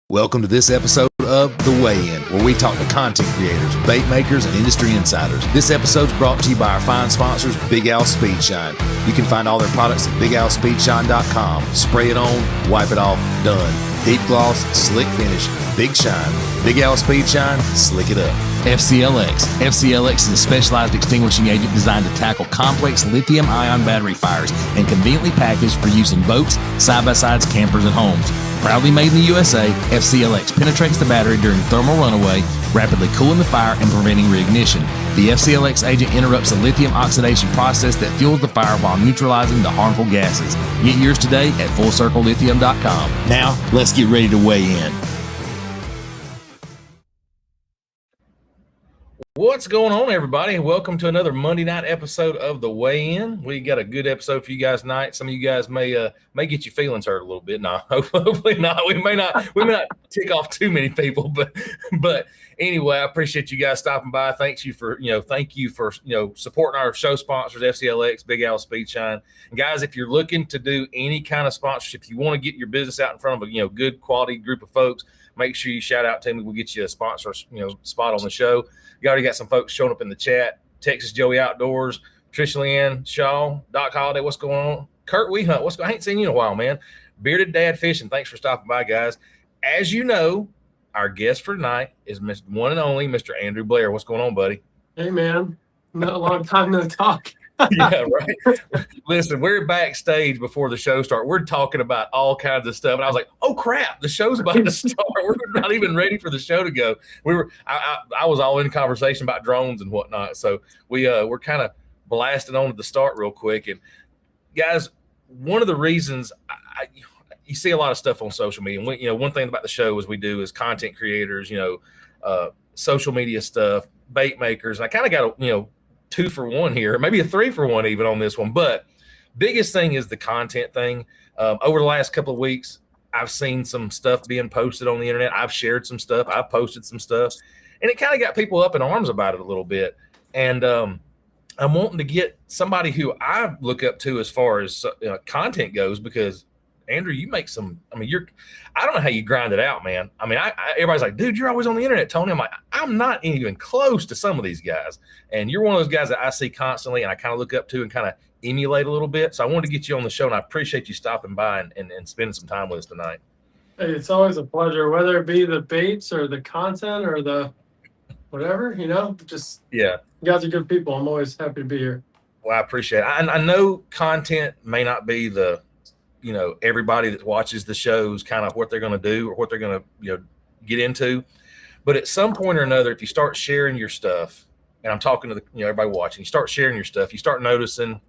Welcome to this episode of The Weigh-In, where we talk to content creators, bait makers, and industry insiders. This episode's brought to you by our fine sponsors, Big Al Speed Shine. You can find all their products at BigAlSpeedShine.com. Spray it on, wipe it off, done. Deep gloss, slick finish, big shine. Big Al Speed Shine, slick it up. FCLX. FCLX is a specialized extinguishing agent designed to tackle complex lithium-ion battery fires and conveniently packaged for use in boats, side-by-sides, campers, and homes. Proudly made in the USA, FCLX penetrates the battery during thermal runaway, rapidly cooling the fire and preventing reignition. The FCLX agent interrupts the lithium oxidation process that fuels the fire while neutralizing the harmful gases. Get yours today at FullCircleLithium.com. Now, let's get ready to weigh in. What's going on, everybody? Welcome to another Monday night episode of The Weigh-In. We got a good episode for you guys tonight. Some of you guys may get your feelings hurt a little bit. No, hopefully not. We may not tick off too many people, but anyway, I appreciate you guys stopping by. Thank you for supporting our show sponsors, FCLX, Big Al Speed Shine. And guys, if you're looking to do any kind of sponsorship, if you want to get your business out in front of a good quality group of folks, make sure you shout out to me. We'll get you a sponsor, spot on the show. You already got some folks showing up in the chat. Texas Joey Outdoors, Patricia Leanne Shaw, Doc Holiday, what's going on? Kurt Wehunt, I ain't seen you in a while, man. Bearded Dad Fishing, thanks for stopping by, guys. As you know, our guest for tonight is Mr. one and only Mr. Andrew Blair. What's going on, buddy? Hey, man. Not a long time no talk. Yeah, right. Listen, we're backstage before the show started. We're talking about all kinds of stuff, and I was like, "Oh crap, the show's about to start." We're not even ready for the show to go. I was all in conversation about drones and whatnot, so we're kind of blasting on at the start real quick. And guys, one of the reasons you see a lot of stuff on social media, and one thing about the show is we do is content creators, social media stuff, bait makers. And I kind of got a 2 for 1 here, maybe a 3 for 1 even on this one. But biggest thing is the content thing. Over the last couple of weeks, I've seen some stuff being posted on the internet. I've shared some stuff. I've posted some stuff, and it kind of got people up in arms about it a little bit. And I'm wanting to get somebody who I look up to as far as content goes, because Andrew, you make some. I don't know how you grind it out, man. Everybody's like, dude, you're always on the internet, Tony. I'm like, I'm not even close to some of these guys. And you're one of those guys that I see constantly and I kind of look up to and kind of emulate a little bit. So I wanted to get you on the show, and I appreciate you stopping by and spending some time with us tonight. Hey, it's always a pleasure, whether it be the baits or the content or the whatever, just yeah. You guys are good people. I'm always happy to be here. Well, I appreciate it. I know content may not be the everybody that watches the shows kind of what they're going to do or what they're going to, get into. But at some point or another, if you start sharing your stuff, and I'm talking to everybody watching, you start sharing your stuff, you start noticing,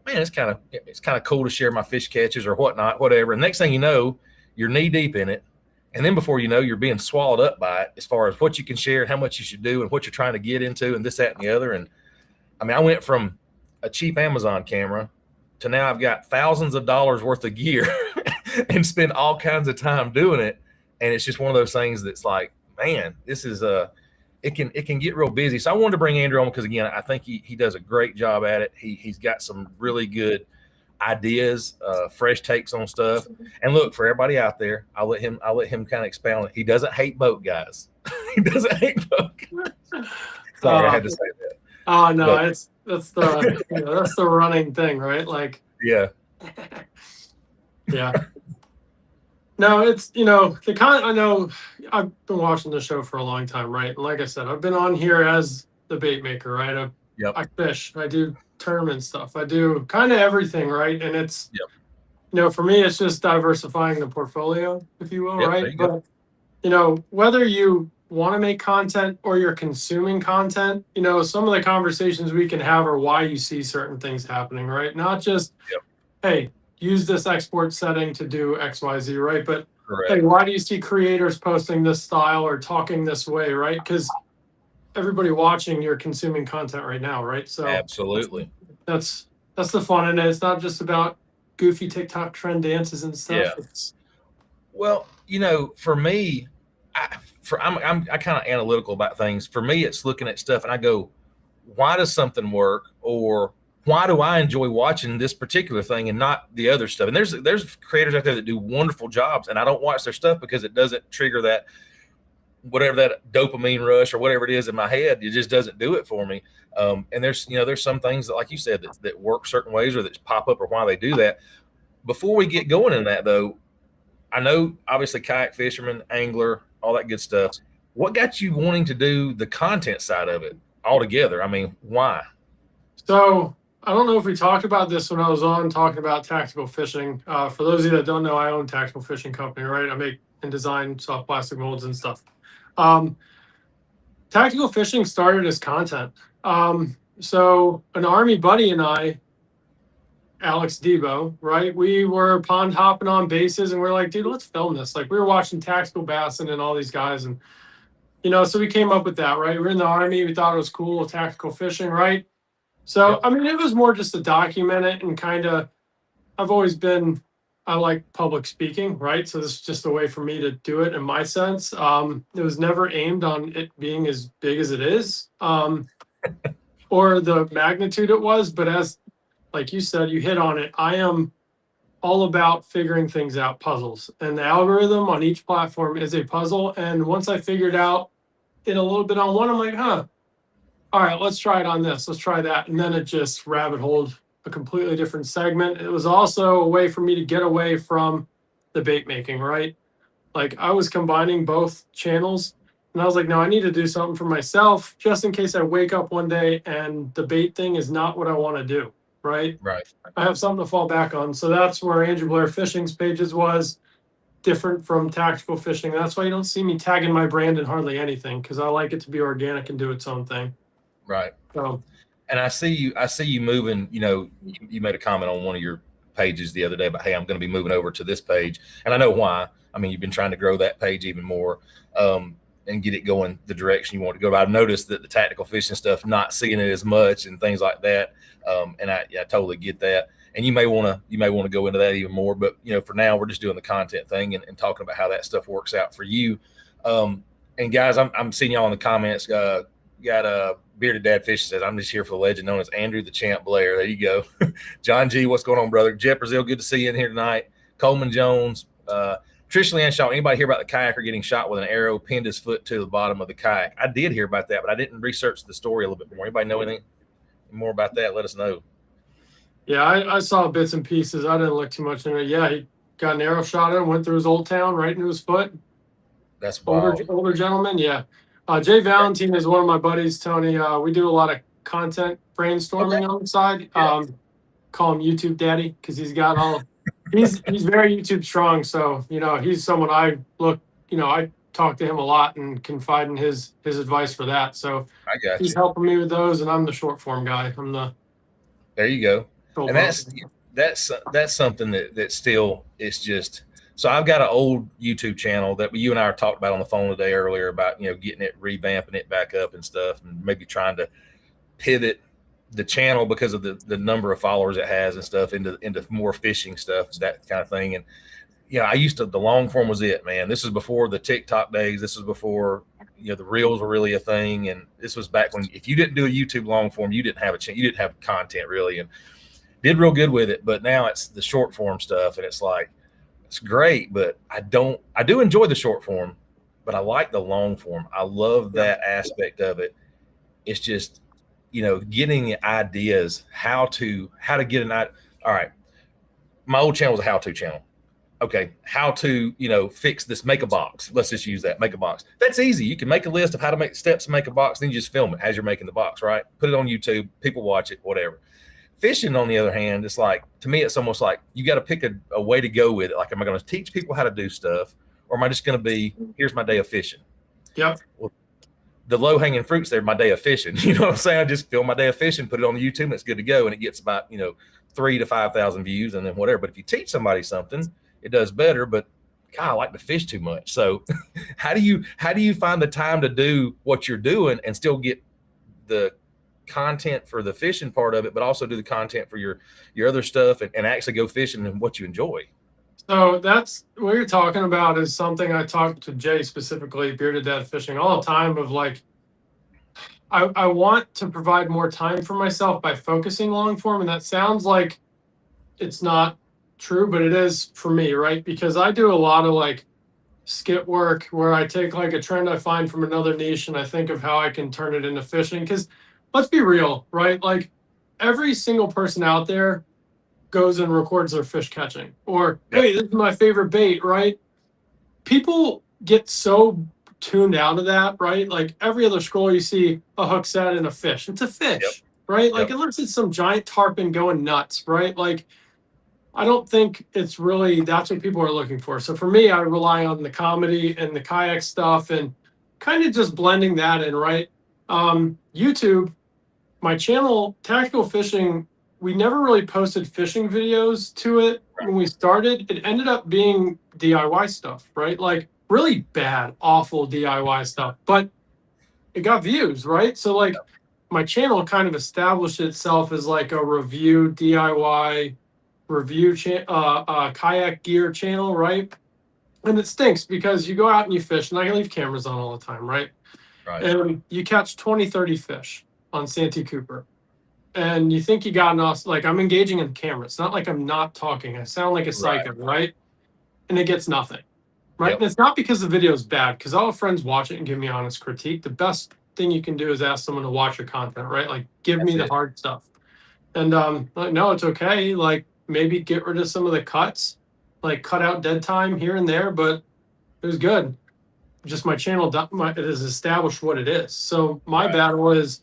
man, it's kind of cool to share my fish catches or whatnot, whatever. And next thing you know, you're knee deep in it. And then before you know, you're being swallowed up by it as far as what you can share and how much you should do and what you're trying to get into and this, that, and the other. And I went from a cheap Amazon camera to now I've got thousands of dollars worth of gear and spend all kinds of time doing it. And it's just one of those things that's like, man, this is it can get real busy. So I wanted to bring Andrew on because, again, I think he does a great job at it. He's got some really good ideas, fresh takes on stuff. And look, for everybody out there, I'll let him kind of expound. He doesn't hate boat guys. He doesn't hate boat guys. Sorry, I had to say that. Oh no, that's the that's the running thing, right? Like, yeah. Yeah. No, it's I know I've been watching the show for a long time, right? And like I said, I've been on here as the bait maker, right? I fish, I do tournament stuff, I do kind of everything, right? And it's for me, it's just diversifying the portfolio, if you will, right? But whether you want to make content or you're consuming content, some of the conversations we can have are why you see certain things happening, right? Not just, hey, use this export setting to do XYZ, right? But hey, why do you see creators posting this style or talking this way, right? Because everybody watching, you're consuming content right now, right? So absolutely, that's the fun in it. It's not just about goofy TikTok trend dances and stuff. Yeah. Well, for me, I'm kind of analytical about things. For me, it's looking at stuff and I go, why does something work, or why do I enjoy watching this particular thing and not the other stuff? And there's creators out there that do wonderful jobs, and I don't watch their stuff because it doesn't trigger that whatever that dopamine rush or whatever it is in my head. It just doesn't do it for me. And there's some things that, like you said, that work certain ways or that pop up or why they do that. Before we get going in that though, I know obviously kayak fisherman, angler, all that good stuff. What got you wanting to do the content side of it altogether? I mean, why? So I don't know if we talked about this when I was on talking about tactical fishing. For those of you that don't know, I own a tactical fishing company, right? I make and design soft plastic molds and stuff. Tactical fishing started as content. So an Army buddy and I, Alex Debo, right? We were pond hopping on bases and we're like, dude, let's film this. Like we were watching Tactical Bassin and all these guys. And, so we came up with that, right? We're in the Army. We thought it was cool, tactical fishing, right? So, Yep. I mean, it was more just to document it and I like public speaking, right? So this is just a way for me to do it in my sense. It was never aimed on it being as big as it is, or the magnitude it was. But as, like you said, you hit on it. I am all about figuring things out, puzzles. And the algorithm on each platform is a puzzle. And once I figured out it a little bit on one, I'm like, all right, let's try it on this. Let's try that. And then it just rabbit holed a completely different segment. It was also a way for me to get away from the bait making, right? Like I was combining both channels and I was like, no, I need to do something for myself just in case I wake up one day and the bait thing is not what I want to do, right? Right. I have something to fall back on. So that's where Andrew Blair Fishing's pages was different from tactical fishing. That's why you don't see me tagging my brand in hardly anything because I like it to be organic and do its own thing. Right. So, and I see you moving, you made a comment on one of your pages the other day about, hey, I'm going to be moving over to this page. And I know why. I mean, you've been trying to grow that page even more and get it going the direction you want to go. But I've noticed that the tactical fishing stuff, not seeing it as much and things like that. And I totally get that. And you may want to go into that even more. But, for now, we're just doing the content thing and talking about how that stuff works out for you. And guys, I'm seeing y'all in the comments. Got a Bearded Dad Fish says, I'm just here for the legend known as Andrew the Champ Blair. There you go. John G, what's going on, brother? Jeff Brazil, good to see you in here tonight. Coleman Jones, Trish Leanne Shaw. Anybody hear about the kayaker getting shot with an arrow, pinned his foot to the bottom of the kayak? I did hear about that, but I didn't research the story a little bit more. Anybody know anything more about that? Let us know. Yeah, I saw bits and pieces. I didn't look too much into it. Yeah, he got an arrow shot at him, went through his old town, right into his foot. That's wild. Older gentleman, yeah. Jay Valentine is one of my buddies, Tony. We do a lot of content brainstorming on the side. Yeah. Call him YouTube Daddy because he's got all. He's very YouTube strong, so he's someone I look. I talk to him a lot and confide in his advice for that. So I got he's you. helping me with those, and I'm the short form guy. I'm the. There you go. And that's something that still is just. So I've got an old YouTube channel that you and I talked about on the phone today earlier about, getting it, revamping it back up and stuff, and maybe trying to pivot the channel because of the number of followers it has and stuff into more fishing stuff, that kind of thing. And, the long form was it, man. This is before the TikTok days. This was before, the reels were really a thing. And this was back when, if you didn't do a YouTube long form, you didn't have a chance. You didn't have content really, and did real good with it. But now it's the short form stuff. And it's like, it's great, but I do enjoy the short form, but I like the long form. I love that aspect of it. It's just, getting ideas, how to get an idea. All right. My old channel was a how-to channel. Okay. How to, fix this, make a box. Let's just use that, make a box. That's easy. You can make a list of how to make steps to make a box. Then you just film it as you're making the box, right? Put it on YouTube. People watch it, whatever. Fishing, on the other hand, it's like, to me, it's almost like you got to pick a way to go with it. Like, am I going to teach people how to do stuff, or am I just going to be, here's my day of fishing? Yep. Well, the low hanging fruits there, my day of fishing. You know what I'm saying? I just film my day of fishing, put it on YouTube, and it's good to go. And it gets about, 3,000 to 5,000 views and then whatever. But if you teach somebody something, it does better. But God, I like to fish too much. So how do you find the time to do what you're doing and still get the content for the fishing part of it, but also do the content for your other stuff and actually go fishing and what you enjoy? So that's what you're talking about is something I talk to Jay specifically, Bearded Dad Fishing, all the time of like, I want to provide more time for myself by focusing long form. And that sounds like it's not true, but it is for me, right? Because I do a lot of like skit work where I take like a trend I find from another niche and I think of how I can turn it into fishing. Because let's be real, right? Like every single person out there goes and records their fish catching, or Yep. hey, this is my favorite bait, right? People get so tuned out of that, right? Like every other scroll, you see a hook set and a fish. It's a fish, Yep. right? Like Yep. unless it's some giant tarpon going nuts, right? Like I don't think it's really that's what people are looking for. So for me, I rely on the comedy and the kayak stuff and kind of just blending that in, right? YouTube, my channel, Tactical Fishing, we never really posted fishing videos to it when we started. It ended up being DIY stuff, right? Like really bad, awful DIY stuff, but it got views, right? So like my channel kind of established itself as like a review DIY kayak gear channel, right? And it stinks because you go out and you fish, and I leave cameras on all the time, right? Right. And you catch 20, 30 fish on Santee Cooper. And you think you got enough, like I'm engaging in the camera. It's not like I'm not talking. I sound like a psycho, right? And it gets nothing, right? Yep. And it's not because the video is bad, because all friends watch it and give me honest critique. The best thing you can do is ask someone to watch your content, right? Like give That's me the it. hard stuff. And like, no, it's okay. Like maybe get rid of some of the cuts, like cut out dead time here and there, but it was good. Just my channel, it has established what it is. So my Right. battle is,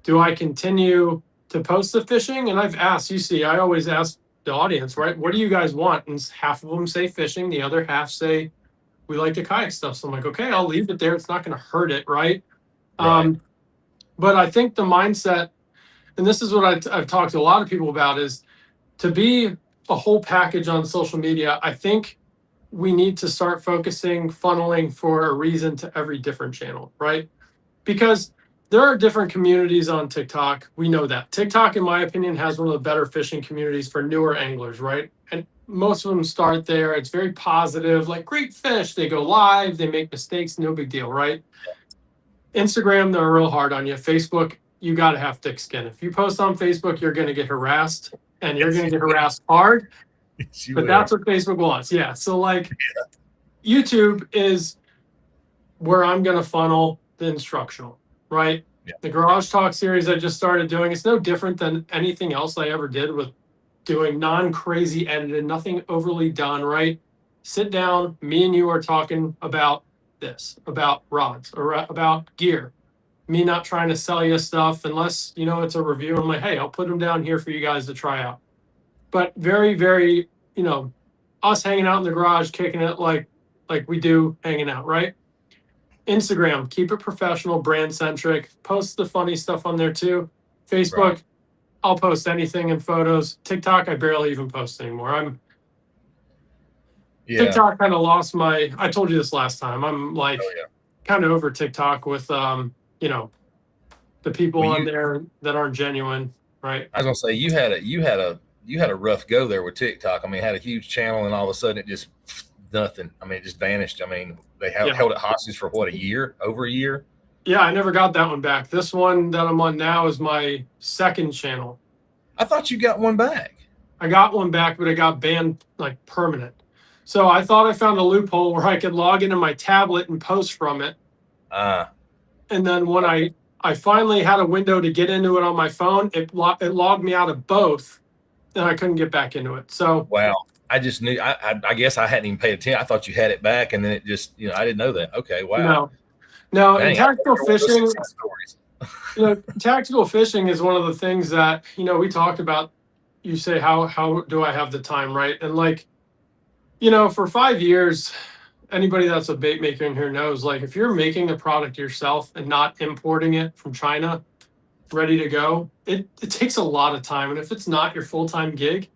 do I continue to post the fishing? And I've asked, you see, I always ask the audience, right? What do you guys want? And half of them say fishing, the other half say we like the kayak stuff. So I'm like, okay, I'll leave it there. It's not going to hurt it, right? Right. But I think the mindset, and this is what I've talked to a lot of people about, is to be a whole package on social media. I think we need to start focusing funneling for a reason to every different channel, right? Because there are different communities on TikTok. We know that. TikTok, in my opinion, has one of the better fishing communities for newer anglers, right? And most of them start there. It's very positive, like great fish. They go live, they make mistakes, no big deal, right? Instagram, they're real hard on you. Facebook, you got to have thick skin. If you post on Facebook, you're going to get harassed, and you're going to get harassed hard. Yes, you But will. that's what Facebook wants. Yeah. So like YouTube is where I'm going to funnel the instructional, right? Yeah. The Garage Talk series I just started doing, it's no different than anything else I ever did with doing non-crazy edited, nothing overly done, right? Sit down, me and you are talking about this, about rods or about gear. Me not trying to sell you stuff unless, you know, it's a review. I'm like, hey, I'll put them down here for you guys to try out. But very, very, you know, us hanging out in the garage, kicking it like we do hanging out, right? Instagram, keep it professional, brand centric. Post the funny stuff on there too. Facebook, Right. I'll post anything in photos. TikTok, I barely even post anymore. Yeah. TikTok kind of lost my. I told you this last time. I'm like Oh, yeah. kind of over TikTok with you know, the people Well, on there that aren't genuine, right? I was gonna say you had a rough go there with TikTok. I mean, had a huge channel, and all of a sudden it just nothing. I mean, it just vanished. I mean, they held it hostage for what, a year, over a year. Yeah, I never got that one back. This one that I'm on now is my second channel. I thought you got one back. I got one back, but it got banned like permanent. So I thought I found a loophole where I could log into my tablet and post from it. And then when I finally had a window to get into it on my phone, it logged me out of both, and I couldn't get back into it. So wow, I just knew. I guess I hadn't even paid attention. I thought you had it back, and then it just, I didn't know that. Okay, wow. No. Dang, And tactical fishing, stories. tactical fishing is one of the things that we talked about. You say how do I have the time, right? And like, for 5 years, anybody that's a bait maker in here knows, like, if you're making the product yourself and not importing it from China ready to go, it takes a lot of time. And if it's not your full-time gig,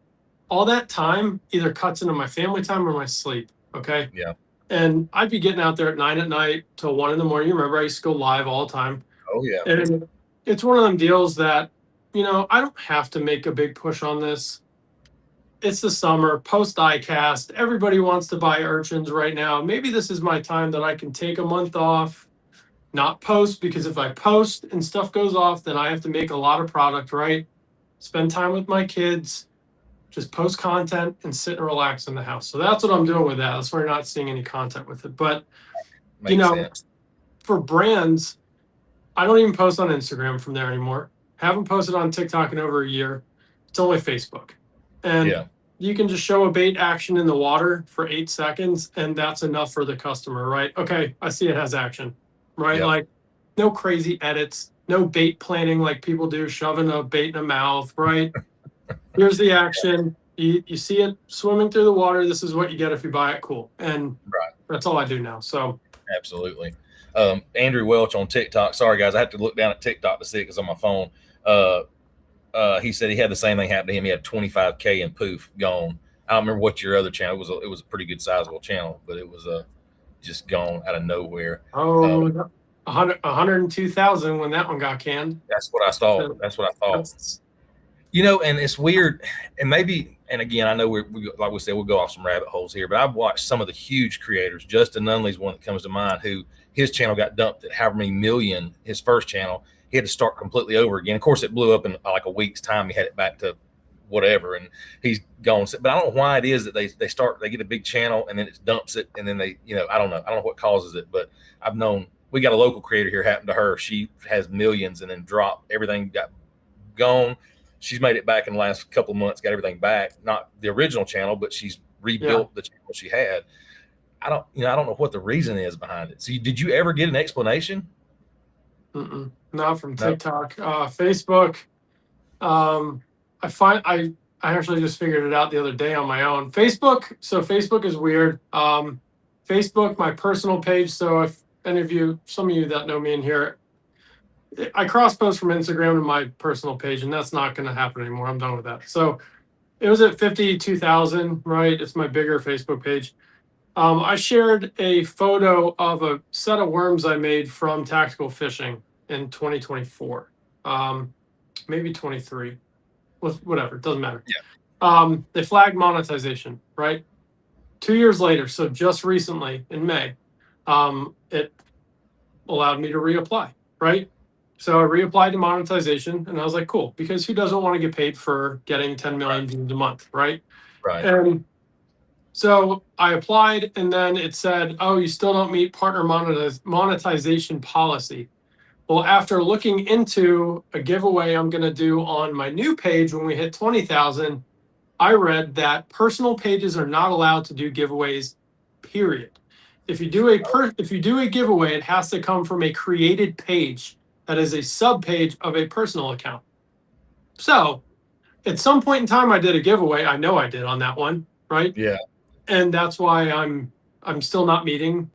all that time either cuts into my family time or my sleep. Okay. Yeah. And I'd be getting out there at 9 p.m. till 1 a.m. You remember I used to go live all the time. Oh yeah. And it's one of them deals that, I don't have to make a big push on this. It's the summer, post ICAST. Everybody wants to buy urchins right now. Maybe this is my time that I can take a month off, not post, because if I post and stuff goes off, then I have to make a lot of product, right? Spend time with my kids, just post content and sit and relax in the house. So that's what I'm doing with that. That's why you're not seeing any content with it. But, Makes sense. for brands, I don't even post on Instagram from there anymore. Haven't posted on TikTok in over a year. It's only Facebook. And you can just show a bait action in the water for 8 seconds, and that's enough for the customer, right? Okay, I see it has action, right? Yep. Like, no crazy edits, no bait planning like people do, shoving a bait in a mouth, right? Here's the action. You see it swimming through the water. This is what you get if you buy it. Cool. And that's all I do now. So absolutely. Andrew Welch on TikTok. Sorry guys, I had to look down at TikTok to see it because on my phone. He said he had the same thing happen to him. He had 25K and poof, gone. I don't remember what your other channel was. It was a pretty good sizable channel, but it was just gone out of nowhere. 102,000 when that one got canned. That's what I thought. That's what I thought. And it's weird, and maybe, and again, I know we like we said, we'll go off some rabbit holes here, but I've watched some of the huge creators. Justin Nunley's one that comes to mind, who his channel got dumped at however many million, his first channel. He had to start completely over again. Of course, it blew up in like a week's time. He had it back to whatever, and he's gone. But I don't know why it is that they get a big channel and then it dumps it, and then they, I don't know what causes it, but I've known, we got a local creator here, happened to her. She has millions and then dropped everything, got gone. She's made it back in the last couple of months, got everything back, not the original channel, but she's rebuilt the channel she had. I don't know what the reason is behind it. So did you ever get an explanation? Not from TikTok. Facebook. I actually just figured it out the other day on my own. Facebook. So Facebook is weird. Facebook, my personal page. So if any of you, some of you that know me in here, I cross post from Instagram to my personal page, and that's not going to happen anymore. I'm done with that. So it was at 52,000, right? It's my bigger Facebook page. I shared a photo of a set of worms I made from tactical fishing in 2024, maybe 23, whatever, it doesn't matter. They flagged monetization, right? 2 years later, so just recently in May, it allowed me to reapply, right? So I reapplied to monetization, and I was like, cool, because who doesn't want to get paid for getting 10 million views a month, right? Right. And so I applied, and then it said, oh, you still don't meet partner monetization policy. Well, after looking into a giveaway I'm going to do on my new page when we hit 20,000, I read that personal pages are not allowed to do giveaways, period. If you do a giveaway, it has to come from a created page that is a sub page of a personal account. So at some point in time, I did a giveaway. I know I did on that one, right? Yeah. And that's why I'm still not meeting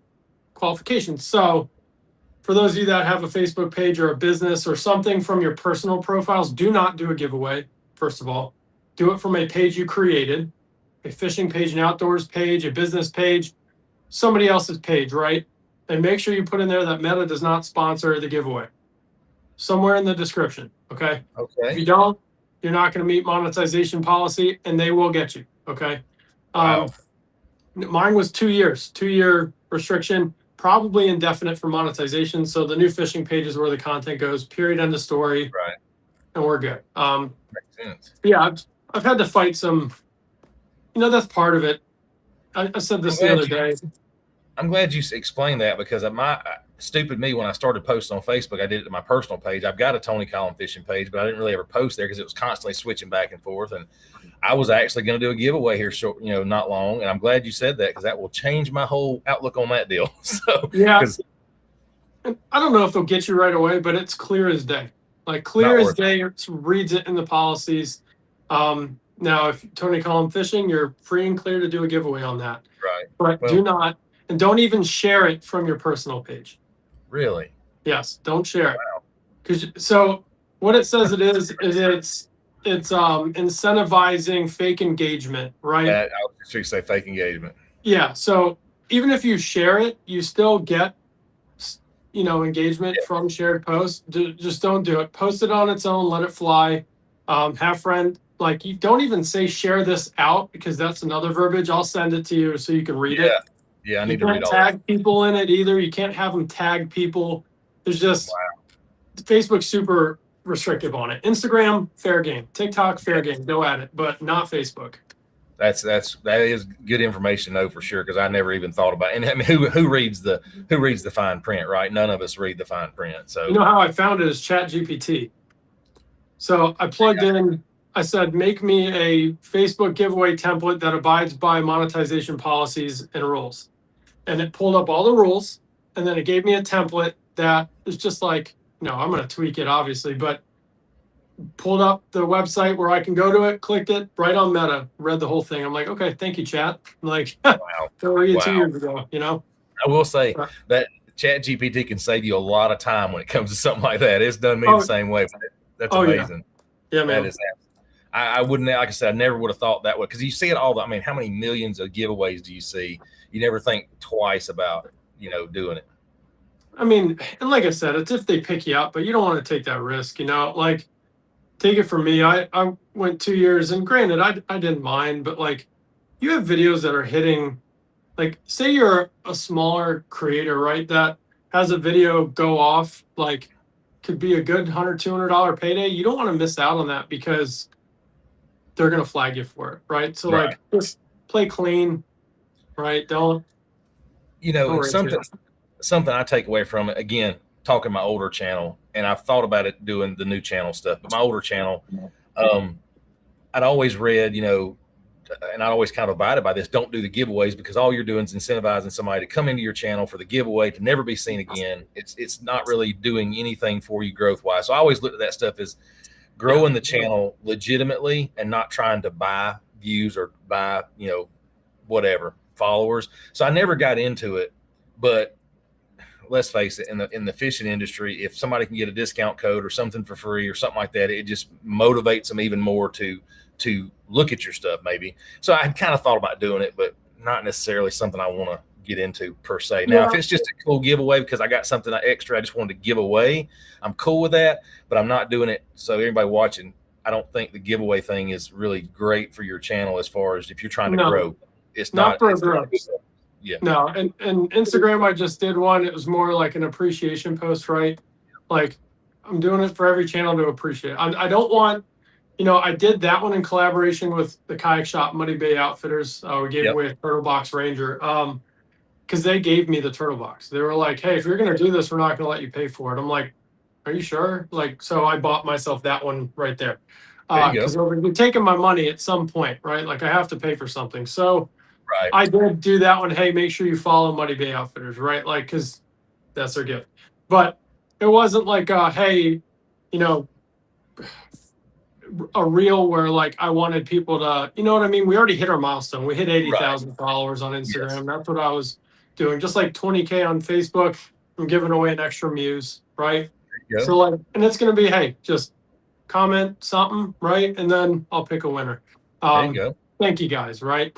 qualifications. So for those of you that have a Facebook page or a business or something from your personal profiles, do not do a giveaway. First of all, do it from a page you created, a fishing page, an outdoors page, a business page, somebody else's page, right? And make sure you put in there that Meta does not sponsor the giveaway. Somewhere in the description, okay? Okay. If you don't, you're not going to meet monetization policy, and they will get you, okay? Wow. Mine was 2 years, 2-year restriction, probably indefinite for monetization. So the new fishing page is where the content goes, period, end of story. Right. And we're good. Makes sense. Yeah, I've had to fight some, that's part of it. I said this the other day. I'm glad you explained that, because stupid me, when I started posting on Facebook, I did it to my personal page. I've got a Tony Collum fishing page, but I didn't really ever post there because it was constantly switching back and forth. And I was actually going to do a giveaway here short, not long. And I'm glad you said that, because that will change my whole outlook on that deal. So yeah, and I don't know if they'll get you right away, but it's clear as day. Like clear as day, it reads it in the policies. Now, if Tony Collum fishing, you're free and clear to do a giveaway on that. Right. But do not, and don't even share it from your personal page. Really? Yes, don't share it. So what it says it is it's incentivizing fake engagement, right? I was just going to say fake engagement. Yeah. So even if you share it, you still get, engagement from shared posts. Just don't do it. Post it on its own. Let it fly. Have friend. Like, you don't even say share this out, because that's another verbiage. I'll send it to you so you can read it. Yeah, I need to You read can't all that. tag people in it either. You can't have them tag people. There's just Facebook's super restrictive on it. Instagram, fair game. TikTok, fair game. Go at it, but not Facebook. That is good information though, for sure, because I never even thought about it. And I mean, who reads the fine print, right? None of us read the fine print. So you know how I found it is ChatGPT. So I plugged in, I said, make me a Facebook giveaway template that abides by monetization policies and rules. And it pulled up all the rules, and then it gave me a template that is just like, I'm going to tweak it obviously, but pulled up the website where I can go to it, clicked it, right on Meta, read the whole thing. I'm like, okay, thank you, chat. I'm like, wow. 2 years ago, I will say that ChatGPT can save you a lot of time when it comes to something like that. It's done me the same way. That's amazing. Yeah, man. That is. I wouldn't, like I said, I never would have thought that way, because you see it all. I mean, how many millions of giveaways do you see? You never think twice about, doing it. I mean, and like I said, it's if they pick you up, but you don't want to take that risk, like, take it from me. I went 2 years, and granted, I didn't mind, but like, you have videos that are hitting, like, say you're a smaller creator, right? That has a video go off, like, could be a good $100, $200 payday. You don't want to miss out on that because they're going to flag you for it, right? So like, just play clean, right? Don't something I take away from it, again, talking my older channel, and I've thought about it doing the new channel stuff, but my older channel, I'd always read, and I always kind of abided by this: don't do the giveaways, because all you're doing is incentivizing somebody to come into your channel for the giveaway to never be seen again. It's not really doing anything for you growth wise. So I always looked at that stuff as growing the channel legitimately and not trying to buy views or buy, whatever, followers. So I never got into it. But let's face it, in the fishing industry, if somebody can get a discount code or something for free or something like that, it just motivates them even more to look at your stuff, maybe. So I kind of thought about doing it, but not necessarily something I want to get into per se. Now, if it's just a cool giveaway because I got something extra I just wanted to give away, I'm cool with that, but I'm not doing it. So everybody watching, I don't think the giveaway thing is really great for your channel as far as if you're trying to grow. It's not for growth. Yeah. No, and Instagram, I just did one. It was more like an appreciation post, right? Like, I'm doing it for every channel to appreciate. I don't want, I did that one in collaboration with the kayak shop Muddy Bay Outfitters. We gave away a Turtle Box Ranger because they gave me the Turtle Box. They were like, hey, if you're going to do this, we're not going to let you pay for it. I'm like, are you sure? Like, so I bought myself that one right there. Because they're taking my money at some point, right? Like, I have to pay for something. So I did do that one. Hey, make sure you follow Muddy Bay Outfitters, right? Like, because that's their gift. But it wasn't like, hey, a reel where like I wanted people to, you know what I mean? We already hit our milestone. We hit 80,000 followers on Instagram. Yes. That's what I was doing. Just like 20K on Facebook. I'm giving away an extra muse, right? So like, and it's going to be, hey, just comment something, right? And then I'll pick a winner. There you go. Thank you guys, right?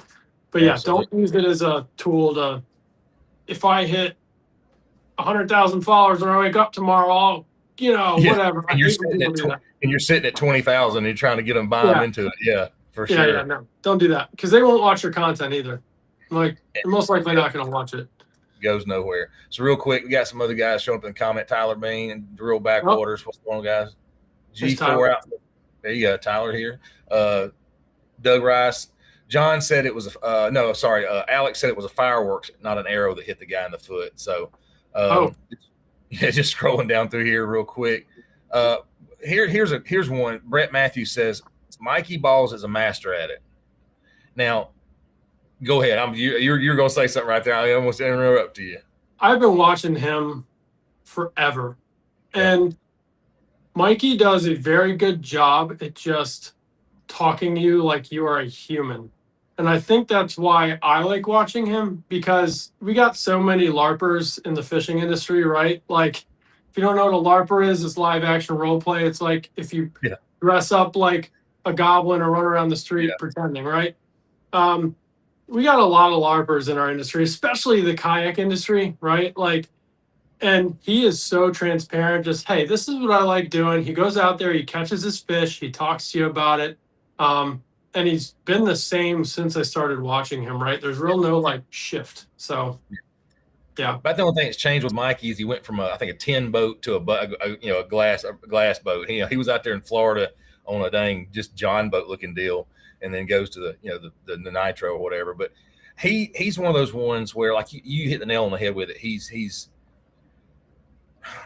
But yeah, don't use it as a tool to, if I hit 100,000 followers when I wake up tomorrow, I'll, whatever. And you're sitting at 20,000 and you're trying to get them buy into it. Yeah, for sure. Yeah, no, don't do that because they won't watch your content either. Like, they're most likely not going to watch it. Goes nowhere. So real quick, we got some other guys showing up in the comment. Tyler Bean and the Real Backwaters. What's going on, guys? G4 out. There you go, Tyler here. Doug Rice. John said it was Alex said it was a fireworks, not an arrow that hit the guy in the foot. So just scrolling down through here real quick. Here's one. Brett Matthews says Mikey Balls is a master at it. Now, go ahead. You're gonna say something right there. I almost interrupt you. I've been watching him forever, and Mikey does a very good job at just talking to you like you are a human. And I think that's why I like watching him, because we got so many LARPers in the fishing industry, right? Like, if you don't know what a LARPer is, it's live action role play. It's like if you dress up like a goblin or run around the street pretending, right? We got a lot of LARPers in our industry, especially the kayak industry, right? Like, and he is so transparent. Just, hey, this is what I like doing. He goes out there, he catches his fish, he talks to you about it. And he's been the same since I started watching him, right? There's no like shift. So Yeah. But the only thing that's changed with Mikey is he went from I think a tin boat to a glass boat. He was out there in Florida on a dang just John boat looking deal, and then goes to the nitro or whatever. But he's one of those ones where, like, you hit the nail on the head with it. He's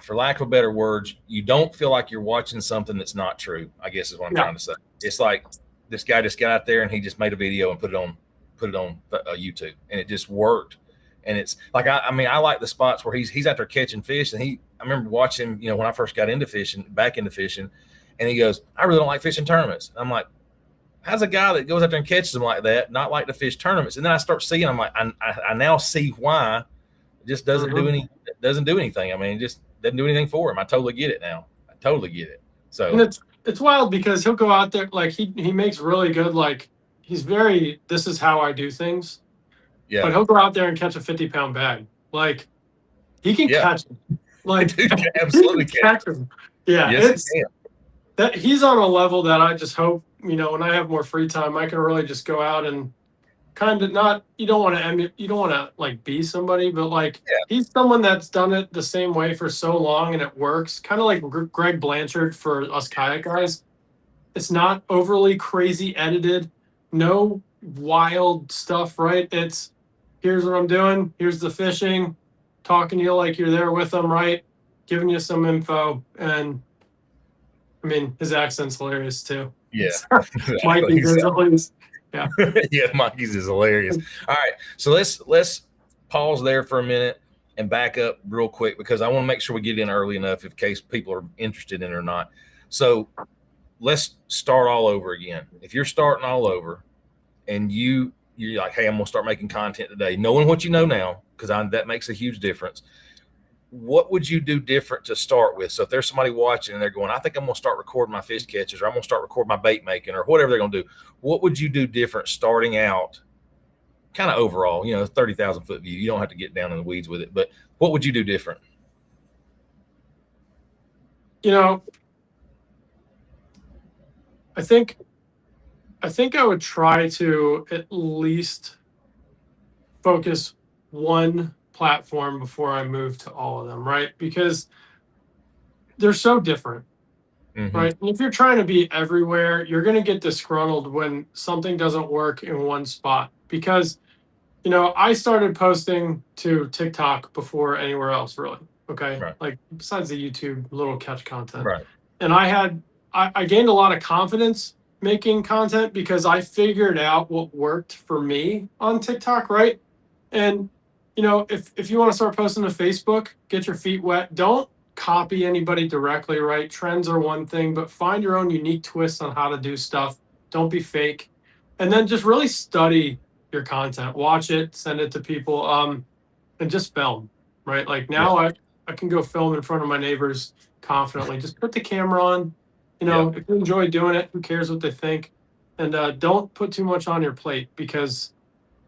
for lack of better words, you don't feel like you're watching something that's not true, I guess is what I'm trying to say. It's like this guy just got out there and he just made a video and put it on YouTube, and it just worked. And it's like, I like the spots where he's out there catching fish. And I remember watching him, when I first got back into fishing, and he goes, I really don't like fishing tournaments. I'm like, how's a guy that goes out there and catches them like that not like to fish tournaments? And then I start seeing, I'm like, I now see why. It just doesn't do anything. I mean, it just doesn't do anything for him. I totally get it now. I totally get it. So, and it's wild because he'll go out there, like, he makes really good, like, this is how I do things. Yeah. But he'll go out there and catch a 50-pound bag. Like, he can catch him. Like, dude, absolutely catch him. Yeah. Yes, that he's on a level that I just hope, when I have more free time, I can really just go out and kind of you don't want to like be somebody, but like, he's someone that's done it the same way for so long and it works. Kind of like Greg Blanchard for us kayak guys. It's not overly crazy edited, no wild stuff, right? It's, here's what I'm doing, here's the fishing, talking to you like you're there with them, right? Giving you some info. And I mean, his accent's hilarious too. Yeah. Mikey's is always, yeah. Yeah, Mikey's is hilarious. All right. So let's pause there for a minute and back up real quick, because I want to make sure we get in early enough in case people are interested in it or not. So let's start all over again. If you're starting all over and you're like, hey, I'm going to start making content today, knowing what you know now, because that makes a huge difference. What would you do different to start with? So if there's somebody watching and they're going, I think I'm going to start recording my fish catches, or I'm going to start recording my bait making, or whatever they're going to do, what would you do different starting out, kind of overall, 30,000 foot view? You don't have to get down in the weeds with it, but what would you do different? I think I would try to at least focus one platform before I move to all of them, right? Because they're so different, right? And if you're trying to be everywhere, you're going to get disgruntled when something doesn't work in one spot. Because, I started posting to TikTok before anywhere else, really. Okay. Right. Like, besides the YouTube little catch content. Right. And I gained a lot of confidence making content because I figured out what worked for me on TikTok, right? And, if you want to start posting to Facebook, get your feet wet. Don't copy anybody directly, right? Trends are one thing, but find your own unique twist on how to do stuff. Don't be fake. And then just really study your content. Watch it, send it to people, and just film, right? Like now I can go film in front of my neighbors confidently. Just put the camera on. If you enjoy doing it, who cares what they think? And don't put too much on your plate, because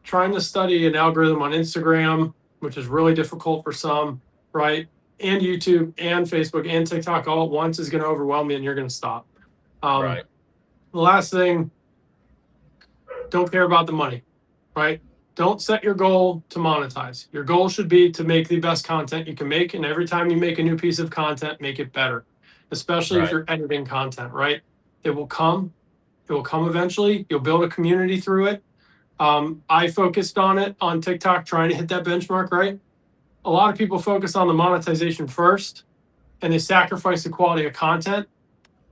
trying to study an algorithm on Instagram, which is really difficult for some, right? And YouTube and Facebook and TikTok all at once is going to overwhelm you, and you're going to stop. Right. The last thing, don't care about the money, right? Don't set your goal to monetize. Your goal should be to make the best content you can make. And every time you make a new piece of content, make it better, especially if you're editing content, right? It will come eventually. You'll build a community through it. I focused on it on TikTok, trying to hit that benchmark, right? A lot of people focus on the monetization first, and they sacrifice the quality of content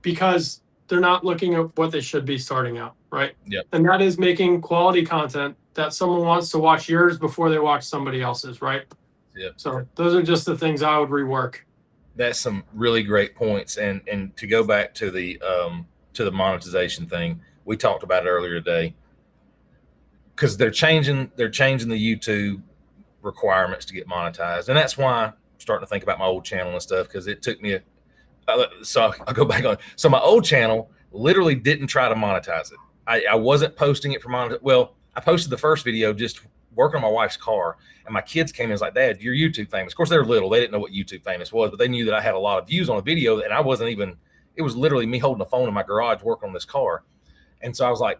because they're not looking at what they should be starting out, right? Yep. And that is making quality content that someone wants to watch yours before they watch somebody else's, right? Yep. So those are just the things I would rework. That's some really great points. And to go back to the monetization thing, we talked about it earlier today, because they're changing the YouTube requirements to get monetized. And that's why I'm starting to think about my old channel and stuff, because it took me so I'll go back on. So my old channel literally didn't try to monetize it. I wasn't posting it for monetization. Well, I posted the first video just working on my wife's car, and my kids came in and was like, Dad, you're YouTube famous. Of course, they were little. They didn't know what YouTube famous was, but they knew that I had a lot of views on a video, and I wasn't even, it was literally me holding a phone in my garage working on this car. And so I was like,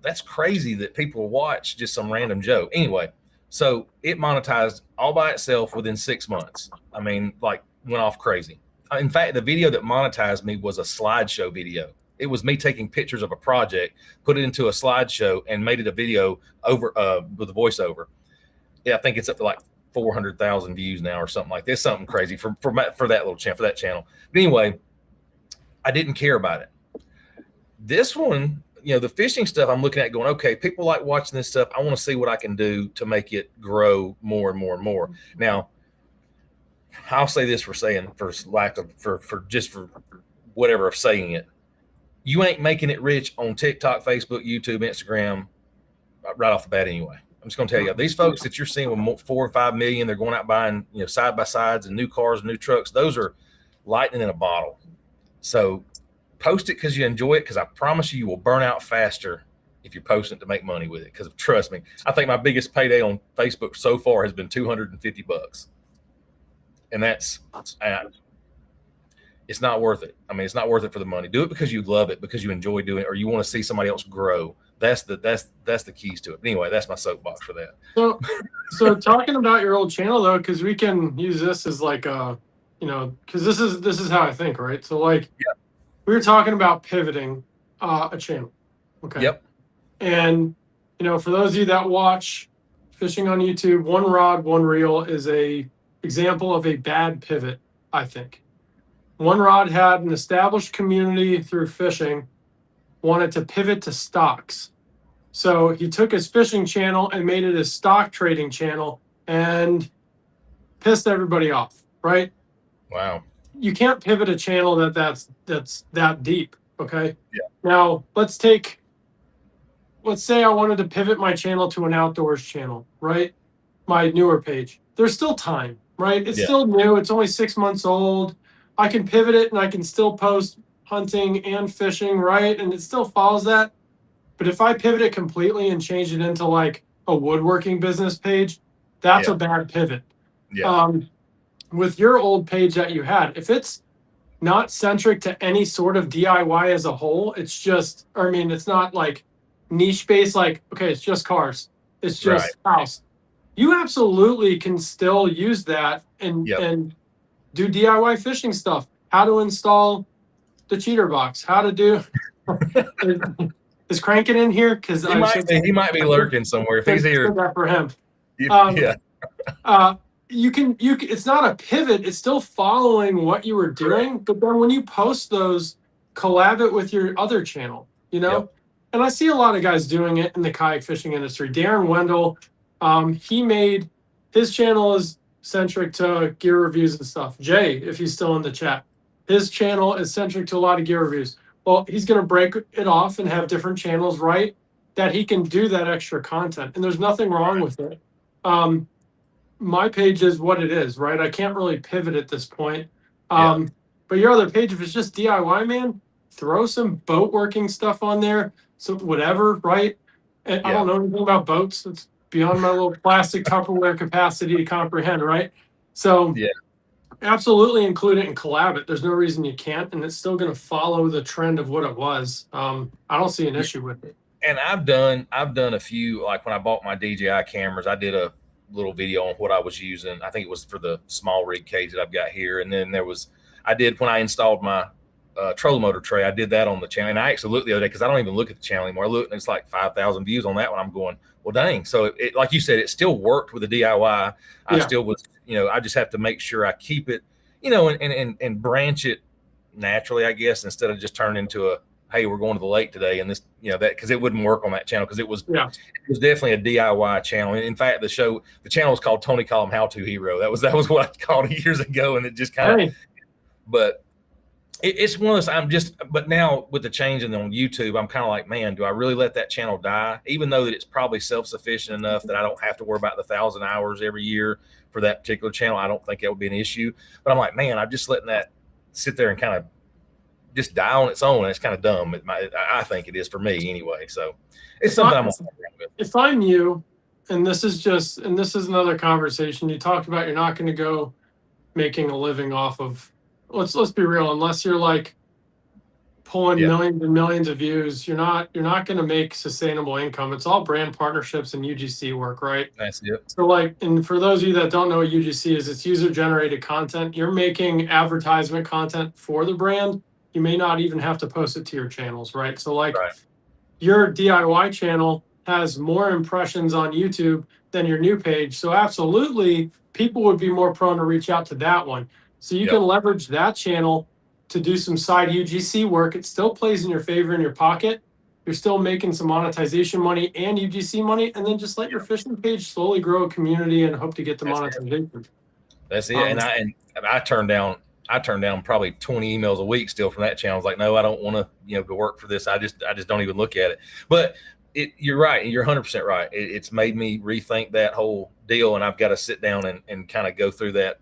that's crazy that people watch just some random joke. Anyway, So it monetized all by itself within 6 months. I mean, like went off crazy. In fact, the video that monetized me was a slideshow video. It was me taking pictures of a project, put it into a slideshow, and made it a video over with a voiceover. Yeah, I think it's up to like 400,000 views now or something like this, something crazy for that little channel, for that channel. But anyway, I didn't care about it. This one, the fishing stuff, I'm looking at going, okay, people like watching this stuff. I want to see what I can do to make it grow more and more and more. Now, I'll say this for whatever of saying it. You ain't making it rich on TikTok, Facebook, YouTube, Instagram right off the bat anyway. I'm just going to tell you, these folks that you're seeing with 4 or 5 million, they're going out buying, side by sides and new cars and new trucks. Those are lightning in a bottle. So post it because you enjoy it, because I promise you will burn out faster if you're posting it to make money with it. Because trust me, I think my biggest payday on Facebook so far has been $250. And that's it's not worth it. I mean, it's not worth it for the money. Do it because you love it, because you enjoy doing it, or you want to see somebody else grow. That's the keys to it. Anyway, that's my soapbox for that. So talking about your old channel though, because we can use this as like because this is how I think, right? So like, we were talking about pivoting a channel. Okay. Yep. And for those of you that watch fishing on YouTube, one rod, one reel is a example of a bad pivot, I think. One Rod had an established community through fishing, wanted to pivot to stocks. So he took his fishing channel and made it his stock trading channel and pissed everybody off, right? Wow. You can't pivot a channel that's that deep, okay? Yeah. Now, let's say I wanted to pivot my channel to an outdoors channel, right? My newer page. There's still time, right? It's still new. It's only 6 months old. I can pivot it and I can still post hunting and fishing, right? And it still follows that. But if I pivot it completely and change it into like a woodworking business page, that's a bad pivot. Yeah. With your old page that you had, if it's not centric to any sort of DIY as a whole, it's just, it's not like niche based, like, okay, it's just cars. It's just house. You absolutely can still use that and do DIY fishing stuff. How to install the cheater box. How to do. Is Crankin in here? Because he might be lurking somewhere. If he's here, that for him. You can. It's not a pivot. It's still following what you were doing. But then when you post those, collab it with your other channel. And I see a lot of guys doing it in the kayak fishing industry. Darren Wendell, he made his channel is centric to gear reviews and stuff. Jay, if he's still in the chat, his channel is centric to a lot of gear reviews. Well, he's going to break it off and have different channels, right? That he can do that extra content. And there's nothing wrong with it. My page is what it is, right? I can't really pivot at this point. But your other page, if it's just DIY, man, throw some boat working stuff on there. So whatever, right? And I don't know anything about boats. It's beyond my little plastic Tupperware capacity to comprehend, right? So absolutely include it and collab it. There's no reason you can't, and it's still going to follow the trend of what it was. I don't see an issue with it. And I've done a few, like when I bought my DJI cameras, I did a little video on what I was using. I think it was for the small rig cage that I've got here. And then I did when I installed my trolling motor tray, I did that on the channel. And I actually looked the other day because I don't even look at the channel anymore. I looked and it's like 5,000 views on that one. I'm going, well, dang. So it, like you said, it still worked with the DIY. I still was, I just have to make sure I keep it, and branch it naturally, I guess, instead of just turning into a, hey, we're going to the lake today. And this, that, because it wouldn't work on that channel because it was definitely a DIY channel. And in fact, the channel was called Tony Collum How To Hero. That was what I called it years ago. And it just kind of, but it's one of those, but now with the change on YouTube, I'm kind of like, man, do I really let that channel die? Even though that it's probably self-sufficient enough that I don't have to worry about the 1,000 hours every year for that particular channel. I don't think that would be an issue, but I'm like, man, I'm just letting that sit there and kind of just die on its own. And it's kind of dumb. I think it is for me anyway. So it's something I'm with. If I'm you, and this is another conversation you talked about, you're not going to go making a living off of, let's be real, unless you're like pulling millions and millions of views, you're not going to make sustainable income. It's all brand partnerships and UGC work, right? That's it. So like, and for those of you that don't know what UGC is, it's user generated content. You're making advertisement content for the brand. You may not even have to post it to your channels, right? So like your DIY channel has more impressions on YouTube than your new page. So absolutely, people would be more prone to reach out to that one. So you can leverage that channel to do some side UGC work. It still plays in your favor in your pocket. You're still making some monetization money and UGC money, and then just let your fishing page slowly grow a community and hope to get the monetization. That's it. And I turned down probably 20 emails a week still from that channel. I was like, no, I don't want to, to work for this. I just don't even look at it. But you're right. You're 100% right. It's made me rethink that whole deal, and I've got to sit down and kind of go through that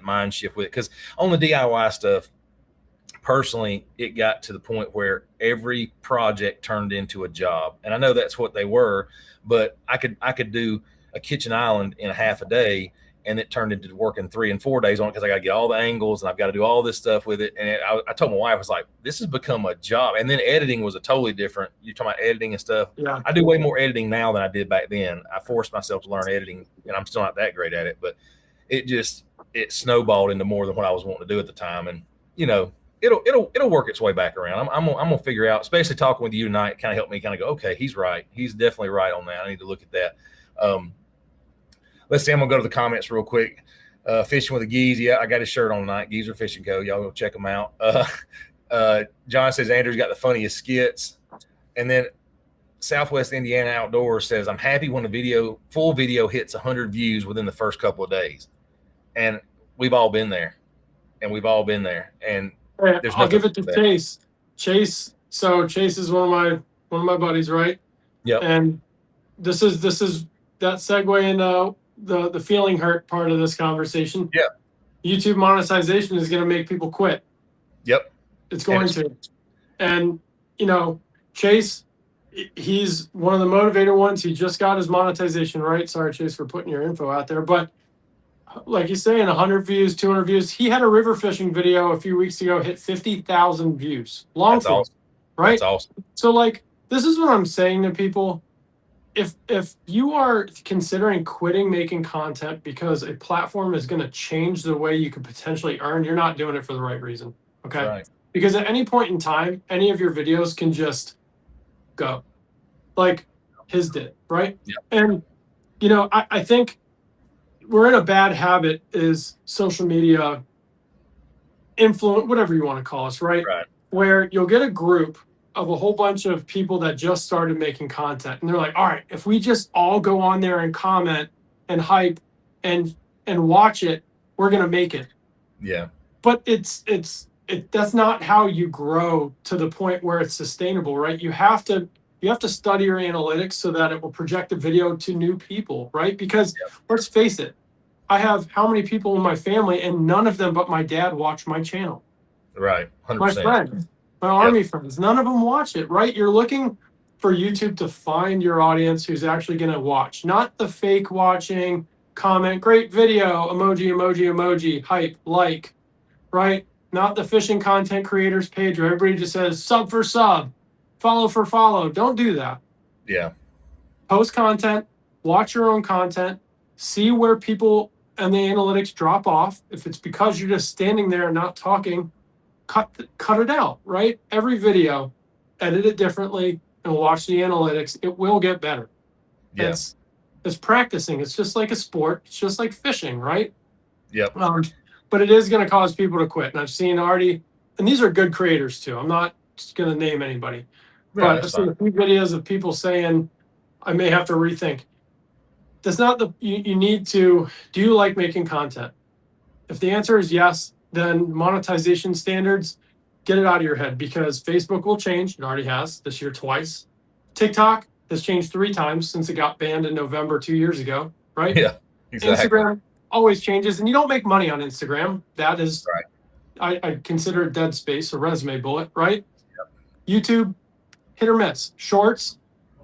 mind shift with it. Because on the DIY stuff, personally, it got to the point where every project turned into a job. And I know that's what they were, but I could do a kitchen island in a half a day, and it turned into working 3 and 4 days on it because I got to get all the angles and I've got to do all this stuff with it. And I told my wife, I was like, this has become a job. And then editing was a totally different. You're talking about editing and stuff. Yeah. I do way more editing now than I did back then. I forced myself to learn editing, and I'm still not that great at it, but it snowballed into more than what I was wanting to do at the time. And, it'll work its way back around. I'm gonna figure out, especially talking with you tonight, kind of helped me kind of go, okay, he's right. He's definitely right on that. I need to look at that. Let's see. I'm gonna go to the comments real quick. Fishing with the Geese. Yeah, I got his shirt on tonight. Geezer Fishing Co. Y'all go check them out. John says Andrew's got the funniest skits. And then Southwest Indiana Outdoors says, I'm happy when full video hits 100 views within the first couple of days. And we've all been there. And I'll give it to Chase. Chase is one of my buddies, right? Yeah. And this is that segue into the feeling hurt part of this conversation. Yeah. YouTube monetization is going to make people quit. Yep. It's going to. And Chase, he's one of the motivated ones. He just got his monetization, right? Sorry, Chase, for putting your info out there, but like you're saying, 100 views, 200 views. He had a river fishing video a few weeks ago, hit 50,000 views. Long form, awesome. Right? That's awesome. So like, this is what I'm saying to people. If you are considering quitting making content because a platform is going to change the way you could potentially earn, you're not doing it for the right reason. Okay. Right. Because at any point in time, any of your videos can just go like his did. Right. Yeah. And, I think we're in a bad habit is social media influence, whatever you want to call us, right? Where you'll get a group of a whole bunch of people that just started making content, and they're like, all right, if we just all go on there and comment and hype and watch it, we're going to make it. Yeah. But that's not how you grow to the point where it's sustainable, right? You have to study your analytics so that it will project the video to new people, right? Because let's face it, I have how many people in my family, and none of them but my dad watch my channel. Right, 100%. My friends, my Army friends, none of them watch it, right? You're looking for YouTube to find your audience who's actually going to watch, not the fake watching, comment, great video, emoji, hype, like, right? Not the fishing content creators page where everybody just says sub for sub, follow for follow. Don't do that. Yeah. Post content, watch your own content, see where people and the analytics drop off. If it's because you're just standing there and not talking, cut it out, right? Every video, edit it differently and watch the analytics. It will get better. Yes. It's practicing. It's just like a sport. It's just like fishing, right? Yep. But it is going to cause people to quit. And I've seen already, and these are good creators too. I'm not just going to name anybody. But I've seen a few videos of people saying, I may have to rethink. That's not you need to, do you like making content? If the answer is yes, then monetization standards, get it out of your head, because Facebook will change. It already has this year twice. TikTok has changed 3 times since it got banned in November 2 years ago, right? Yeah, exactly. Instagram always changes, and you don't make money on Instagram. That is, right. I consider it dead space, a resume bullet, right? Yep. YouTube, hit or miss. Shorts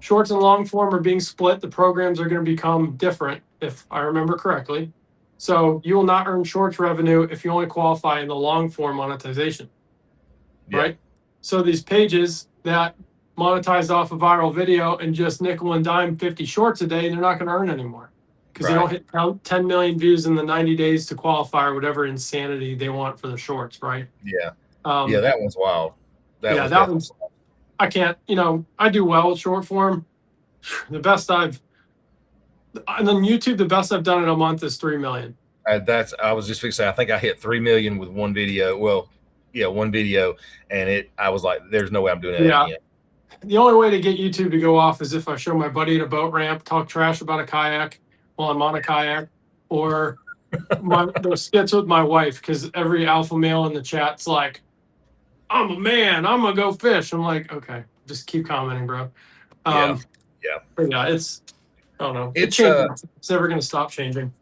and long form are being split. The programs are going to become different, if I remember correctly. So you will not earn shorts revenue if you only qualify in the long form monetization, right? So these pages that monetize off a viral video and just nickel and dime 50 shorts a day, they're not going to earn anymore because they don't hit 10 million views in the 90 days to qualify or whatever insanity they want for the shorts, right? Yeah. Yeah, that one's wild. That one's, I can't, I do well with short form. And then YouTube, the best I've done in a month is 3 million. I was just fixing to say, I think I hit 3 million with one video. Well, yeah, one video. And I was like, there's no way I'm doing that again. The only way to get YouTube to go off is if I show my buddy at a boat ramp, talk trash about a kayak while I'm on a kayak, or those skits with my wife, because every alpha male in the chat's like, I'm a man, I'm gonna go fish. I'm like, okay, just keep commenting, bro. Yeah. But yeah, it's, I don't know. It's never gonna stop changing.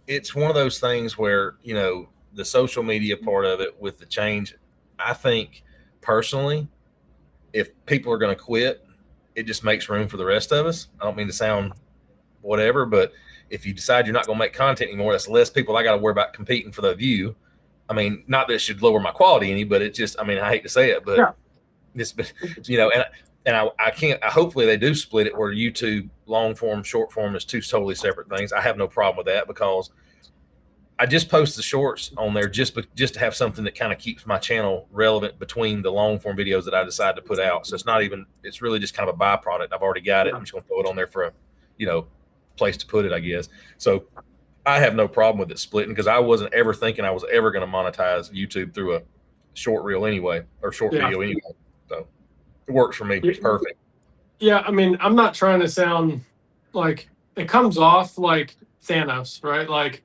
It's one of those things where, the social media part of it with the change, I think personally, if people are going to quit, it just makes room for the rest of us. I don't mean to sound whatever, but if you decide you're not going to make content anymore, that's less people I got to worry about competing for the view. I mean, not that it should lower my quality any, but it just, I mean, I hate to say it, but this, and I can't, hopefully they do split it where YouTube long form, short form is two totally separate things. I have no problem with that because I just post the shorts on there just to have something that kind of keeps my channel relevant between the long form videos that I decide to put out. So it's really just kind of a byproduct. I've already got it. I'm just going to throw it on there for a, place to put it, I guess. So I have no problem with it splitting because I wasn't ever thinking I was ever going to monetize YouTube through a short reel anyway, or short video anyway. So it works for me. Perfect. Yeah. I mean, I'm not trying to sound like it comes off like Thanos, right? Like,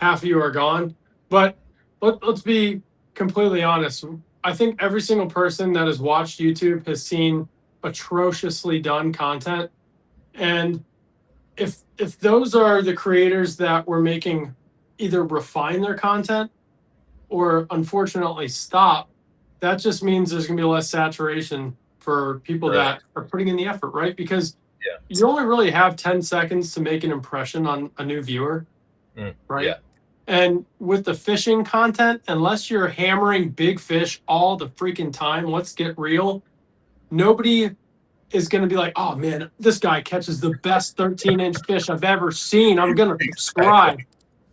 half of you are gone. But let's be completely honest. I think every single person that has watched YouTube has seen atrociously done content. And if those are the creators that were making either refine their content or unfortunately stop, that just means there's going to be less saturation for people that are putting in the effort, right? Because you only really have 10 seconds to make an impression on a new viewer, right? Yeah. And with the fishing content, unless you're hammering big fish all the freaking time, let's get real, nobody is going to be like, oh man, this guy catches the best 13-inch fish I've ever seen. I'm going to subscribe,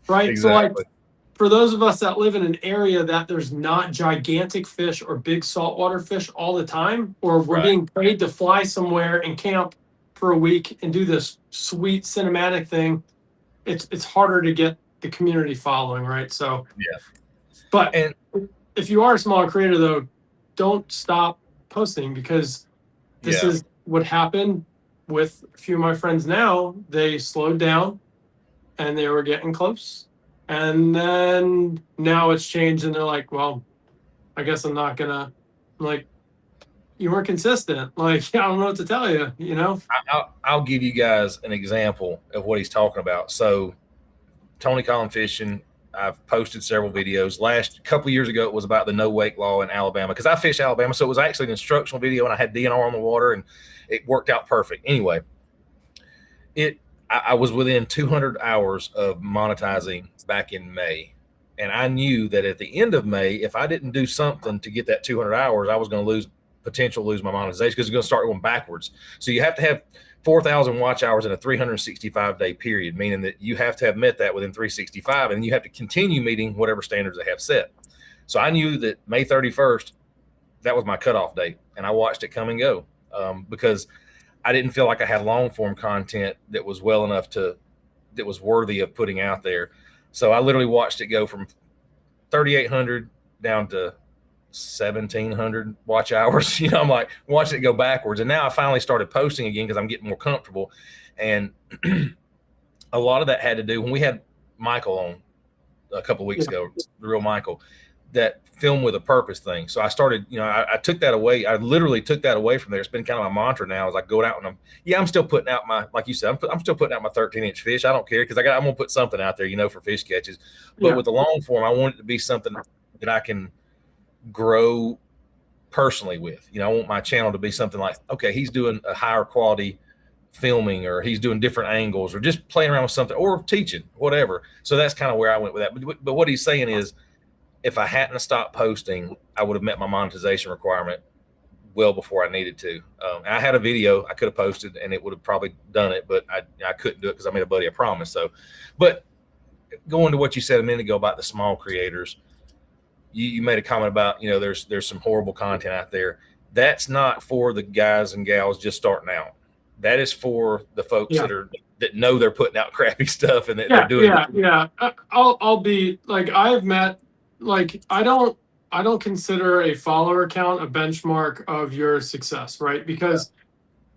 right? Exactly. So like, for those of us that live in an area that there's not gigantic fish or big saltwater fish all the time, or we're being paid to fly somewhere and camp for a week and do this sweet cinematic thing, it's harder to get the community following, right? So but if you are a smaller creator though, don't stop posting, because this is what happened with a few of my friends now. They slowed down and they were getting close, and then now it's changed and they're like, well, I guess I'm not gonna, like, you weren't consistent. Like, I don't know what to tell you, I'll give you guys an example of what he's talking about. So Tony Collin fishing, I've posted several videos. Last couple of years ago, it was about the no wake law in Alabama, because I fish Alabama. So it was actually an instructional video and I had DNR on the water and it worked out perfect. Anyway, I was within 200 hours of monetizing back in May. And I knew that at the end of May, if I didn't do something to get that 200 hours, I was going to lose my monetization, because it's going to start going backwards. So you have to have 4,000 watch hours in a 365-day period, meaning that you have to have met that within 365, and you have to continue meeting whatever standards they have set. So I knew that May 31st, that was my cutoff date, and I watched it come and go because I didn't feel like I had long form content that was well enough that was worthy of putting out there. So I literally watched it go from 3,800 down to 1,700 watch hours. I'm like watching it go backwards. And now I finally started posting again because I'm getting more comfortable. And a lot of that had to do when we had Michael on a couple of weeks ago, the real Michael, that film with a purpose thing. So I started, I took that away. I literally took that away from there. It's been kind of my mantra now as I go out and I'm still putting out like you said, I'm still putting out my 13-inch fish. I don't care, because I'm going to put something out there, for fish catches. But with the long form, I want it to be something that I can grow personally with. I want my channel to be something like, okay, he's doing a higher quality filming, or he's doing different angles, or just playing around with something, or teaching, whatever. So that's kind of where I went with that. But what he's saying is, if I hadn't stopped posting, I would have met my monetization requirement well before I needed to. I had a video I could have posted and it would have probably done it, but I couldn't do it because I made a buddy a promise. So, but going to what you said a minute ago about the small creators, you made a comment about, there's some horrible content out there. That's not for the guys and gals just starting out. That is for the folks that know they're putting out crappy stuff and that they're doing it. Yeah. I'll be like, I've met, like, I don't consider a follower count a benchmark of your success, right? Because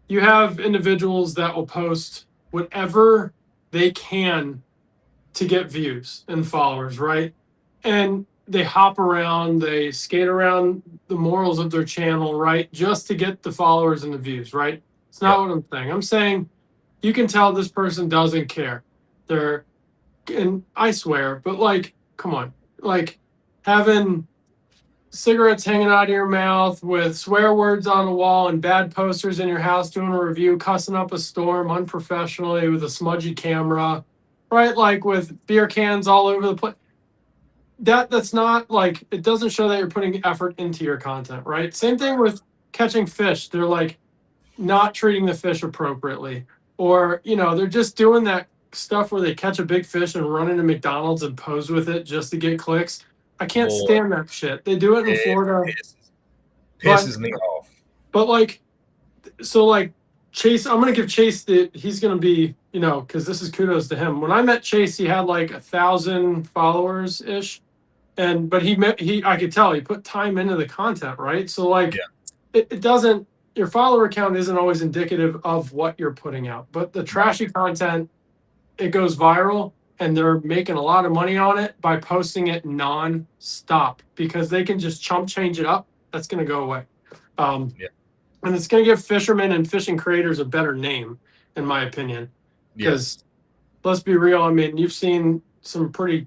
you have individuals that will post whatever they can to get views and followers, right? And they hop around, they skate around the morals of their channel, right? Just to get the followers and the views, right? It's not what I'm saying. I'm saying you can tell this person doesn't care. And I swear, but like, come on, like having cigarettes hanging out of your mouth with swear words on the wall and bad posters in your house doing a review, cussing up a storm unprofessionally with a smudgy camera, right? Like with beer cans all over the place. That's not like, it doesn't show that you're putting effort into your content, right? Same thing with catching fish. They're like not treating the fish appropriately, or they're just doing that stuff where they catch a big fish and run into McDonald's and pose with it just to get clicks. I can't stand that shit. They do it in Florida. Pisses me off. But like, so like Chase, I'm gonna give Chase he's gonna be, because this is kudos to him. When I met Chase, he had like 1,000 followers ish, but I could tell he put time into the content, right? So like, it doesn't. Your follower count isn't always indicative of what you're putting out, but the trashy content, it goes viral and they're making a lot of money on it by posting it non-stop because they can just chump change it up. That's going to go away. And it's going to give fishermen and fishing creators a better name, in my opinion, because let's be real. I mean, you've seen some pretty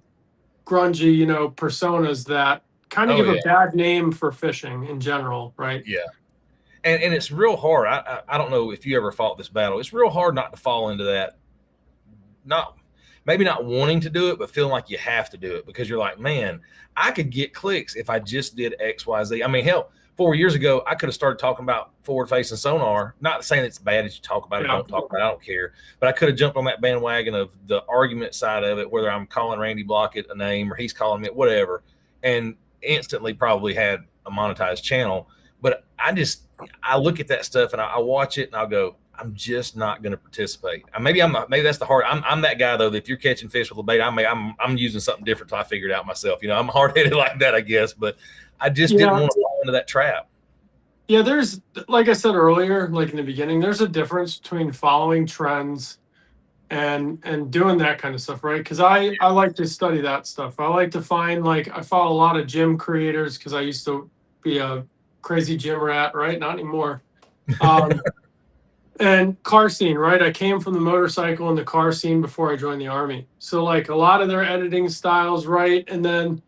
grungy, personas that kind of give a bad name for fishing in general, right? Yeah. And it's real hard. I don't know if you ever fought this battle. It's real hard not to fall into that. Maybe not wanting to do it, but feeling like you have to do it because you're like, man, I could get clicks if I just did X, Y, Z. I mean, hell, 4 years ago, I could have started talking about forward-facing sonar. Not saying it's bad that you talk about it, don't talk about it, I don't care. But I could have jumped on that bandwagon of the argument side of it, whether I'm calling Randy Blockett a name or he's calling me whatever, and instantly probably had a monetized channel. But I look at that stuff and I watch it and I'll go, I'm just not going to participate. Maybe that's the hard. I'm that guy though. That if you're catching fish with a bait, I'm using something different till I figure it out myself. I'm hard headed like that, I guess. But I just didn't want to fall into that trap. Yeah, there's, like I said earlier, like in the beginning, there's a difference between following trends and doing that kind of stuff, right? Because I like to study that stuff. I like to find, like, I follow a lot of gym creators because I used to be a crazy gym rat, right? Not anymore. And car scene, right? I came from the motorcycle and the car scene before I joined the Army. So like a lot of their editing styles, right? And then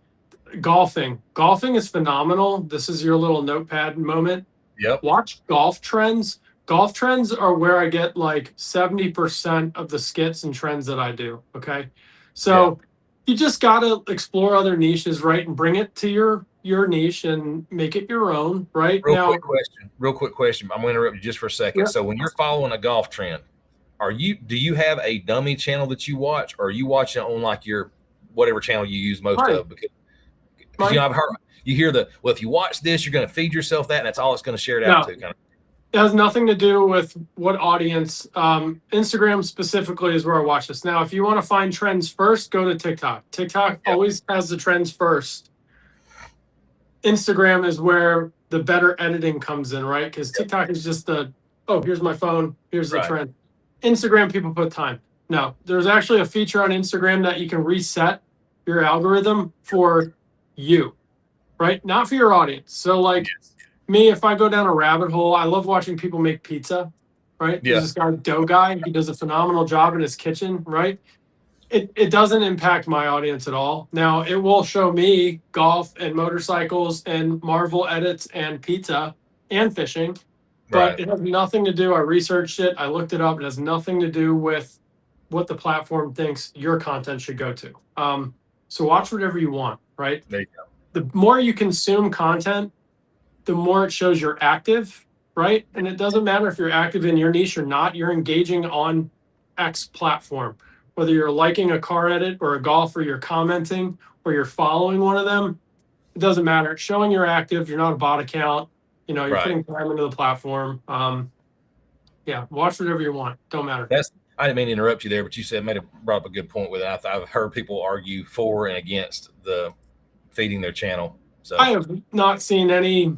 golfing. Golfing is phenomenal. This is your little notepad moment. Yep. Watch golf trends. Golf trends are where I get like 70% of the skits and trends that I do. Okay. So you just got to explore other niches, right? And bring it to your niche and make it your own, right? Real quick question. I'm going to interrupt you just for a second. So when you're following a golf trend, do you have a dummy channel that you watch, or are you watching it on like your whatever channel you use most of? Because I've heard you hear if you watch this, you're going to feed yourself that, and that's all it's going to share it out to. Kind of. It has nothing to do with what audience. Instagram specifically is where I watch this. Now, if you want to find trends first, go to TikTok. TikTok always has the trends first. Instagram is where the better editing comes in, right? Because TikTok is just here's my phone, here's the trend. Instagram, people put time. No, there's actually a feature on Instagram that you can reset your algorithm for you, right? Not for your audience. So like me, if I go down a rabbit hole, I love watching people make pizza, right? There's this guy, Dough Guy. He does a phenomenal job in his kitchen, right? It doesn't impact my audience at all. Now, it will show me golf and motorcycles and Marvel edits and pizza and fishing, but it has nothing to do. I researched it. I looked it up. It has nothing to do with what the platform thinks your content should go to. So watch whatever you want, right? There you go. The more you consume content, the more it shows you're active, right? And it doesn't matter if you're active in your niche or not, you're engaging on X platform. Whether you're liking a car edit or a golf, or you're commenting or you're following one of them, it doesn't matter. It's showing you're active, you're not a bot account, you're Right. putting time into the platform. Yeah, watch whatever you want. Don't matter. I didn't mean to interrupt you there, but you brought up a good point with it. I've heard people argue for and against the feeding their channel. So I have not seen any.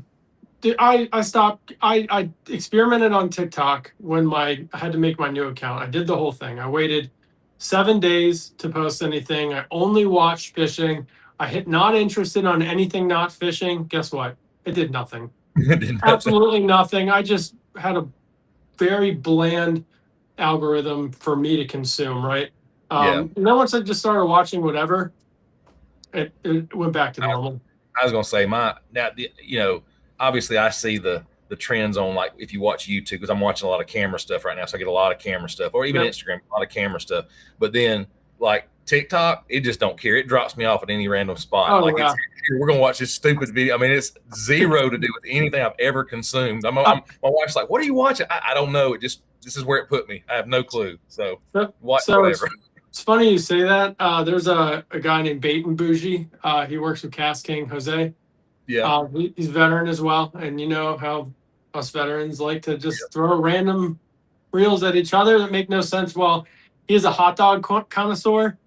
I stopped. I experimented on TikTok when I had to make my new account. I did the whole thing. I waited 7 days to post anything. I only watched fishing. I hit not interested on anything not fishing. Guess what? It did nothing. Absolutely nothing. I just had a very bland algorithm for me to consume, right? And then once I just started watching whatever, it went back to normal. I was gonna say obviously I see the trends on, like, if you watch YouTube, because I'm watching a lot of camera stuff right now, so I get a lot of camera stuff, or even Instagram, a lot of camera stuff. But then like TikTok, it just don't care. It drops me off at any random spot. We're gonna watch this stupid video. I mean, it's zero to do with anything I've ever consumed. My wife's like, "What are you watching?" I don't know. This is where it put me. I have no clue. So watch whatever. It's funny you say that. There's a guy named Bait and Bougie. He works with Cast King Jose. Yeah. He's a veteran as well. And you know how us veterans like to just throw random reels at each other that make no sense. Well, he's a hot dog connoisseur.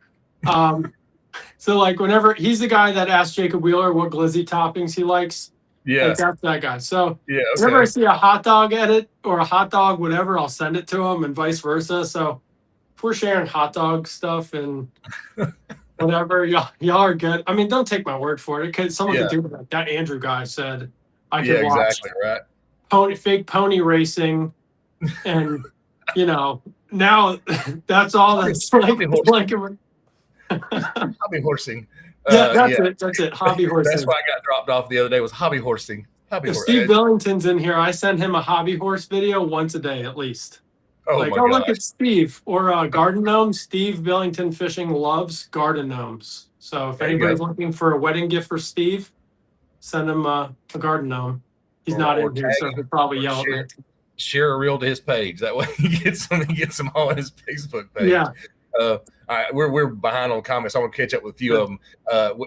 So like whenever he's the guy that asked Jacob Wheeler what glizzy toppings he likes. Yeah. Like that's that guy. So whenever I see a hot dog edit or a hot dog, whatever, I'll send it to him and vice versa. So if we're sharing hot dog stuff and whatever, y'all are good. I mean, don't take my word for it, because someone can do that. That Andrew guy said I could watch exactly right. fake pony racing, and now that's all that's like. Hobby horsing. That's it. Hobby horsing. That's why I got dropped off the other day, was hobby horsing. If Steve Billington's in here, I send him a hobby horse video once a day at least. Look at Steve, or Garden Gnome. Steve Billington Fishing loves garden gnomes. So if anybody's looking for a wedding gift for Steve, send him a garden gnome. He's not in here, so he'll probably yell at me. Share a reel to his page. That way he gets them all on his Facebook page. Yeah. All right, we're behind on comments. I want to catch up with a few of them.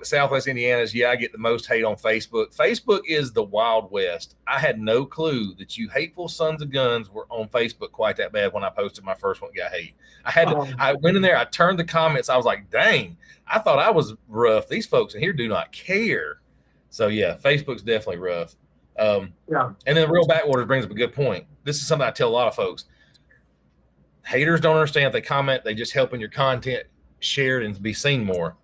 Southwest Indiana's, I get the most hate on Facebook. Facebook is the Wild West. I had no clue that you hateful sons of guns were on Facebook quite that bad when I posted my first one. Got hate. I went in there, I turned the comments. I was like, dang, I thought I was rough. These folks in here do not care. So Facebook's definitely rough. And then Real Backwaters brings up a good point. This is something I tell a lot of folks. Haters don't understand. If they comment, they just helping your content shared and be seen more.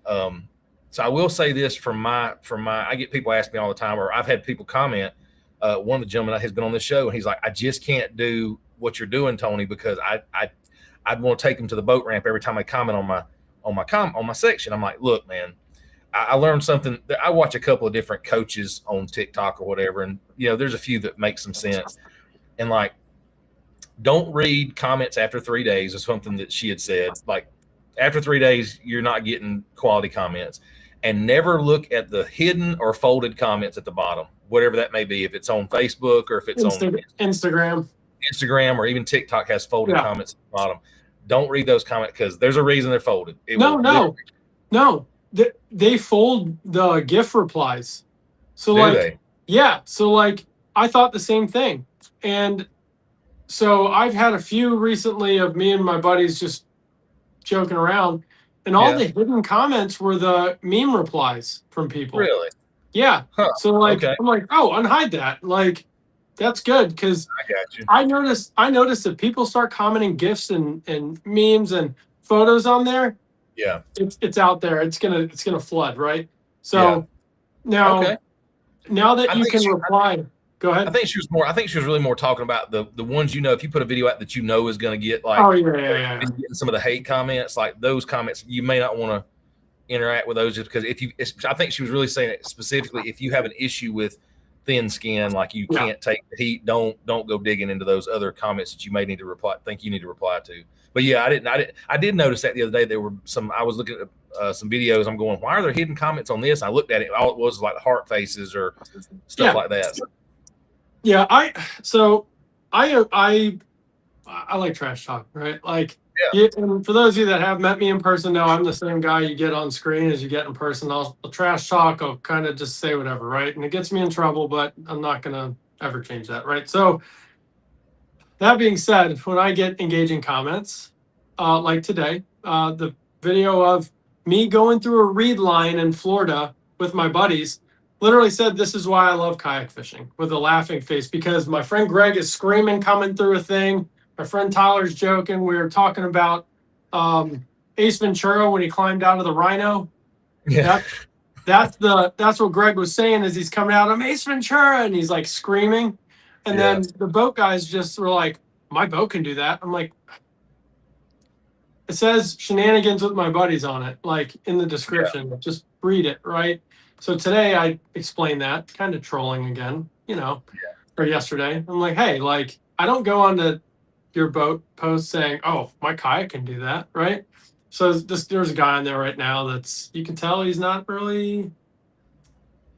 So I will say this from my, I get people ask me all the time, or I've had people comment. One of the gentlemen has been on this show, and he's like, I just can't do what you're doing, Tony, because I'd want to take him to the boat ramp every time I comment on my section. I'm like, look, man, I learned something. I watch a couple of different coaches on TikTok or whatever, and there's a few that make some sense. And like, don't read comments after 3 days, is something that she had said. Like, after 3 days, you're not getting quality comments. And never look at the hidden or folded comments at the bottom, whatever that may be. If it's on Facebook or if it's on Instagram, or even TikTok has folded comments at the bottom. Don't read those comments, because there's a reason they're folded. No. They fold the GIF replies. So So I thought the same thing. And so I've had a few recently of me and my buddies just joking around, and all the hidden comments were the meme replies from people. Really? Yeah. Huh. So I'm like, oh, unhide that. Like, that's good, because I noticed that people start commenting GIFs and memes and photos on there. Yeah. It's out there. It's gonna flood, right? So now that you can reply. Go ahead. I think she was really more talking about the ones, if you put a video out that is going to get getting some of the hate comments, like those comments, you may not want to interact with those, just because I think she was really saying it specifically, if you have an issue with thin skin, like you can't take the heat. Don't go digging into those other comments that you may need to reply. Think you need to reply to. But yeah, I did notice that the other day. There were some. I was looking at some videos. I'm going, why are there hidden comments on this? I looked at it. All it was like heart faces or stuff like that. Yeah, I like trash talk, right? Like, and for those of you that have met me in person, know I'm the same guy you get on screen as you get in person. I'll trash talk. I'll kind of just say whatever, right? And it gets me in trouble, but I'm not gonna ever change that, right? So that being said, when I get engaging comments, like today, the video of me going through a reed line in Florida with my buddies, literally said, "This is why I love kayak fishing," with a laughing face, because my friend Greg is screaming coming through a thing. My friend Tyler's joking. We were talking about Ace Ventura when he climbed out of the rhino. Yeah. That's what Greg was saying as he's coming out. I'm Ace Ventura, and he's like screaming. And then the boat guys just were like, "My boat can do that." I'm like, it says shenanigans with my buddies on it, like in the description. Just read it, right? So today I explained that, kind of trolling again, or yesterday. I'm like, hey, like, I don't go onto your boat post saying, "Oh, my kayak can do that," right? So there's a guy on there right now that's, you can tell he's not really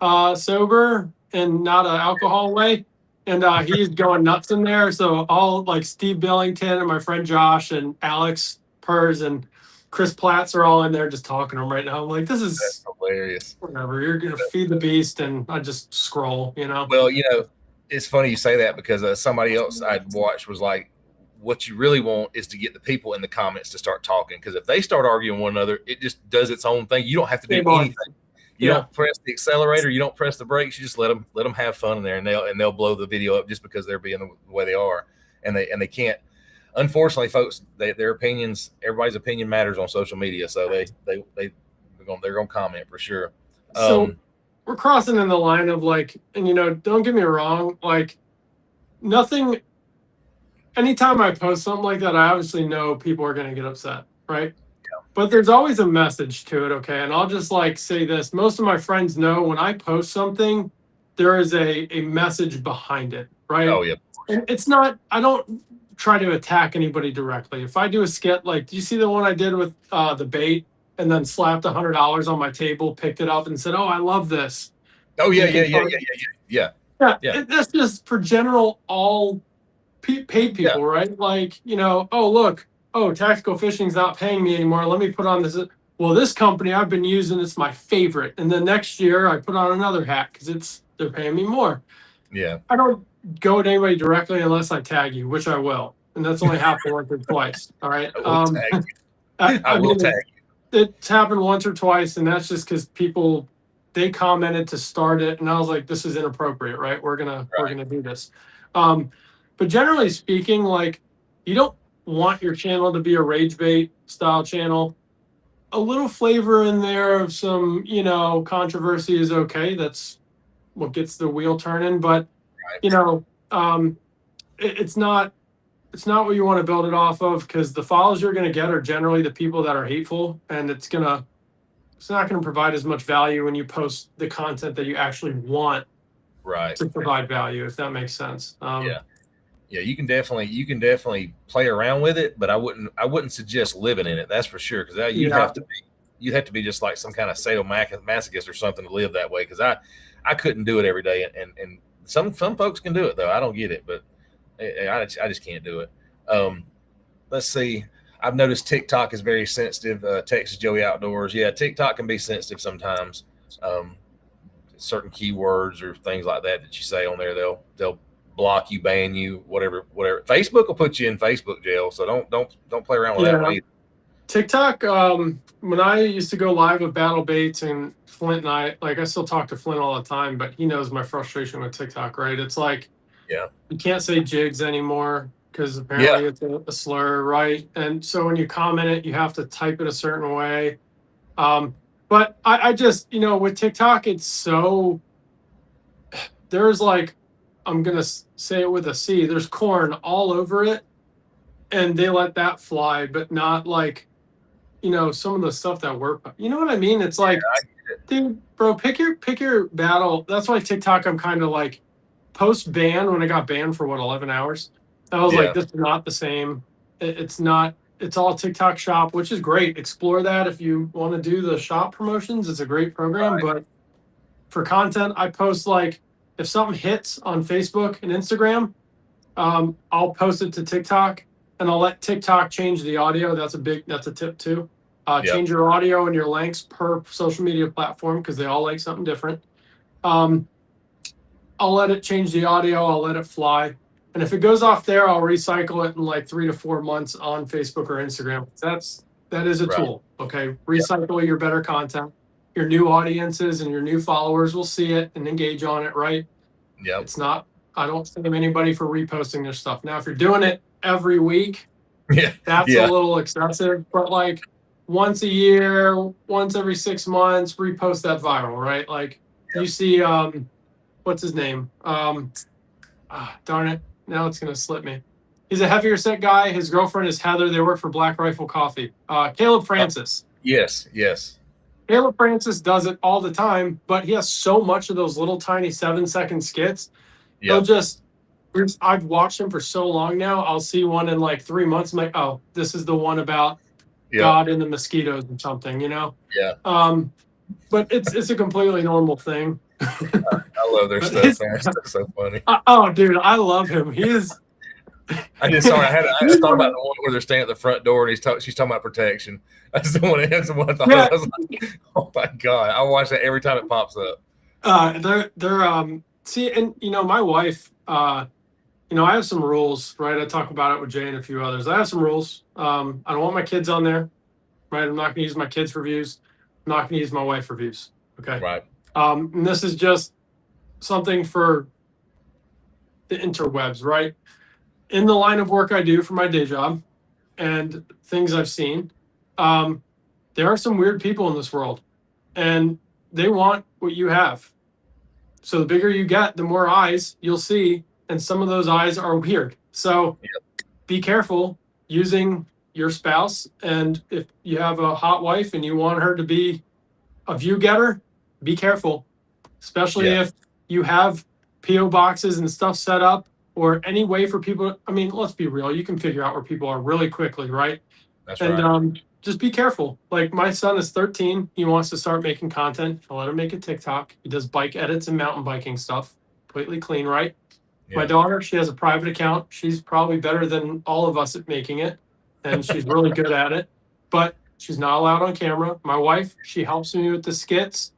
sober and not an alcohol way. And he's going nuts in there. So all like Steve Billington and my friend Josh and Alex Pers and Chris Platts are all in there just talking to him right now. I'm like, that's hilarious. Whatever. You're going to feed the beast. And I just scroll, Well, it's funny you say that, because somebody else I'd watched was like, what you really want is to get the people in the comments to start talking. Because if they start arguing one another, it just does its own thing. You don't have to do anything. You don't press the accelerator. You don't press the brakes. You just let them have fun in there, and they'll blow the video up just because they're being the way they are, and they can't. Unfortunately, folks, their opinions, everybody's opinion matters on social media, so they're gonna comment for sure. So we're crossing in the line of like, and don't get me wrong, like nothing. Anytime I post something like that, I obviously know people are going to get upset, right? But there's always a message to it, okay? And I'll just like say this. Most of my friends know when I post something, there is a message behind it, right? Oh, yeah. And it's not, I don't try to attack anybody directly. If I do a skit, like, do you see the one I did with the bait and then slapped $100 on my table, picked it up and said, "Oh, I love this." Oh, yeah. That's just for general all paid people, right? Like, oh, look, tactical fishing's not paying me anymore. Let me put on this. Well, this company I've been using, it's my favorite. And then next year I put on another hat because they're paying me more. Yeah. I don't go to anybody directly unless I tag you, which I will. And that's only happened once or twice. All right. I will tag you. It's happened once or twice, and that's just because they commented to start it, and I was like, this is inappropriate, right? We're gonna do this. But generally speaking, like, you don't want your channel to be a rage bait style channel. A little flavor in there of some, controversy is okay. That's what gets the wheel turning. But it's not what you want to build it off of, because the follows you're going to get are generally the people that are hateful, and it's not going to provide as much value when you post the content that you actually want to provide value, if that makes sense. Yeah, you can definitely play around with it, but I wouldn't suggest living in it. That's for sure, because you'd have to be just like some kind of sadomasochist or something to live that way. Because I couldn't do it every day, and some folks can do it though. I don't get it, but I just can't do it. Let's see. I've noticed TikTok is very sensitive. Texas Joey Outdoors. Yeah, TikTok can be sensitive sometimes. Certain keywords or things like that you say on there, they'll block you, ban you, whatever. Facebook will put you in Facebook jail, so don't play around with that one either. TikTok, when I used to go live with Battle Baits and Flint, and I still talk to Flint all the time, but he knows my frustration with TikTok, right? It's like, you can't say jigs anymore because apparently it's a slur, right? And so when you comment it, you have to type it a certain way. But I just, with TikTok, it's so, there's like, I'm going to say it with a C, there's corn all over it, and they let that fly, but not like, some of the stuff that we're, you know what I mean? It's like, Dude, bro, pick your battle. That's why TikTok, I'm kind of like post ban when I got banned for 11 hours. I was like, Yeah. this is not the same. It's not. It's all TikTok Shop, which is great. Explore that if you want to do the shop promotions. It's a great program. Right. But for content, I post like if something hits on Facebook and Instagram, I'll post it to TikTok and I'll let TikTok change the audio. That's a tip too. Yep. Change your audio and your lengths per social media platform because they all like something different. Um, I'll let it change the audio. I'll let it fly. And if it goes off there, I'll recycle it in like 3 to 4 months on Facebook or Instagram. That is a Right. tool. Okay. Recycle your better content. Your new audiences and your new followers will see it and engage on it, right? Yep. It's not, I don't blame anybody for reposting their stuff. Now, if you're doing it every week, Yeah. that's a little excessive, but like once a year, once every 6 months, repost that viral, right? Like you see, what's his name? Darn it. Now it's going to slip me. He's a heavier set guy. His girlfriend is Heather. They work for Black Rifle Coffee. Caleb Francis. Yes. Yes. Caleb Francis does it all the time, but he has so much of those little tiny 7-second skits. He'll Yep. just, I've watched him for so long now. I'll see one in like 3 months. I'm like, oh, this is the one about Yep. God and the mosquitoes or something, you know? Yeah. But it's a completely normal thing. I love their stuff, man. It's so funny. Oh, dude, I love him. He is. I just saw. I thought about the one where they're standing at the front door and she's talking about protection. That's the one. That's the one I thought. Yeah. I was like, oh my god! I watch that every time it pops up. They're see, and you know, my wife, I have some rules, right? I talk about it with Jay and a few others. I have some rules. I don't want my kids on there, right? I'm not going to use my kids for views. I'm not going to use my wife for views. Okay. Right. And this is just something for the interwebs, right? In the line of work I do for my day job and things I've seen, there are some weird people in this world and they want what you have. So the bigger you get, the more eyes you'll see. And some of those eyes are weird. So be careful using your spouse. And if you have a hot wife and you want her to be a view getter, be careful, especially if you have PO boxes and stuff set up or any way for people. I mean, let's be real. You can figure out where people are really quickly, right? That's right. Just be careful. Like my son is 13. He wants to start making content. I'll let him make a TikTok. He does bike edits and mountain biking stuff. Completely clean, right? Yeah. My daughter, she has a private account. She's probably better than all of us at making it. And she's really good at it. But she's not allowed on camera. My wife, she helps me with the skits.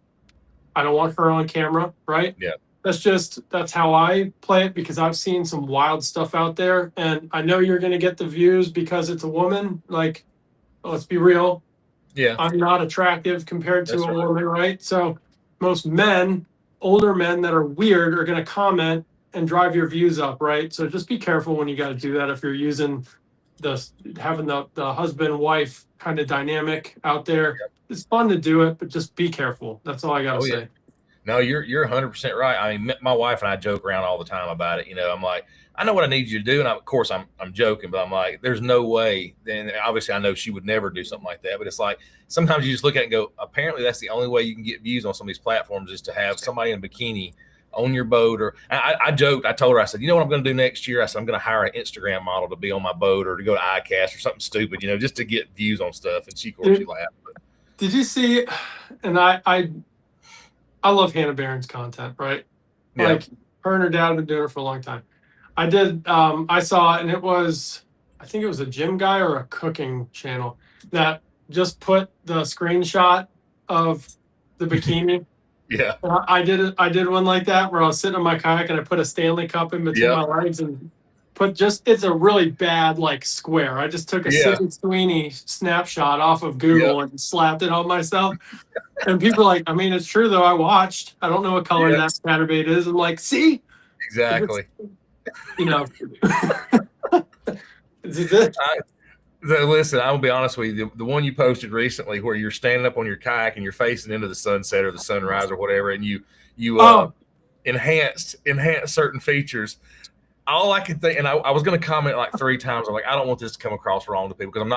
I don't want her on camera, right? Yeah. That's how I play it because I've seen some wild stuff out there. And I know you're going to get the views because it's a woman. Like, let's be real. Yeah. I'm not attractive compared to That's a right. woman, right? So most men, older men that are weird are going to comment and drive your views up, right? So just be careful when you got to do that if you're using having the husband wife kind of dynamic out there. Yep. It's fun to do it, but just be careful. That's all I got to say. Yeah. No, you're 100% right. I mean, my wife and I joke around all the time about it. You know, I'm like, I know what I need you to do, and of course I'm joking, but I'm like, there's no way. Then obviously I know she would never do something like that, but it's like sometimes you just look at it and go, apparently that's the only way you can get views on some of these platforms is to have somebody in a bikini on your boat. Or I joked, I told her, I said, you know what I'm going to do next year? I said, I'm going to hire an Instagram model to be on my boat or to go to iCast or something stupid, you know, just to get views on stuff. And she, of course, she laughed. But. Did you see? And I love Hannah Barron's content, right? Yeah. Like her and her dad have been doing it for a long time. I saw it and I think it was a gym guy or a cooking channel that just put the screenshot of the bikini. Yeah. I did one like that where I was sitting on my kayak and I put a Stanley Cup in between my legs and it's a really bad like square. I just took a Sydney Sweeney snapshot off of Google and slapped it on myself. And people are like, I mean, it's true though. I watched. I don't know what color that spatterbait is. I'm like, see? Exactly. You know. Listen, I'll be honest with you. The one you posted recently where you're standing up on your kayak and you're facing into the sunset or the sunrise or whatever, and you enhanced certain features. All I could think, and I was going to comment like 3 times. I'm like, I don't want this to come across wrong to people because I'm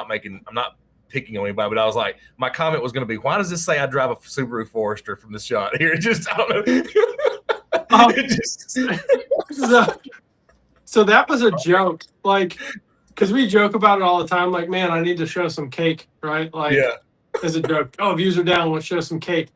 not picking on anybody, but I was like, my comment was going to be, why does this say I drive a Subaru Forester from the shot here? It just, I don't know. So that was a joke, like, because we joke about it all the time. Like, man, I need to show some cake, right? Like, as a joke. Oh, views are down. Let's show some cake.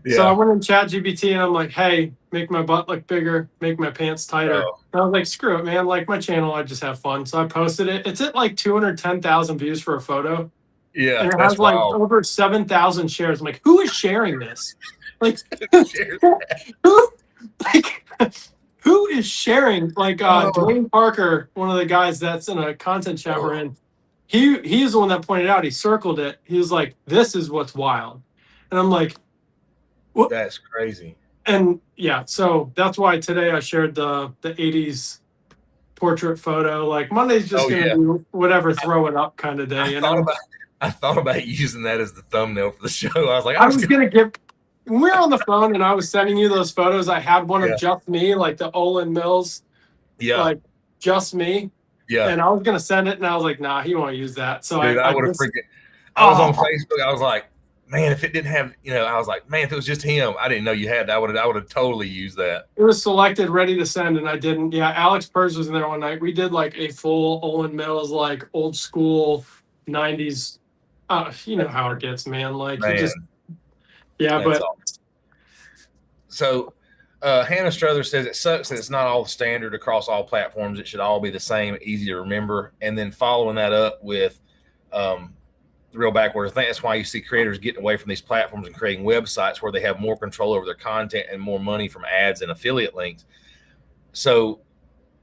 Yeah. So I went in ChatGPT and I'm like, hey, make my butt look bigger, make my pants tighter. And I was like, screw it, man. Like, my channel, I just have fun. So I posted it. It's at like 210,000 views for a photo. Yeah, and it has like over 7,000 shares. I'm like, who is sharing this? Like, who is sharing? Like, Dwayne Parker, one of the guys that's in a content chat we're in, he is the one that pointed out. He circled it. He was like, "This is what's wild," and I'm like, "What?" That's crazy. And yeah, so that's why today I shared the 80s portrait photo. Like, Monday's just gonna do whatever, throw it up kind of day. I thought about using that as the thumbnail for the show. I was like, I was gonna give. When we were on the phone and I was sending you those photos, I had one of just me, like the Olin Mills, like just me. Yeah. And I was gonna send it, and I was like, nah, he won't use that. So dude, I would have freaking. I was on Facebook. I was like, man, if it didn't have, I was like, man, if it was just him, I didn't know you had that. I would have totally used that. It was selected, ready to send, and I didn't. Yeah, Alex Purz was in there one night. We did like a full Olin Mills, like old school 90s. You know how it gets, man. Like, man. Just. Yeah, that's but awesome. So Hannah Strother says it sucks that it's not all standard across all platforms. It should all be the same, easy to remember. And then following that up with the real backwards, I think that's why you see creators getting away from these platforms and creating websites where they have more control over their content and more money from ads and affiliate links. So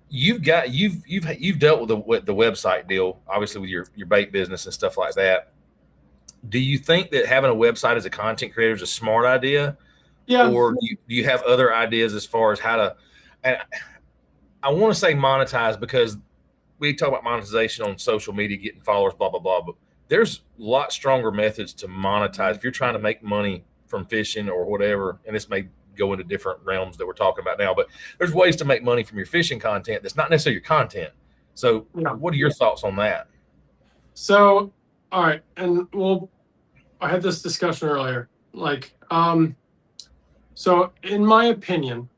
you've dealt with the website deal, obviously with your bait business and stuff like that. Do you think that having a website as a content creator is a smart idea? Yeah. Or do you have other ideas as far as how to, and I want to say monetize, because we talk about monetization on social media, getting followers, blah, blah, blah, but there's a lot stronger methods to monetize. If you're trying to make money from fishing or whatever, and this may go into different realms that we're talking about now, but there's ways to make money from your fishing content that's not necessarily your content. So what are your thoughts on that? So, all right. And I had this discussion earlier, like, so in my opinion,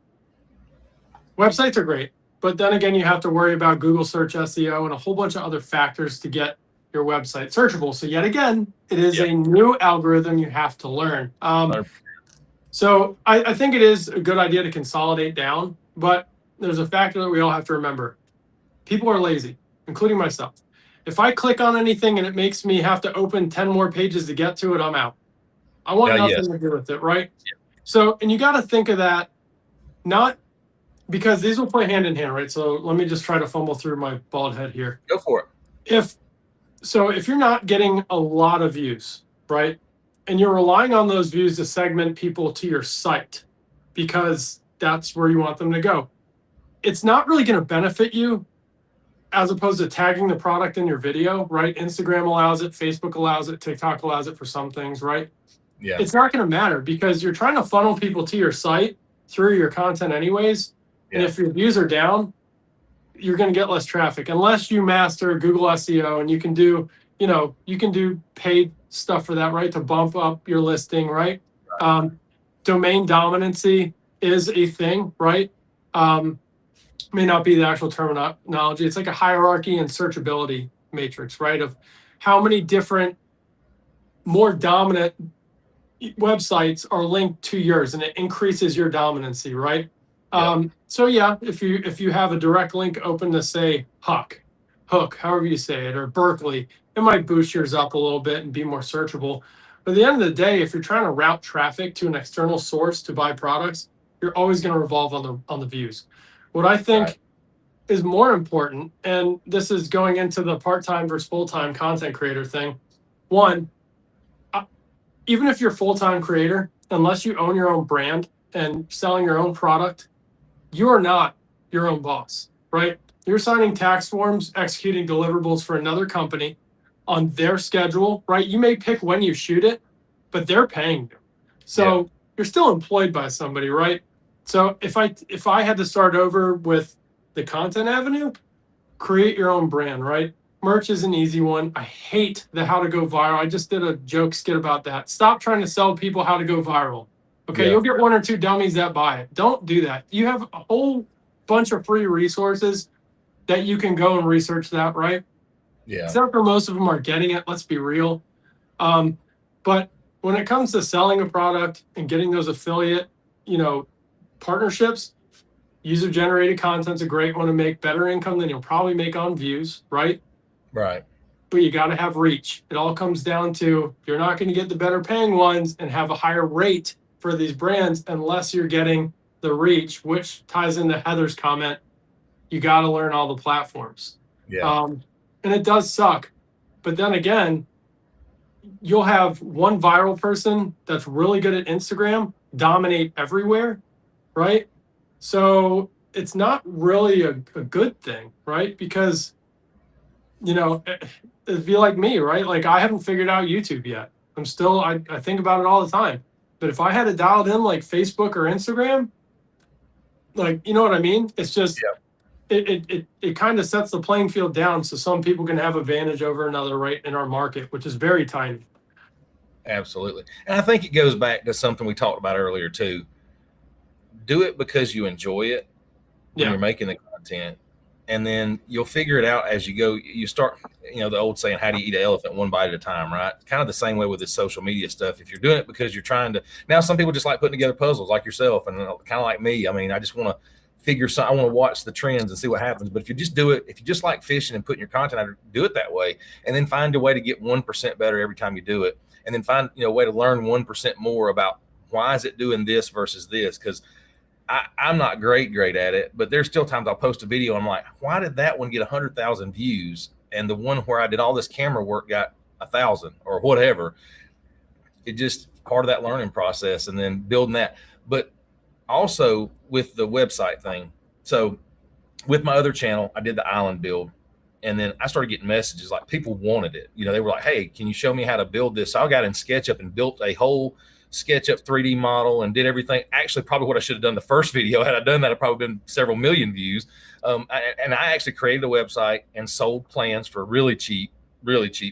websites are great, but then again, you have to worry about Google search SEO and a whole bunch of other factors to get your website searchable. So yet again, it is a new algorithm you have to learn. So I think it is a good idea to consolidate down, but there's a factor that we all have to remember. People are lazy, including myself. If I click on anything and it makes me have to open 10 more pages to get to it, I'm out. I want nothing to do with it, right? Yeah. So, and you got to think of that, not because these will play hand in hand, right? So let me just try to fumble through my bald head here. Go for it. If you're not getting a lot of views, right? And you're relying on those views to segment people to your site because that's where you want them to go. It's not really going to benefit you as opposed to tagging the product in your video, right? Instagram allows it, Facebook allows it, TikTok allows it for some things, right? Yeah. It's not going to matter because you're trying to funnel people to your site through your content anyways. Yeah. And if your views are down, you're going to get less traffic unless you master Google SEO and you can do paid stuff for that, right? To bump up your listing, right? Domain dominancy is a thing, right? May not be the actual terminology. It's like a hierarchy and searchability matrix, right? Of how many different, more dominant websites are linked to yours, and it increases your dominancy, right? Yeah. So yeah, if you have a direct link open to say Hook, however you say it, or Berkeley, it might boost yours up a little bit and be more searchable. But at the end of the day, if you're trying to route traffic to an external source to buy products, you're always going to revolve on the views. What I think is more important, and this is going into the part-time versus full-time content creator thing. One, even if you're a full-time creator, unless you own your own brand and selling your own product, you are not your own boss, right? You're signing tax forms, executing deliverables for another company on their schedule, right? You may pick when you shoot it, but they're paying you. So you're still employed by somebody, right? So if I had to start over with the content avenue, create your own brand, right? merch is an easy one. I hate the how to go viral. I just did a joke skit about that. Stop trying to sell people how to go viral. Okay, you'll get one or two dummies that buy it. Don't do that. You have a whole bunch of free resources that you can go and research that, right? Yeah. Except for most of them are getting it. Let's be real. But when it comes to selling a product and getting those affiliate, partnerships, user-generated content's a great one to make better income than you'll probably make on views, right? Right. But you got to have reach. It all comes down to you're not going to get the better paying ones and have a higher rate for these brands unless you're getting the reach, which ties into Heather's comment. You got to learn all the platforms. Yeah. And it does suck. But then again, you'll have one viral person that's really good at Instagram dominate everywhere, right? So it's not really a good thing, right? Because, it'd be like me, right? Like I haven't figured out YouTube yet. I think about it all the time. But if I had it dialed in like Facebook or Instagram, like, you know what I mean? It's just, it kind of sets the playing field down so some people can have advantage over another, right, in our market, which is very tiny. Absolutely. And I think it goes back to something we talked about earlier too. Do it because you enjoy it when you're making the content. And then you'll figure it out as you go. You start, the old saying, how do you eat an elephant one bite at a time, right? Kind of the same way with this social media stuff. If you're doing it because you're trying to, now some people just like putting together puzzles like yourself and kind of like me. I mean, I just want to figure something. I want to watch the trends and see what happens. But if you just do it, if you just like fishing and putting your content out, do it that way. And then find a way to get 1% better every time you do it. And then find, a way to learn 1% more about why is it doing this versus this? Because I'm not great at it, but there's still times I'll post a video. And I'm like, why did that one get 100,000 views? And the one where I did all this camera work got 1,000 or whatever. It just part of that learning process and then building that. But also with the website thing. So with my other channel, I did the island build. And then I started getting messages like people wanted it. They were like, hey, can you show me how to build this? So I got in SketchUp and built a whole SketchUp 3D model and did everything. Actually, probably what I should have done the first video. Had I done that, I'd probably been several million views. And I actually created a website and sold plans for really cheap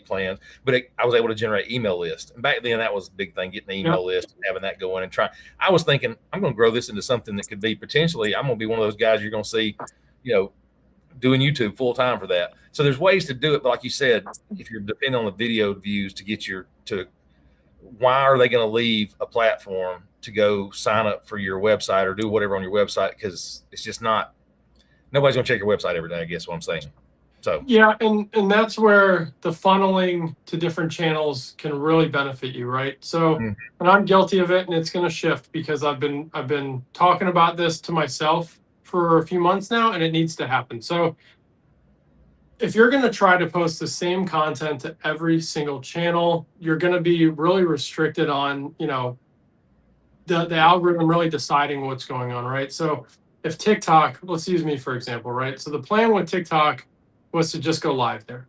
plans. But I was able to generate email lists. And back then, that was a big thing, getting the email list and having that going and trying. I was thinking, I'm going to grow this into something that could be potentially, I'm going to be one of those guys you're going to see, doing YouTube full time for that. So there's ways to do it. But like you said, if you're depending on the video views to get why are they going to leave a platform to go sign up for your website or do whatever on your website? Because it's just nobody's going to check your website every day, I guess what I'm saying. So yeah, and that's where the funneling to different channels can really benefit you, right? So, and I'm guilty of it, and it's going to shift because I've been talking about this to myself for a few months now, and it needs to happen. So if you're going to try to post the same content to every single channel, you're going to be really restricted on, the algorithm really deciding what's going on, right? So if TikTok, let's use me for example, right? So the plan with TikTok was to just go live there.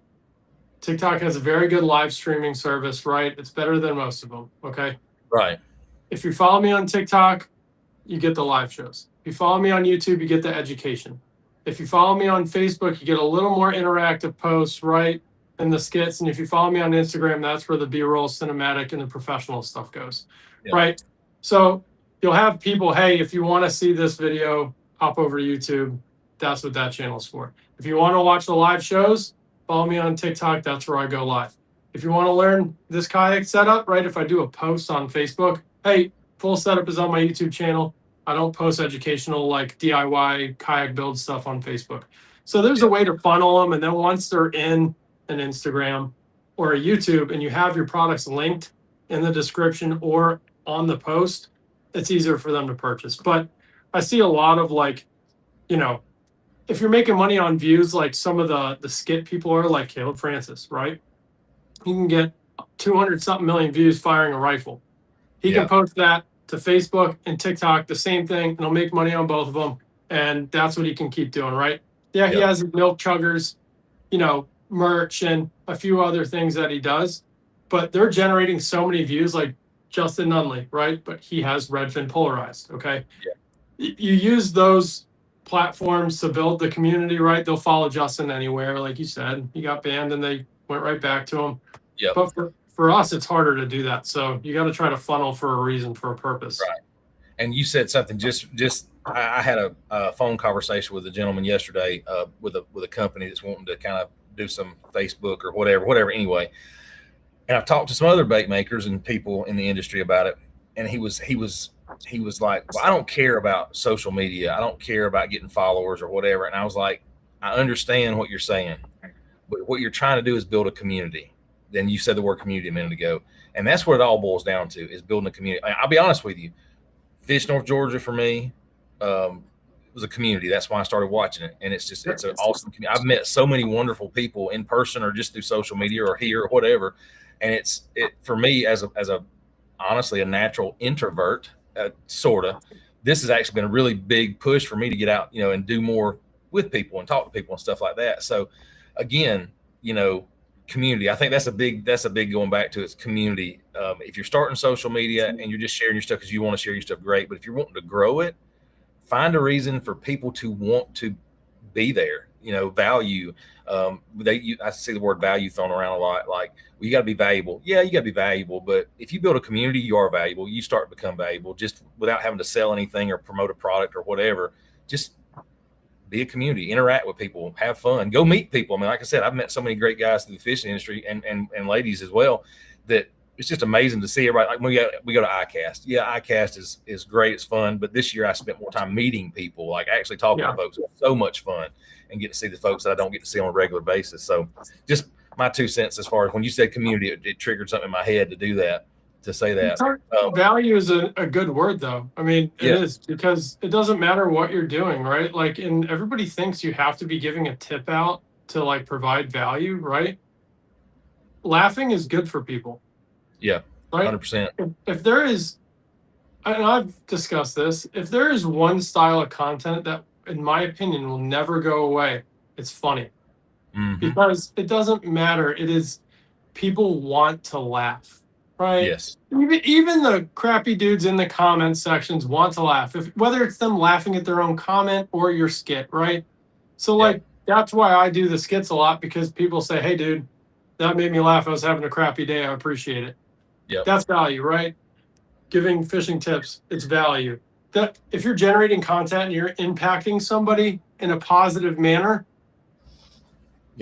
TikTok has a very good live streaming service, right? It's better than most of them, okay? Right. If you follow me on TikTok, you get the live shows. If you follow me on YouTube, you get the education. If you follow me on Facebook, you get a little more interactive posts, right? And the skits. And if you follow me on Instagram, that's where the B-roll, cinematic, and the professional stuff goes, right? So you'll have people, hey, if you want to see this video, hop over to YouTube. That's what that channel is for. If you want to watch the live shows, follow me on TikTok. That's where I go live. If you want to learn this kayak setup, right? If I do a post on Facebook, hey, full setup is on my YouTube channel. I don't post educational like DIY kayak build stuff on Facebook. So there's a way to funnel them. And then once they're in an Instagram or a YouTube and you have your products linked in the description or on the post, it's easier for them to purchase. But I see a lot of if you're making money on views, like some of the skit people are like Caleb Francis, right? You can get 200 something million views firing a rifle. He can post that to Facebook and TikTok, the same thing, and he'll make money on both of them. And that's what he can keep doing, right? Yeah, he has milk chuggers, merch and a few other things that he does, but they're generating so many views like Justin Nunley, right? But he has Redfin polarized, okay? You use those platforms to build the community, right? They'll follow Justin anywhere, like you said. He got banned and they went right back to him. Yep. But for us, it's harder to do that. So you got to try to funnel for a reason, for a purpose. Right. And you said something. I had a phone conversation with a gentleman yesterday with a company that's wanting to kind of do some Facebook or whatever. Anyway, and I've talked to some other bait makers and people in the industry about it, and he was like, well, I don't care about social media. I don't care about getting followers or whatever. And I was like, I understand what you're saying, but what you're trying to do is build a community. Then you said the word community a minute ago, and that's what it all boils down to, is building a community. I'll be honest with you. Fish North Georgia for me was a community. That's why I started watching it, and it's an awesome community. I've met so many wonderful people in person or just through social media or here or whatever, and it for me as a honestly a natural introvert, sort of. This has actually been a really big push for me to get out, and do more with people and talk to people and stuff like that. So, again, community. I think that's a big going back to its community. If you're starting social media and you're just sharing your stuff because you want to share your stuff, great. But if you're wanting to grow it, find a reason for people to want to be there. Value. I see the word value thrown around a lot. Like, well, you got to be valuable. Yeah, you got to be valuable. But if you build a community, you are valuable. You start to become valuable just without having to sell anything or promote a product or whatever. Just be a community, interact with people, have fun, go meet people. I mean, like I said, I've met so many great guys through the fishing industry and ladies as well, that it's just amazing to see everybody. Like we go to ICAST. Yeah, ICAST is great. It's fun. But this year I spent more time meeting people, like actually talking to folks. It was so much fun, and get to see the folks that I don't get to see on a regular basis. So just my 2 cents as far as when you said community, it triggered something in my head to do that. To say that value is a good word, though. I mean, it is, because it doesn't matter what you're doing, right? Like, and everybody thinks you have to be giving a tip out to like provide value, right? Laughing is good for people. Yeah, right. 100%. If there is, and I've discussed this, if there is one style of content that, in my opinion, will never go away, it's funny. Mm-hmm. Because it doesn't matter. It is, people want to laugh. Right. Yes. Even the crappy dudes in the comment sections want to laugh, whether it's them laughing at their own comment or your skit, right? So like that's why I do the skits a lot, because people say, "Hey, dude, that made me laugh. I was having a crappy day. I appreciate it." Yeah. That's value, right? Giving fishing tips, it's value. That if you're generating content and you're impacting somebody in a positive manner,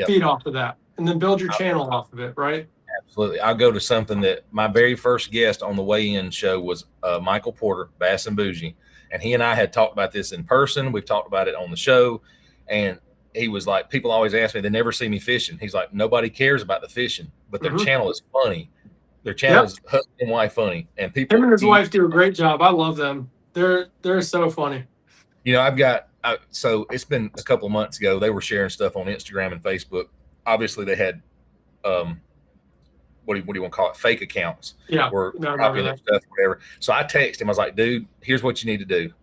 feed off of that, and then build your channel off of it, right? Absolutely. I'll go to something that my very first guest on the weigh-in show was Michael Porter, Bass and Bougie. And he and I had talked about this in person. We've talked about it on the show. And he was like, people always ask me, they never see me fishing. He's like, nobody cares about the fishing, but their channel is funny. Their channel is husband and wife funny. And people, him and his wife do a great job. I love them. They're so funny. So it's been a couple of months ago. They were sharing stuff on Instagram and Facebook. Obviously they had, what do you want to call it? Fake accounts. Yeah. Were copying their stuff, whatever. So I texted him. I was like, dude, here's what you need to do.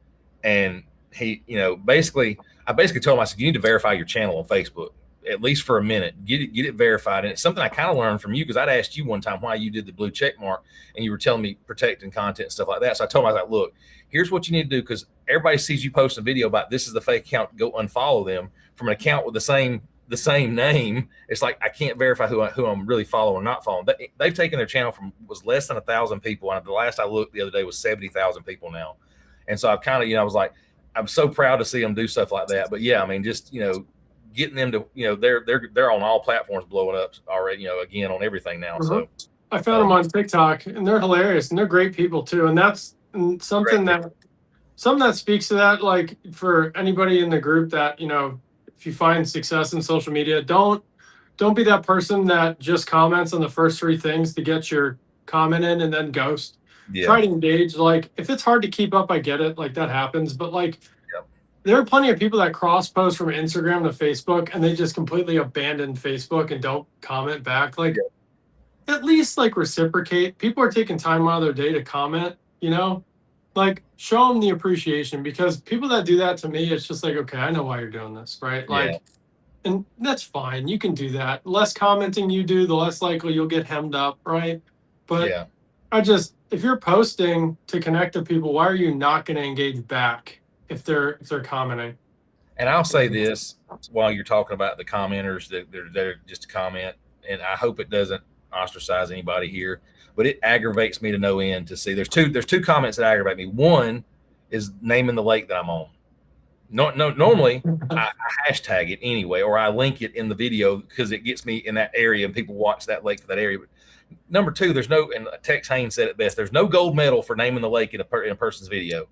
And he, I basically told him, I said, you need to verify your channel on Facebook, at least for a minute. Get it verified. And it's something I kind of learned from you, because I'd asked you one time why you did the blue check mark, and you were telling me protecting content and stuff like that. So I told him, I was like, look, here's what you need to do, because everybody sees you post a video about this is the fake account. Go unfollow them from an account with the same name. It's like, I can't verify who I'm really following or not following. They've taken their channel from was less than 1,000 people, and the last I looked the other day was 70,000 people now. And so I've kind of, I was like, I'm so proud to see them do stuff like that. But yeah, I mean, just getting them to, they're on all platforms, blowing up already, again on everything now. Mm-hmm. So I found them on TikTok, and they're hilarious, and they're great people too. And that's something that speaks to that. Like, for anybody in the group that, if you find success in social media, don't be that person that just comments on the first 3 things to get your comment in and then ghost. Try to engage. Like, if it's hard to keep up, I get it. Like, that happens. But like, there are plenty of people that cross post from Instagram to Facebook, and they just completely abandon Facebook and don't comment back. Like, at least like reciprocate. People are taking time out of their day to comment, like, show them the appreciation, because people that do that, to me, it's just like, okay, I know why you're doing this, right? Like, and that's fine. You can do that. The less commenting you do, the less likely you'll get hemmed up, right? But if you're posting to connect to people, why are you not going to engage back if they're commenting? And I'll say this while you're talking about the commenters that they're just a comment, and I hope it doesn't ostracize anybody here, but it aggravates me to no end to see. There's two comments that aggravate me. One is naming the lake that I'm on. No, normally I hashtag it anyway, or I link it in the video because it gets me in that area and people watch that lake for that area. But number two, there's no, and Tex Haynes said it best. There's no gold medal for naming the lake in a person's video.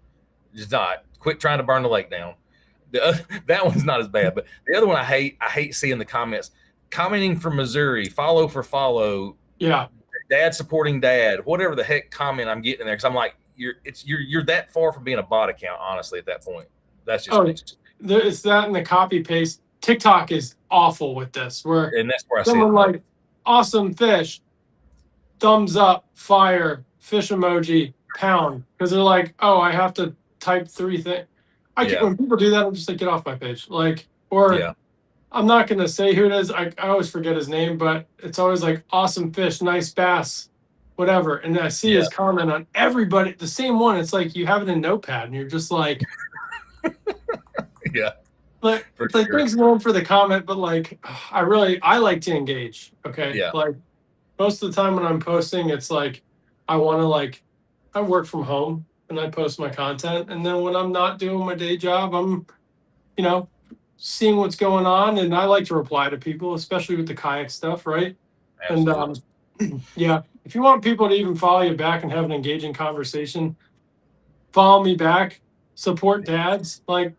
It's not. Quit trying to burn the lake down. That one's not as bad, but the other one I hate seeing the comments commenting from Missouri, follow for follow, Yeah. dad supporting dad, whatever the heck comment I'm getting in there, because I'm like, you're that far from being a bot account, honestly. At that point, that's just it's that and the copy paste. TikTok is awful with this, where and that's where I see someone it. like awesome fish, thumbs up, fire, fish emoji, pound, because they're like, oh, I have to type 3 things. When people do that, I'm just like, get off my page. Like, or I'm not going to say who it is. I always forget his name, but it's always like awesome fish, nice bass, whatever. And I see his comment on everybody, the same one. It's like you have it in Notepad and you're just like, But like, thanks Nolan for the comment, but like, I like to engage. Okay. Yeah. Like most of the time when I'm posting, it's like, I work from home and I post my content. And then when I'm not doing my day job, I'm, seeing what's going on. And I like to reply to people, especially with the kayak stuff. Right. Absolutely. And if you want people to even follow you back and have an engaging conversation, follow me back, support dads. Like,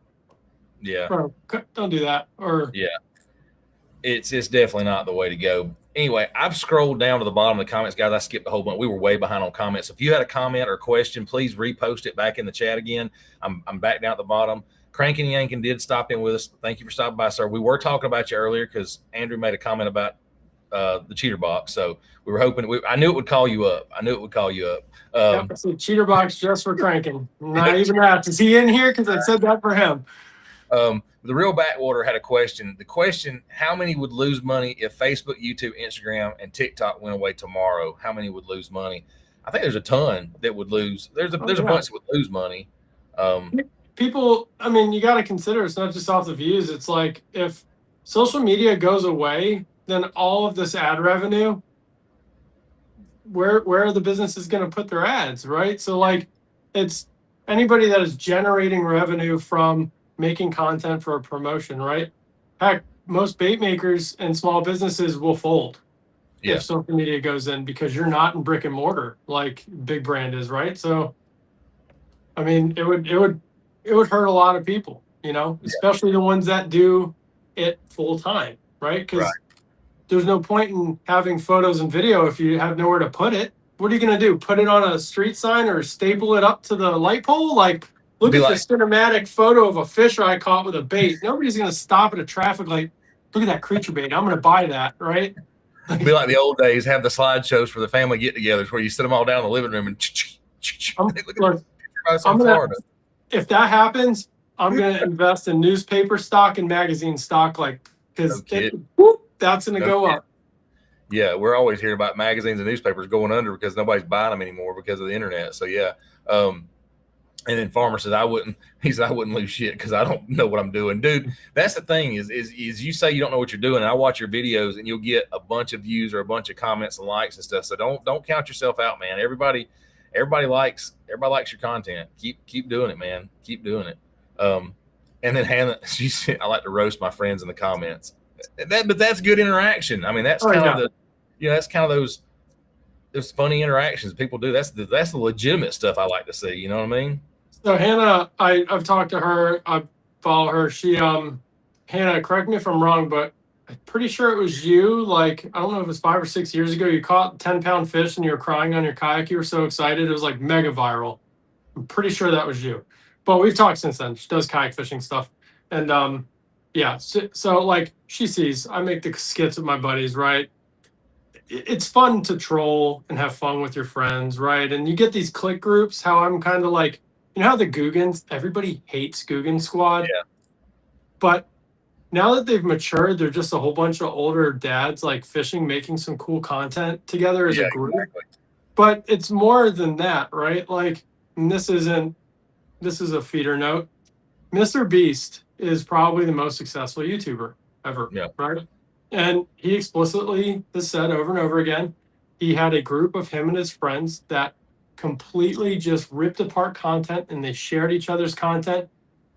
bro, don't do that. Or it's definitely not the way to go. Anyway, I've scrolled down to the bottom of the comments, guys. I skipped a whole bunch. We were way behind on comments. If you had a comment or question, please repost it back in the chat again. I'm back down at the bottom. Crankin' Yankin did stop in with us. Thank you for stopping by, sir. We were talking about you earlier because Andrew made a comment about the cheater box. So we were hoping I knew it would call you up. So cheater box just for Crankin'. Not even that. Is he in here? Because I said that for him. The real backwater had a question. The question: how many would lose money if Facebook, YouTube, Instagram, and TikTok went away tomorrow? How many would lose money? I think there's a ton that would lose. There's a bunch that would lose money. People, I mean, you got to consider it's not just off the views. It's like if social media goes away, then all of this ad revenue, where are the businesses going to put their ads, right? So like, it's anybody that is generating revenue from making content for a promotion, right? Heck, most bait makers and small businesses will fold if social media goes in because you're not in brick and mortar like big brand is, right? So, I mean, it would hurt a lot of people, especially the ones that do it full time, right? Because there's no point in having photos and video if you have nowhere to put it. What are you going to do? Put it on a street sign or staple it up to the light pole? Like, look at the cinematic photo of a fish I caught with a bait. Nobody's going to stop at a traffic light. Look at that creature bait. I'm going to buy that, right? Be like the old days, have the slideshows for the family get-togethers where you sit them all down in the living room and if that happens, I'm going to invest in newspaper stock and magazine stock, because that's going to go up. Yeah, we're always hearing about magazines and newspapers going under because nobody's buying them anymore because of the internet. So and then Farmer says I wouldn't lose shit because I don't know what I'm doing, dude. That's the thing is you say you don't know what you're doing, and I watch your videos and you'll get a bunch of views or a bunch of comments and likes and stuff. So don't count yourself out, man. Everybody likes your content. Keep doing it, man. Keep doing it. And then Hannah, she said, I like to roast my friends in the comments. But that's good interaction. I mean, that's kind of those funny interactions people do. That's the legitimate stuff I like to see. You know what I mean? So Hannah, I've talked to her. I follow her. She Hannah, correct me if I'm wrong, but I'm pretty sure it was you. Like, I don't know if it was 5 or 6 years ago. You caught 10-pound fish and you were crying on your kayak. You were so excited. It was like mega viral. I'm pretty sure that was you. But we've talked since then. She does kayak fishing stuff. And so like she sees, I make the skits with my buddies, right? It's fun to troll and have fun with your friends, right? And you get these click groups, how I'm kind of like, how the Googans, everybody hates Googan Squad. Yeah. But now that they've matured, they're just a whole bunch of older dads like fishing, making some cool content together as a group. Exactly. But it's more than that, right? Like, and this is a feeder note. Mr. Beast is probably the most successful YouTuber ever, Yeah. right? And he explicitly has said over and over again, he had a group of him and his friends that completely just ripped apart content and they shared each other's content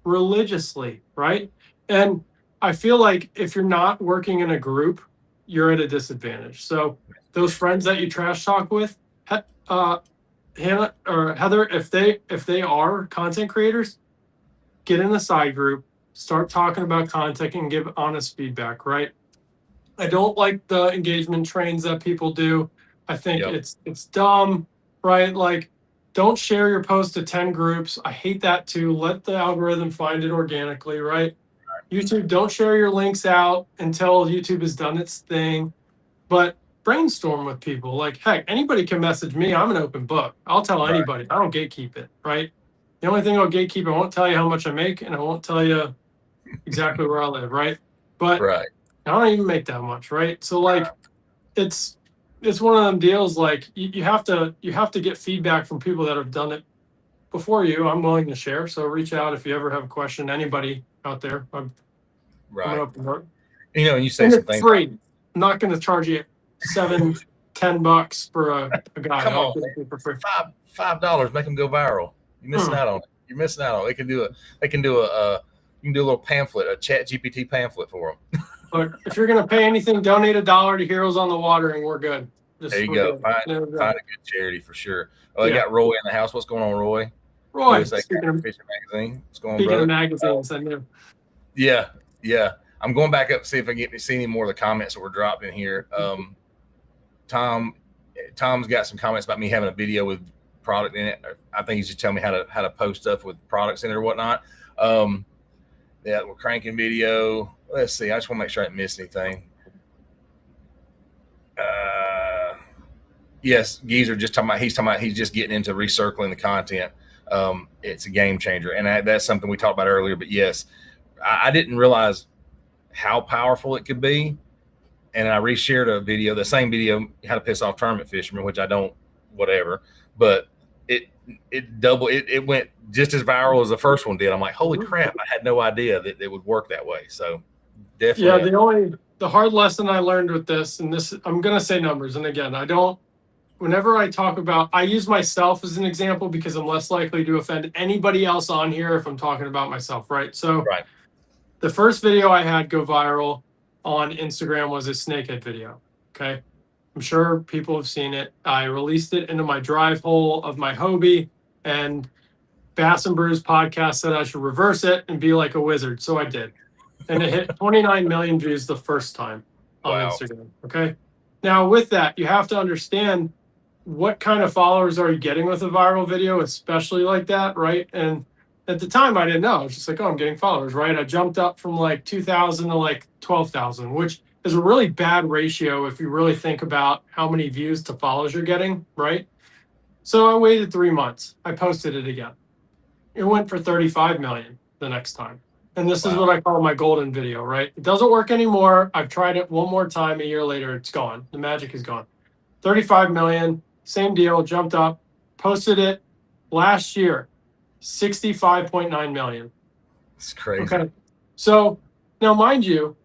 religiously, right? And I feel like if you're not working in a group, you're at a disadvantage. So those friends that you trash talk with, Hannah or Heather, if they are content creators, get in a side group, start talking about content and give honest feedback, right? I don't like the engagement trains that people do. I think it's dumb, right? Like, don't share your post to 10 groups. I hate that too. Let the algorithm find it organically, right? YouTube, don't share your links out until YouTube has done its thing. But brainstorm with people. Like, heck, anybody can message me. I'm an open book. I'll tell anybody. I don't gatekeep it, right? The only thing I'll gatekeep, I won't tell you how much I make, and I won't tell you exactly where I live, right? But I don't even make that much, right? So like, it's one of them deals. Like you have to get feedback from people that have done it before you. I'm willing to share, so reach out if you ever have a question. Anybody out there, I'm an open book. You know, and you say something free. I'm not going to charge you $7-10 for a guy. Come on, for free. $5 make them go viral. You're missing out on it. You're missing out on it. They can do a little pamphlet, a Chat GPT pamphlet for them. Look, if you're going to pay anything, donate $1 to Heroes on the Water, and we're good. There you go. Find a good charity for sure. Oh, they got Roy in the house. What's going on, Roy? Roy, speaking of Fishing Magazine. What's going on, speaking brother? of magazines, I knew. Yeah. I'm going back up to see if I can get to see any more of the comments that were dropped in here. Tom's got some comments about me having a video with product in it. I think he's just telling me how to post stuff with products in it or whatnot. We're cranking video. Let's see. I just want to make sure I didn't miss anything. Yes, Geezer he's talking about he's just getting into recircling the content. It's a game changer. And that's something we talked about earlier, but yes, I didn't realize how powerful it could be. And I reshared a video, the same video, how to piss off tournament fishermen, which I don't, whatever, but it went just as viral as the first one did. I'm like, holy crap. I had no idea that it would work that way. So definitely. Yeah. The hard lesson I learned with this, and this, I'm going to say numbers. And again, whenever I talk about, I use myself as an example because I'm less likely to offend anybody else on here if I'm talking about myself. Right. So the first video I had go viral on Instagram was a snakehead video. Okay. I'm sure people have seen it. I released it into my drive hole of my Hobie, and Bass and Brews podcast said I should reverse it and be like a wizard. So I did. And it hit 29 million views the first time on Instagram. Okay. Now with that, you have to understand what kind of followers are you getting with a viral video, especially like that. Right. And at the time I didn't know. I was just like, oh, I'm getting followers. Right. I jumped up from like 2,000 to like 12,000, which is a really bad ratio if you really think about how many views to follows you're getting, right? So I waited 3 months. I posted it again. It went for 35 million the next time. And this is what I call my golden video, right? It doesn't work anymore. I've tried it one more time. A year later, it's gone. The magic is gone. 35 million, same deal, jumped up, posted it last year, 65.9 million. It's crazy. Okay. So now, mind you,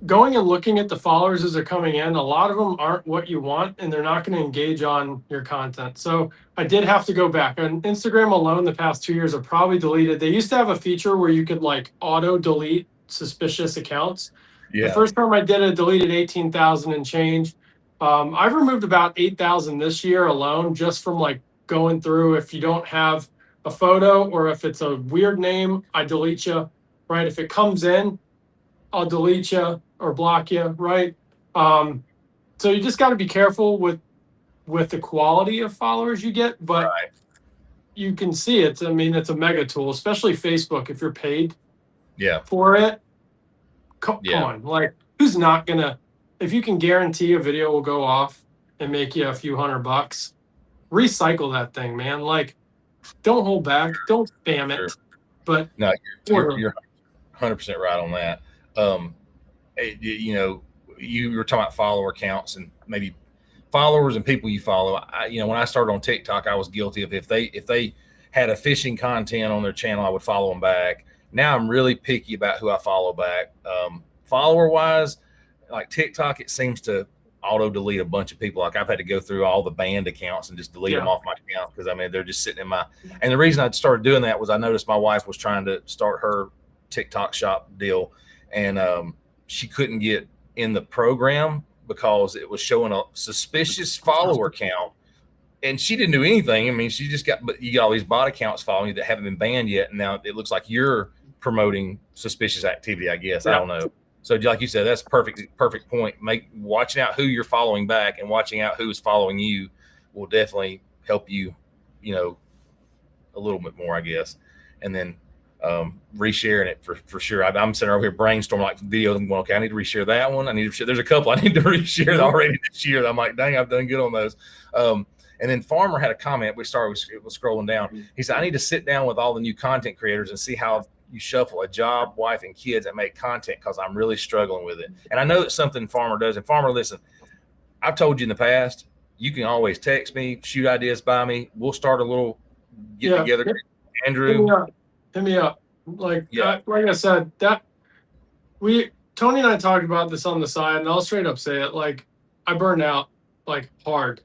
going and looking at the followers as they're coming in, a lot of them aren't what you want, and they're not going to engage on your content. So I did have to go back. On Instagram alone, the past 2 years, I've probably deleted. They used to have a feature where you could like auto delete suspicious accounts. Yeah. The first time I did it, deleted 18,000 and change. I've removed about 8,000 this year alone, just from like going through. If you don't have a photo or if it's a weird name, I delete you, right? If it comes in, I'll delete you or block you, right? So you just got to be careful with the quality of followers you get, but you can see it. I mean, it's a mega tool, especially Facebook. If you're paid for it, come on. Like, who's not going to, if you can guarantee a video will go off and make you a few $100, recycle that thing, man. Like, don't hold back. Don't spam it. But no, you're 100% right on that. You know, you were talking about follower counts and maybe followers and people you follow. When I started on TikTok, I was guilty of if they had a fishing content on their channel, I would follow them back. Now I'm really picky about who I follow back. Follower wise, like TikTok, it seems to auto delete a bunch of people. Like I've had to go through all the banned accounts and just delete them off my account because I mean they're just sitting in my. And the reason I started doing that was I noticed my wife was trying to start her TikTok shop deal, and she couldn't get in the program because it was showing a suspicious follower count. And she didn't do anything. I mean, she just got, but you got all these bot accounts following you that haven't been banned yet. And now it looks like you're promoting suspicious activity, I guess. I don't know. So like you said, that's perfect point. Watching out who you're following back and watching out who's following you will definitely help you, a little bit more, I guess. And then resharing it for sure. I'm sitting over here brainstorming like videos. I'm going, okay, I need to reshare that one. I need to share. There's a couple I need to reshare already this year. I'm like, dang, I've done good on those. And then Farmer had a comment. It was scrolling down. He said, I need to sit down with all the new content creators and see how you shuffle a job, wife, and kids that make content because I'm really struggling with it. And I know that's something Farmer does. And Farmer, listen, I've told you in the past, you can always text me, shoot ideas by me. We'll start a little get together. Andrew. Hit me up. Like I said, Tony and I talked about this on the side, and I'll straight up say it. Like I burned out like hard.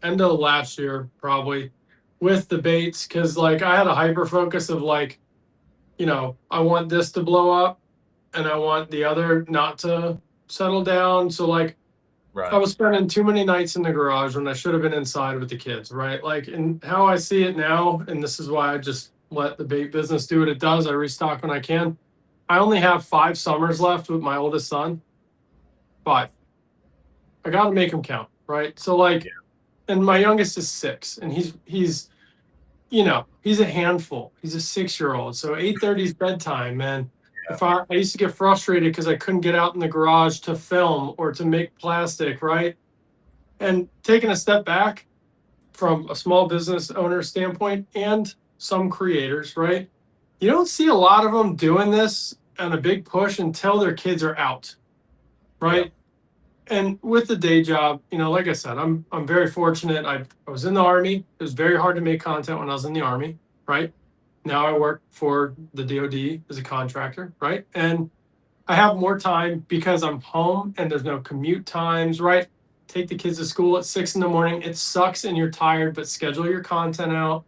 End of last year probably with the baits because like I had a hyper focus of like, I want this to blow up and I want the other not to settle down. So like I was spending too many nights in the garage when I should have been inside with the kids, right? Like, and how I see it now, and this is why I just let the bait business do what it does. I restock when I can. I only have 5 summers left with my oldest son. 5. I got to make them count, right? So like, and my youngest is 6, and he's a handful. He's a 6-year-old. So 8:30 is bedtime, man. If I used to get frustrated because I couldn't get out in the garage to film or to make plastic, right? And taking a step back from a small business owner standpoint and some creators, right? You don't see a lot of them doing this on a big push until their kids are out, right? Yeah. And with the day job, like I said, I'm very fortunate. I was in the Army. It was very hard to make content when I was in the Army, right? Now I work for the DoD as a contractor, right? And I have more time because I'm home and there's no commute times, right? Take the kids to school at 6 a.m. It sucks and you're tired, but schedule your content out.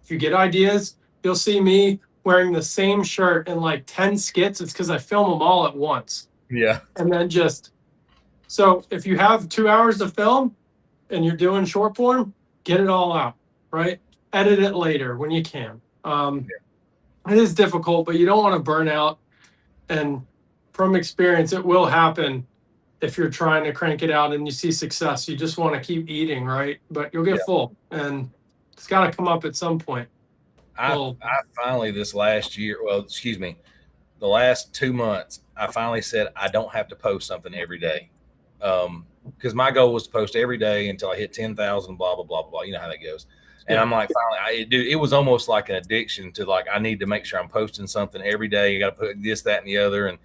If you get ideas, you'll see me wearing the same shirt in like 10 skits. It's because I film them all at once. Yeah. And then so if you have 2 hours to film and you're doing short form, get it all out, right? Edit it later when you can. It is difficult, but you don't want to burn out. And from experience, it will happen if you're trying to crank it out and you see success. You just want to keep eating, right? But you'll get full, and it's got to come up at some point. I finally this last year, the last 2 months, I finally said I don't have to post something every day. Because my goal was to post every day until I hit 10,000, blah, blah, blah, blah. You know how that goes. And I'm like, finally, it was almost like an addiction to like, I need to make sure I'm posting something every day. You got to put this, that, and the other. And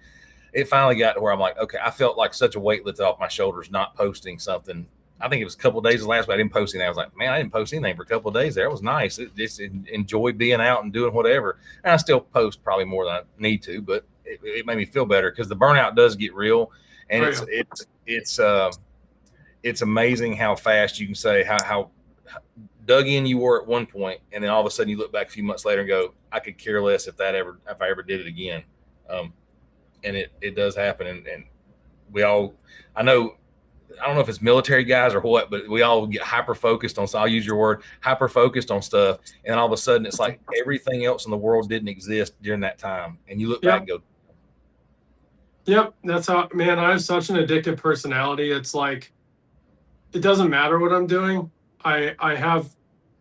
it finally got to where I'm like, okay, I felt like such a weight lifted off my shoulders, not posting something. I think it was a couple of days last week. I didn't post anything. I was like, man, I didn't post anything for a couple of days there. It was nice. Just enjoyed being out and doing whatever. And I still post probably more than I need to, but it made me feel better because the burnout does get real. And it's amazing how fast you can say how dug in you were at one point, and then all of a sudden you look back a few months later and go, I could care less if I ever did it again. And it does happen. And we all, I don't know if it's military guys or what, but we all get hyper focused on, so I'll use your word, hyper focused on stuff. And all of a sudden it's like everything else in the world didn't exist during that time. And you look back and go, yep. That's how, man, I have such an addictive personality. It's like, it doesn't matter what I'm doing. I have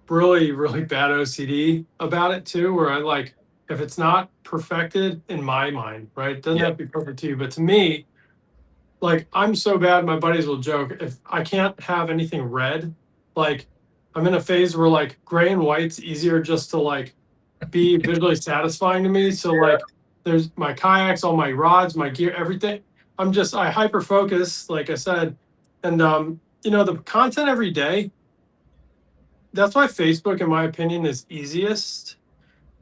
really, really bad OCD about it too, where I like, if it's not perfected in my mind, right? It doesn't have to be perfect to you, but to me, like I'm so bad, my buddies will joke, if I can't have anything red, like I'm in a phase where like gray and white's easier just to like be visually satisfying to me. So like there's my kayaks, all my rods, my gear, everything. I hyper focus, like I said, and the content every day, that's why Facebook, in my opinion, is easiest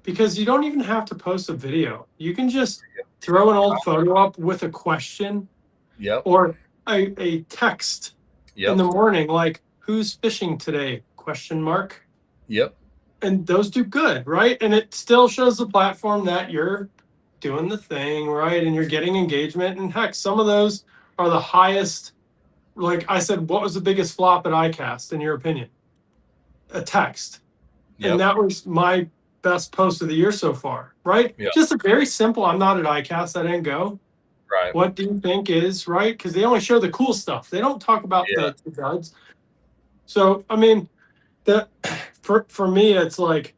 because you don't even have to post a video. You can just throw an old photo up with a question or a text in the morning, like, who's fishing today? Question mark. And those do good, right? And it still shows the platform that you're doing the thing, right? And you're getting engagement. And heck, some of those are the highest. Like I said, what was the biggest flop at iCast, in your opinion? A text. And that was my best post of the year so far, right? Just a very simple, I'm not at iCast, I didn't go. Right. What do you think is, right? Because they only show the cool stuff. They don't talk about the duds. So, I mean, for me, it's like,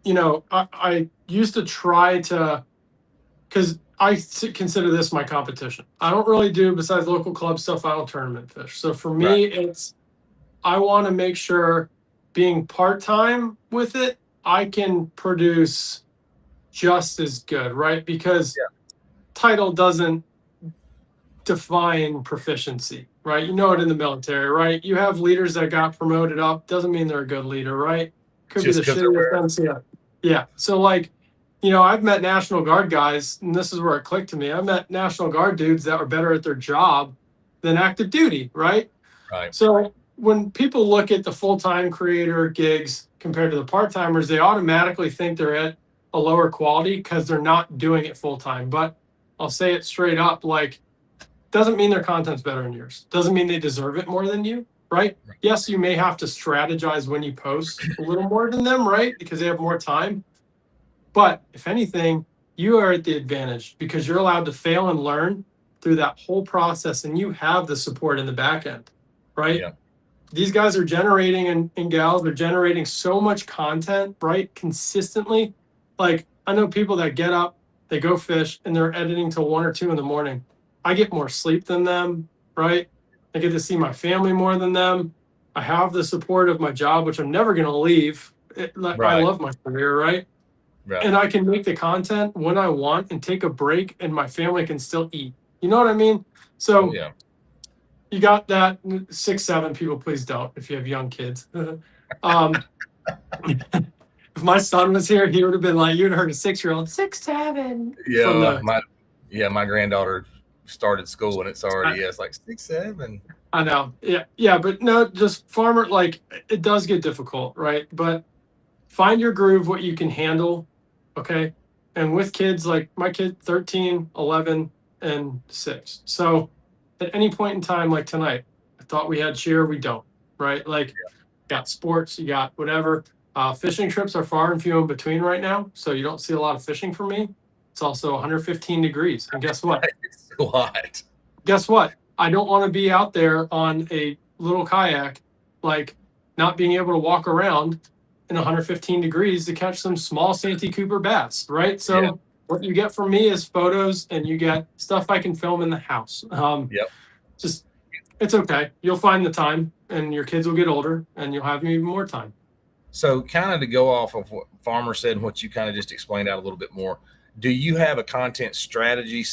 you know, I used to try to, because I consider this my competition. I don't really do, besides local club stuff, I don't tournament fish. So for me, it's, I want to make sure being part-time with it, I can produce just as good, right? Because title doesn't define proficiency, right? You know it in the military, right? You have leaders that got promoted up, doesn't mean they're a good leader, right? Could Just be the shittiest MCF. Yeah. So like, you know, I've met National Guard guys, and this is where it clicked to me. I met National Guard dudes that were better at their job than active duty, right? Right. So when people look at the full-time creator gigs compared to the part-timers, they automatically think they're at a lower quality because they're not doing it full-time. But I'll say it straight up, like, doesn't mean their content's better than yours. Doesn't mean they deserve it more than you, right? Yes, you may have to strategize when you post a little more than them, right? Because they have more time. But if anything, you are at the advantage because you're allowed to fail and learn through that whole process, and you have the support in the back end, right? Yeah. These guys are generating, and gals are generating so much content, right? Consistently. Like, I know people that get up, they go fish, and they're editing till 1 or 2 in the morning. I get more sleep than them, right? I get to see my family more than them. I have the support of my job, which I'm never going to leave. I love my career, right? And I can make the content when I want and take a break, and my family can still eat. You know what I mean? So you got that 6, 7 people, please don't, if you have young kids. If my son was here, he would have been like, you'd have heard a 6-year-old, 6, 7. Yeah, my granddaughter started school and it's already it's like 6, 7. I know. Yeah, but no, just farmer, like, it does get difficult, right? But find your groove, what you can handle, okay? And with kids, like my kid, 13, 11, and 6. So at any point in time, like tonight, I thought we had cheer, we don't, right? Like, got sports, you got whatever. Fishing trips are far and few in between right now, so you don't see a lot of fishing from me. It's also 115 degrees, and guess what? It's a lot. Guess what? I don't want to be out there on a little kayak, like, not being able to walk around in 115 degrees to catch some small Santee Cooper bass, right? So what you get from me is photos, and you get stuff I can film in the house. Just, it's okay. You'll find the time, and your kids will get older, and you'll have even more time. So kind of to go off of what Farmer said and what you kind of just explained out a little bit more, do you have a content strategy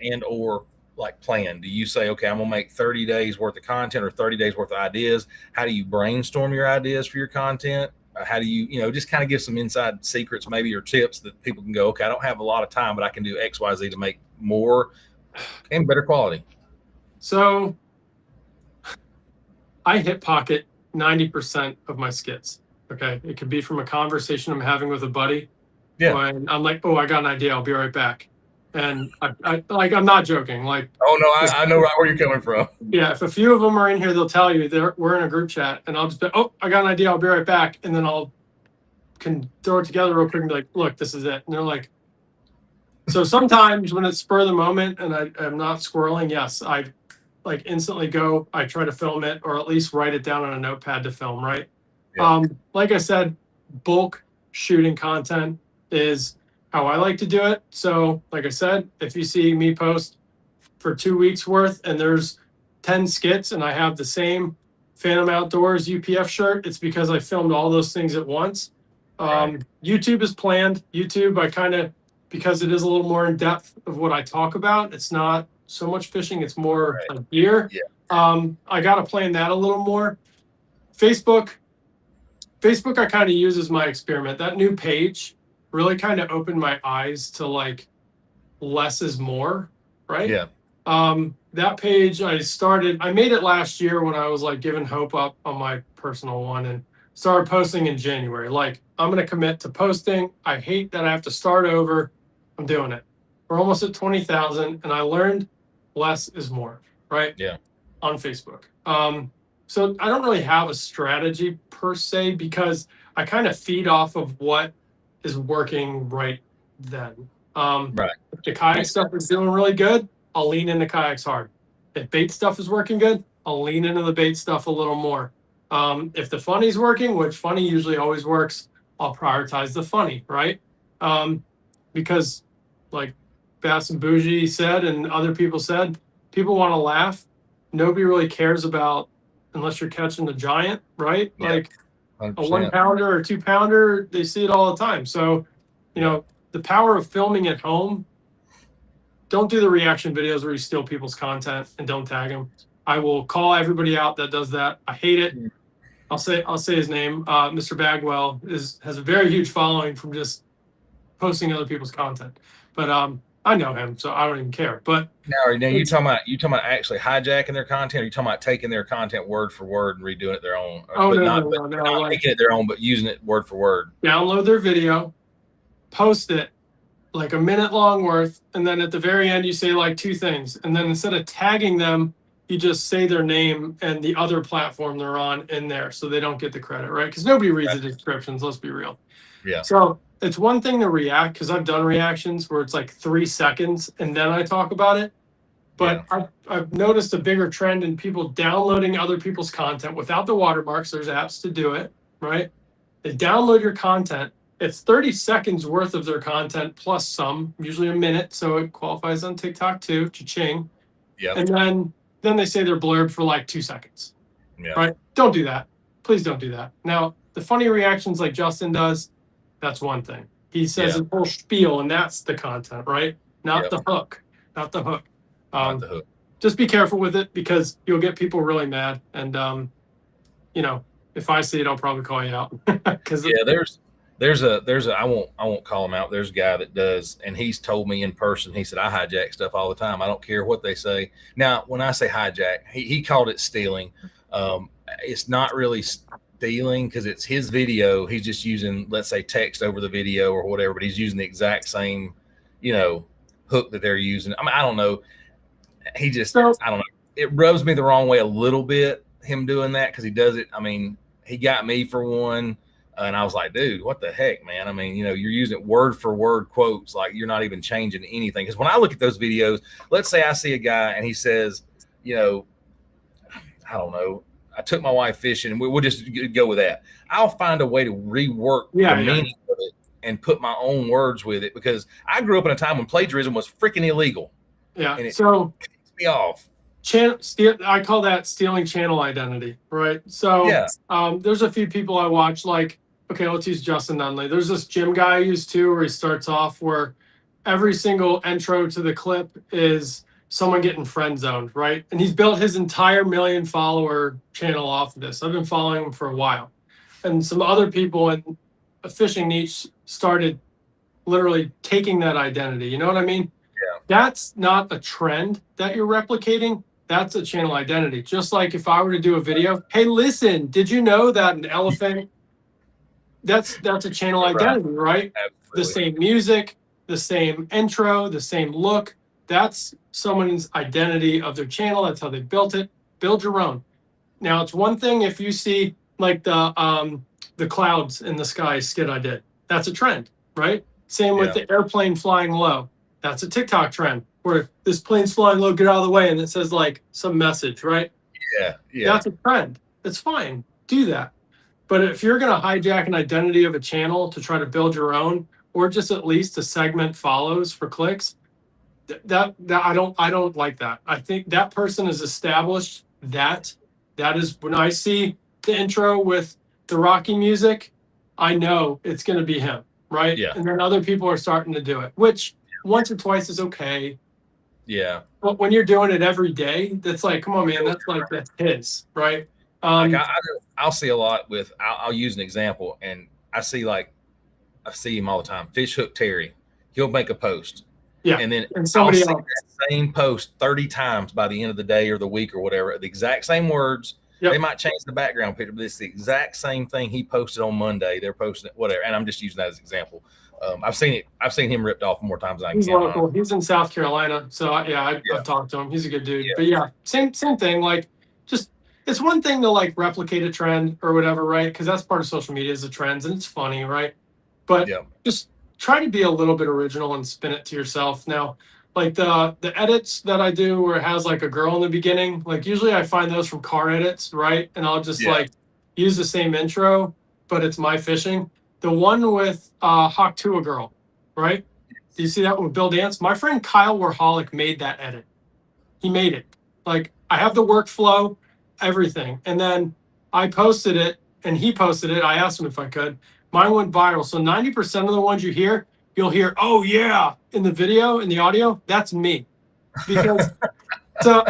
and or like plan? Do you say, okay, I'm gonna make 30 days worth of content or 30 days worth of ideas? How do you brainstorm your ideas for your content? How do you just kind of give some inside secrets maybe or tips that people can go, okay, I don't have a lot of time, but I can do X, Y, Z to make more and better quality? So I hit pocket 90% of my skits. Okay. It could be from a conversation I'm having with a buddy. When I'm like, oh, I got an idea, I'll be right back. And I'm not joking. Like, oh no, I know right where you're coming from. Yeah, if a few of them are in here, they'll tell you we're in a group chat, and I'll just be, oh, I got an idea, I'll be right back, and then can throw it together real quick and be like, look, this is it. And they're like, so sometimes when it's spur of the moment and I'm not squirreling, yes, I like instantly go, I try to film it or at least write it down on a notepad to film, right? Like I said, bulk shooting content is how I like to do it. So like I said, if you see me post for 2 weeks worth and there's 10 skits and I have the same Phantom Outdoors UPF shirt, it's because I filmed all those things at once. YouTube is planned. YouTube, because it is a little more in depth of what I talk about. It's not so much fishing. It's more like gear. I got to plan that a little more. Facebook Facebook I kind of use as my experiment. That new page really kind of opened my eyes to like less is more, right? Yeah. That page I made it last year when I was like giving hope up on my personal one and started posting in January. Like, I'm going to commit to posting. I hate that I have to start over. I'm doing it. We're almost at 20,000 and I learned less is more, right? Yeah. On Facebook. So I don't really have a strategy per se because I kind of feed off of what is working right then. Right. If the kayak stuff is doing really good, I'll lean into kayaks hard. If bait stuff is working good, I'll lean into the bait stuff a little more. If the funny's working, which funny usually always works, I'll prioritize the funny, right? Because like Bass and Bougie said and other people said, people want to laugh. Nobody really cares about unless you're catching a giant, right? Yeah, like 100%. a 1 pounder or 2 pounder, they see it all the time. So, you know, the power of filming at home. Don't do the reaction videos where you steal people's content and don't tag them. I will call everybody out that does that. I hate it. I'll say his name. Mr. Bagwell has a very huge following from just posting other people's content. But I know him, so I don't even care. But now you talking about actually hijacking their content, or you talking about taking their content word for word and redoing it their own? Not making it their own, but using it word for word. Download their video, post it like a minute long worth, and then at the very end you say like 2 things, and then instead of tagging them, you just say their name and the other platform they're on in there, so they don't get the credit, right? Because nobody reads the descriptions. Let's be real. Yeah. So it's one thing to react, because I've done reactions where it's like 3 seconds and then I talk about it. But I've noticed a bigger trend in people downloading other people's content without the watermarks. There's apps to do it, right? They download your content. It's 30 seconds worth of their content plus some, usually a minute. So it qualifies on TikTok too, cha-ching. Yeah. And then they say they're blurred for like 2 seconds, right? Don't do that. Please don't do that. Now, the funny reactions like Justin does, that's one thing. He says a whole spiel, and that's the content, right? Not the hook. Not the hook. Not the hook. Just be careful with it because you'll get people really mad. And you know, if I see it, I'll probably call you out. There's a I won't call him out. There's a guy that does, and he's told me in person. He said, I hijack stuff all the time. I don't care what they say. Now, when I say hijack, he called it stealing. It's not really stealing because it's his video. He's just using, let's say, text over the video or whatever, but he's using the exact same, hook that they're using. I mean, I don't know. I don't know. It rubs me the wrong way a little bit, him doing that, because he does it. I mean, he got me for one. And I was like, dude, what the heck, man? I mean, you're using word for word quotes. Like, you're not even changing anything. Because when I look at those videos, let's say I see a guy and he says, I don't know, I took my wife fishing, and we'll just go with that. I'll find a way to rework the meaning of it and put my own words with it, because I grew up in a time when plagiarism was freaking illegal. Yeah. And it so pissed me off. I call that stealing channel identity, right? So there's a few people I watch, like, okay, let's use Justin Nunley. There's this gym guy I use too, where he starts off where every single intro to the clip is someone getting friend zoned, right? And he's built his entire 1 million follower channel off of this. I've been following him for a while. And some other people in a fishing niche started literally taking that identity. You know what I mean? Yeah. That's not a trend that you're replicating. That's a channel identity. Just like if I were to do a video, hey, listen, did you know that an elephant, that's a channel identity, right? Absolutely. The same music, the same intro, the same look. That's someone's identity of their channel. That's how they built it. Build your own. Now, it's one thing if you see like the clouds in the sky skit I did. That's a trend, right? Same with the airplane flying low. That's a TikTok trend where this plane's flying low, get out of the way, and it says like some message, right? Yeah. That's a trend. It's fine. Do that. But if you're going to hijack an identity of a channel to try to build your own, or just at least to segment follows for clicks, that I don't like that. I think that person is established. That is, when I see the intro with the Rocky music, I know it's going to be him, right? Yeah. And then other people are starting to do it, which once or twice is okay. Yeah. But when you're doing it every day, that's like, come on, man, that's his, right? Like I'll see a lot with. I'll use an example, and I see him all the time. Fish Hook Terry, he'll make a post, yeah, and then and somebody else. that same post 30 times by the end of the day or the week or whatever. The exact same words. Yep. They might change the background picture, but it's the exact same thing he posted on Monday. They're posting it, whatever. And I'm just using that as an example. I've seen him ripped off more times than I can. He's local. He's in South Carolina, so I've talked to him. He's a good dude. But yeah, same thing. Like, just it's one thing to like replicate a trend or whatever, right? Because that's part of social media is the trends, and it's funny, right? But just try to be a little bit original and spin it to yourself. Now, like the edits that I do where it has like a girl in the beginning, like usually I find those from car edits, right? And I'll just like use the same intro, but it's my fishing. The one with Hawk to a girl, right? Do you see that with Bill Dance? My friend Kyle Warholic made that edit. He made it. Like, I have the workflow, everything. And then I posted it and he posted it. I asked him if I could. Mine went viral. So 90% of the ones you'll hear, oh yeah, in the video, in the audio, that's me. Because so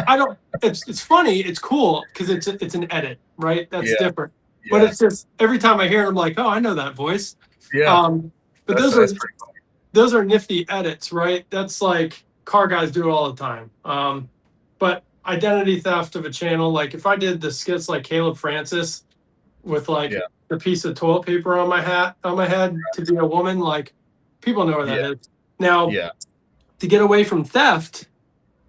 it's funny, it's cool because it's an edit, right? That's different. But it's just every time I hear it, I'm like, oh, I know that voice. Yeah. But those are nifty edits, right? That's like car guys do it all the time. But identity theft of a channel, like if I did the skits like Caleb Francis with like the piece of toilet paper on my head to be a woman, like people know what that is. Now, to get away from theft,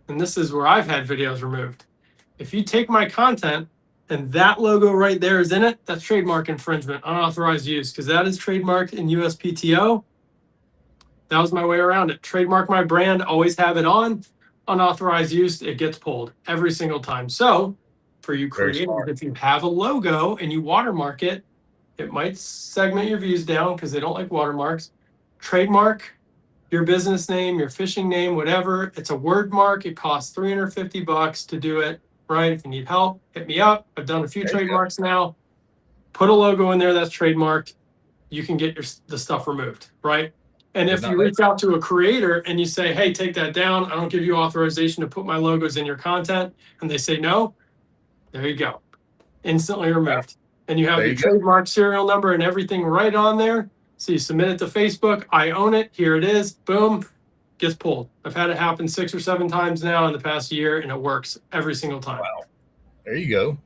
and this is where I've had videos removed. If you take my content and that logo right there is in it, that's trademark infringement, unauthorized use, because that is trademarked in USPTO. That was my way around it. Trademark my brand, always have it on. Unauthorized use, it gets pulled every single time. So for you creators, if you have a logo and you watermark it, it might segment your views down because they don't like watermarks. Trademark your business name, your fishing name, whatever. It's a word mark. It costs $350 to do it. Right? If you need help, hit me up. I've done a few trademarks now. Put a logo in there that's trademarked. You can get the stuff removed, right? And if you reach out to a creator and you say, hey, take that down, I don't give you authorization to put my logos in your content, and they say no, there you go. Instantly removed. And you have your trademark serial number and everything right on there. So you submit it to Facebook. I own it. Here it is. Boom. Gets pulled. I've had it happen 6 or 7 times now in the past year, and it works every single time. Wow. There you go.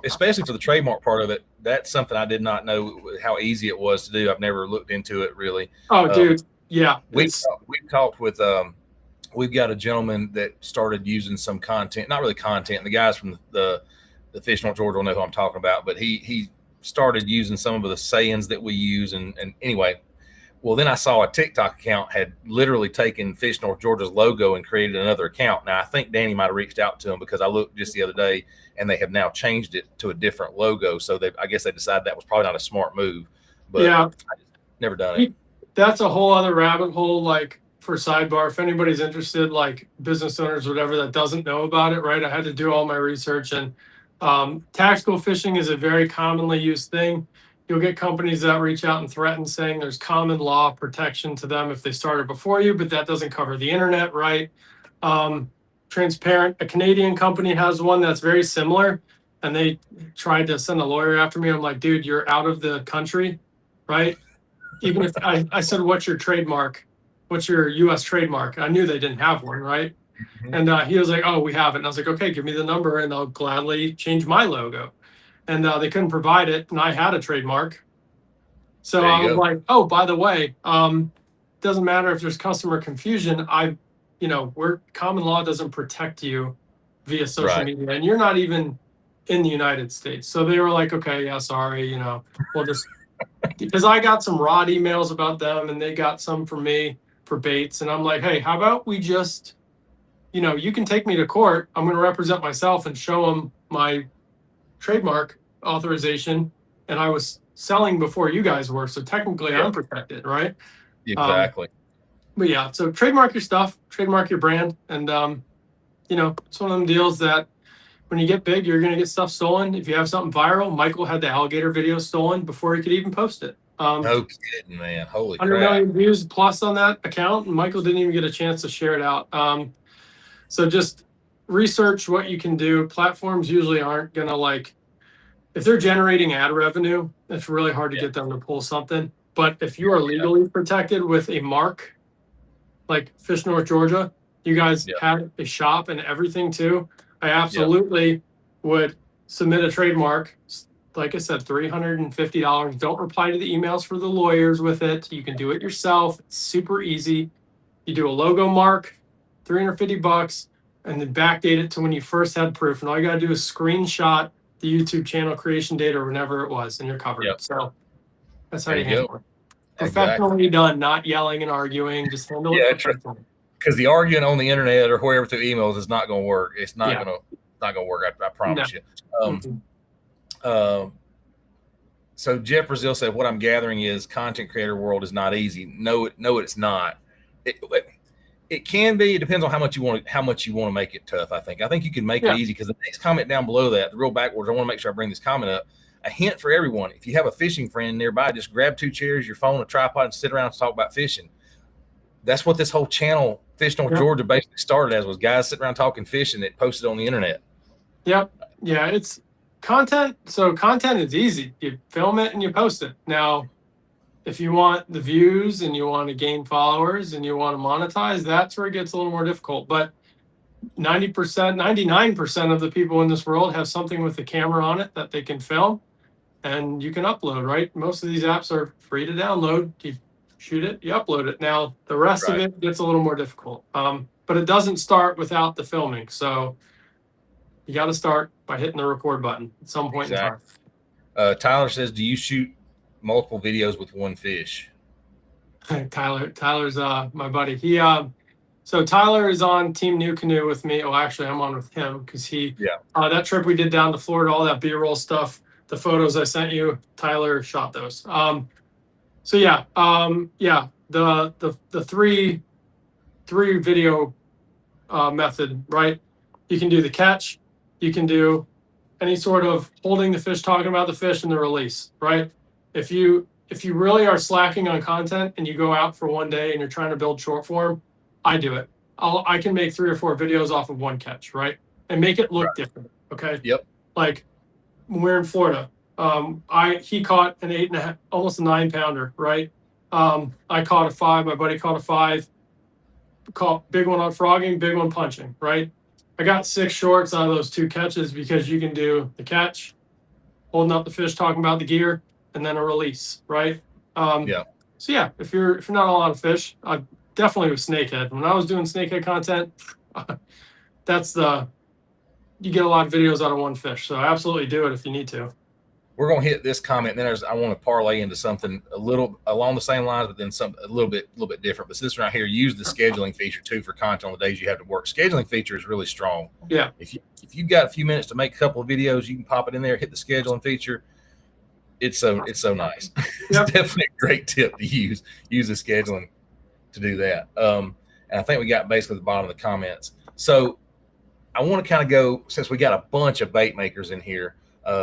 Especially for the trademark part of it. That's something I did not know how easy it was to do. I've never looked into it really. Oh, dude. Yeah. We've talked with, we've got a gentleman that started using some content, not really content. The guys from the Fish North Georgia will know who I'm talking about, but he started using some of the sayings that we use. And anyway, well, then I saw a TikTok account had literally taken Fish North Georgia's logo and created another account. Now, I think Danny might have reached out to him because I looked just the other day and they have now changed it to a different logo. So I guess they decided that was probably not a smart move. But I just never done it. That's a whole other rabbit hole, like for sidebar. If anybody's interested, like business owners, whatever, that doesn't know about it, right? I had to do all my research, and tactical fishing is a very commonly used thing. You'll get companies that reach out and threaten saying there's common law protection to them if they started before you, but that doesn't cover the internet, right? Transparent, a Canadian company has one that's very similar, and they tried to send a lawyer after me. I'm like, dude, you're out of the country, right? Even if I said, what's your trademark? What's your US trademark? I knew they didn't have one, right? Mm-hmm. And he was like, oh, we have it. And I was like, okay, give me the number and I'll gladly change my logo. And they couldn't provide it, and I had a trademark. So I was like, oh, by the way, doesn't matter if there's customer confusion. Where common law doesn't protect you via social media, and you're not even in the United States. So they were like, okay, yeah, sorry, we'll just, because I got some rod emails about them and they got some from me for baits. And I'm like, hey, how about we just, you can take me to court. I'm going to represent myself and show them my trademark authorization, and I was selling before you guys were, so technically I'm protected, right? Exactly. But yeah, so trademark your stuff, trademark your brand, and it's one of them deals that when you get big, you're gonna get stuff stolen. If you have something viral, Michael had the alligator video stolen before he could even post it. No kidding, man. Holy crap. 100 million views plus on that account, and Michael didn't even get a chance to share it out. So just research what you can do. Platforms usually aren't going to like, if they're generating ad revenue, it's really hard to get them to pull something. But if you are legally protected with a mark, like Fish North Georgia, you guys had a shop and everything too. I absolutely would submit a trademark. Like I said, $350. Don't reply to the emails for the lawyers with it. You can do it yourself. It's super easy. You do a logo mark, $350, and then backdate it to when you first had proof. And all you got to do is screenshot the YouTube channel creation date or whenever it was, and you're covered. So that's how you handle it. Professionally done, not yelling and arguing. Just handle it professionally. Because the arguing on the internet or wherever through emails is not going to work. It's not going to work. I promise you. So Jeff Brazil said, "What I'm gathering is content creator world is not easy." No, it's not. It can be. It depends on how much you want to make it tough. I think you can make it easy, because the next comment down below that, the real backwards, I want to make sure I bring this comment up. A hint for everyone: if you have a fishing friend nearby, just grab 2 chairs, your phone, a tripod, and sit around and talk about fishing. That's what this whole channel, Fish North Georgia, basically started as, was guys sitting around talking fishing that posted on the internet. Yep. Yeah, it's content. So content is easy. You film it and you post it. Now, if you want the views and you want to gain followers and you want to monetize, that's where it gets a little more difficult. But 90%, 99% of the people in this world have something with the camera on it that they can film and you can upload, right? Most of these apps are free to download. You shoot it, you upload it. Now, the rest of it gets a little more difficult. But it doesn't start without the filming. So you got to start by hitting the record button at some point in time. Tyler says, "Do you shoot multiple videos with one fish?" Tyler's my buddy. So Tyler is on Team New Canoe with me. Well, actually, I'm on with him because that trip we did down to Florida, all that B-roll stuff, the photos I sent you, Tyler shot those. The three video method, right? You can do the catch, you can do any sort of holding the fish, talking about the fish, and the release, right? If you really are slacking on content and you go out for one day and you're trying to build short form, I do it. I can make 3 or 4 videos off of one catch, right? And make it look different. Okay. Yep. Like when we're in Florida, he caught an 8.5, almost a 9-pounder, right? I caught a 5. My buddy caught a 5. Caught big one on frogging, big one punching, right? I got 6 shorts out of those 2 catches because you can do the catch, holding up the fish, talking about the gear, and then a release, right? So yeah, if you're not all out of fish, I definitely with snakehead. When I was doing snakehead content, you get a lot of videos out of one fish. So absolutely do it if you need to. We're going to hit this comment, and then I want to parlay into something a little along the same lines, but then something a little bit different. But this right here, use the scheduling feature too for content on the days you have to work. Scheduling feature is really strong. Yeah. If you've got a few minutes to make a couple of videos, you can pop it in there, hit the scheduling feature. It's so nice. It's definitely a great tip to use the scheduling to do that. And I think we got basically the bottom of the comments. So I want to kind of go, since we got a bunch of bait makers in here.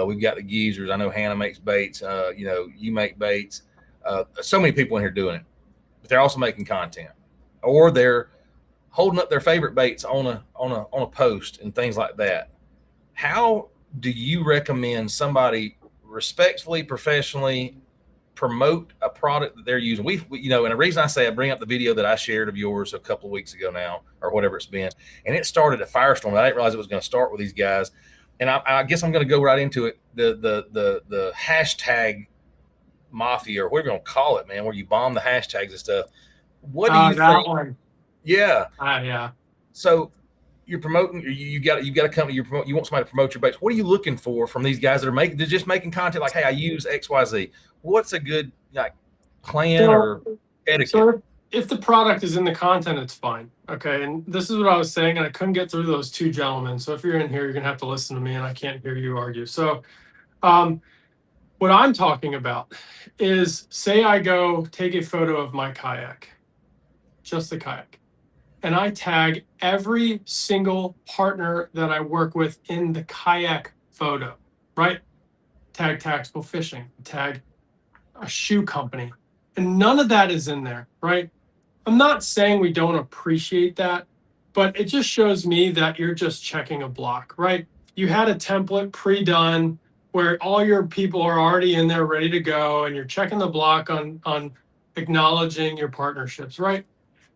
We've got the geezers. I know Hannah makes baits. You make baits. So many people in here doing it, but they're also making content, or they're holding up their favorite baits on a post and things like that. How do you recommend somebody respectfully, professionally promote a product that they're using? And the reason I say I bring up the video that I shared of yours a couple of weeks ago now, or whatever it's been, and it started a firestorm. I didn't realize it was going to start with these guys. And I guess I'm going to go right into it. The hashtag mafia, or whatever you want to call it, man, where you bomb the hashtags and stuff. What do you think? One. Yeah. Yeah. So you're promoting. You got a company. You want somebody to promote your baits. What are you looking for from these guys that are they're just making content like, hey, I use XYZ. What's a good plan or etiquette? So if the product is in the content, it's fine. Okay. And this is what I was saying, and I couldn't get through those 2 gentlemen. So if you're in here, you're going to have to listen to me, and I can't hear you argue. So what I'm talking about is, say I go take a photo of my kayak, just the kayak, and I tag every single partner that I work with in the kayak photo, right? Tag Tactical Fishing, tag a shoe company, and none of that is in there, right? I'm not saying we don't appreciate that, but it just shows me that you're just checking a block, right? You had a template pre-done where all your people are already in there ready to go, and you're checking the block on acknowledging your partnerships, right?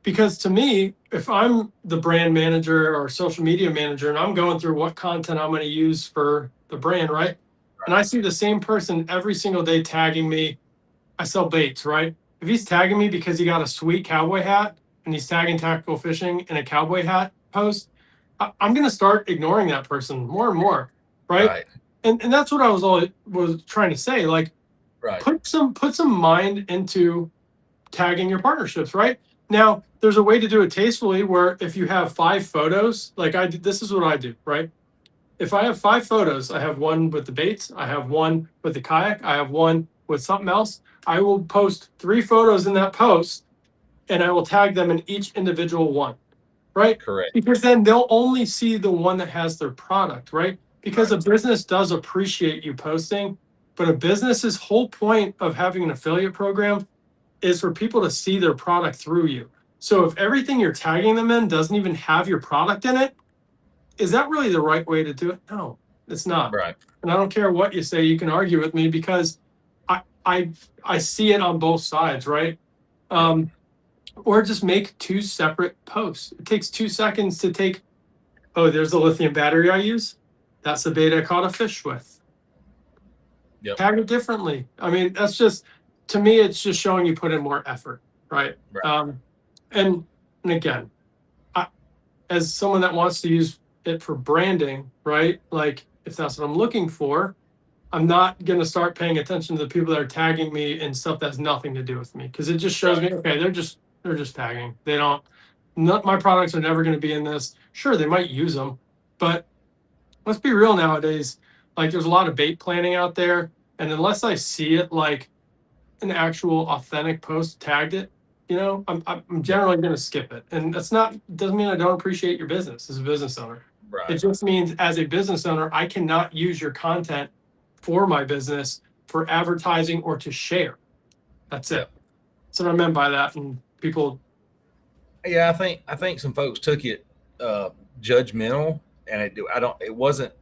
Because to me, if I'm the brand manager or social media manager and I'm going through what content I'm going to use for the brand, right? And I see the same person every single day tagging me. I sell baits, right? If he's tagging me because he got a sweet cowboy hat and he's tagging tactical fishing in a cowboy hat post, I'm going to start ignoring that person more and more, right? And that's what I was trying to say. Like, put some mind into tagging your partnerships, right? Now, there's a way to do it tastefully where if you have 5 photos, like I did, this is what I do, right? If I have 5 photos, I have one with the baits, I have one with the kayak, I have one with something else. I will post 3 photos in that post and I will tag them in each individual one, right? Correct. Because then they'll only see the one that has their product, right? Because a business does appreciate you posting, but a business's whole point of having an affiliate program is for people to see their product through you. So if everything you're tagging them in doesn't even have your product in it, is that really the right way to do it? No, it's not. Right. And I don't care what you say, you can argue with me because I see it on both sides, right? Or just make 2 separate posts. It takes 2 seconds to take, oh, there's the lithium battery I use. That's the bait I caught a fish with. Tag it differently. I mean, that's just, to me, it's just showing you put in more effort, right? And again, as someone that wants to use it for branding, right? Like, if that's what I'm looking for, I'm not going to start paying attention to the people that are tagging me and stuff that has nothing to do with me, because it just shows me, okay, they're just tagging. They don't. My products are never going to be in this. Sure, they might use them, but let's be real nowadays. Like, there's a lot of bait planning out there, and unless I see it like an actual authentic post tagged it, I'm generally going to skip it. And doesn't mean I don't appreciate your business as a business owner. It just means as a business owner, I cannot use your content for my business for advertising or to share. It. That's what I meant by that. And people. Yeah, I think some folks took it judgmental, and it wasn't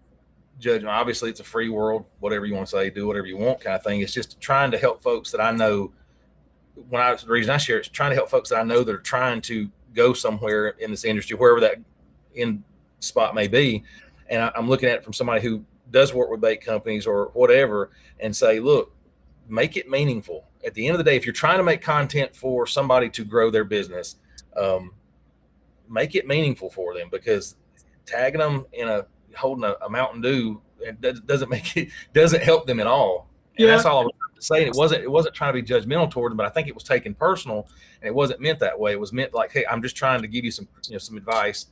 judgment. Obviously, it's a free world. Whatever you want to say, do whatever you want, kind of thing. It's just trying to help folks that I know. The reason I share it is trying to help folks that I know that are trying to go somewhere in this industry, wherever that end spot may be. And I'm looking at it from somebody who does work with bait companies or whatever, and say, look, make it meaningful. At the end of the day, if you're trying to make content for somebody to grow their business, make it meaningful for them, because tagging them in holding a Mountain Dew, it doesn't help them at all. And that's all I was saying. It wasn't trying to be judgmental toward them, but I think it was taken personal, and it wasn't meant that way. It was meant like, hey, I'm just trying to give you some advice.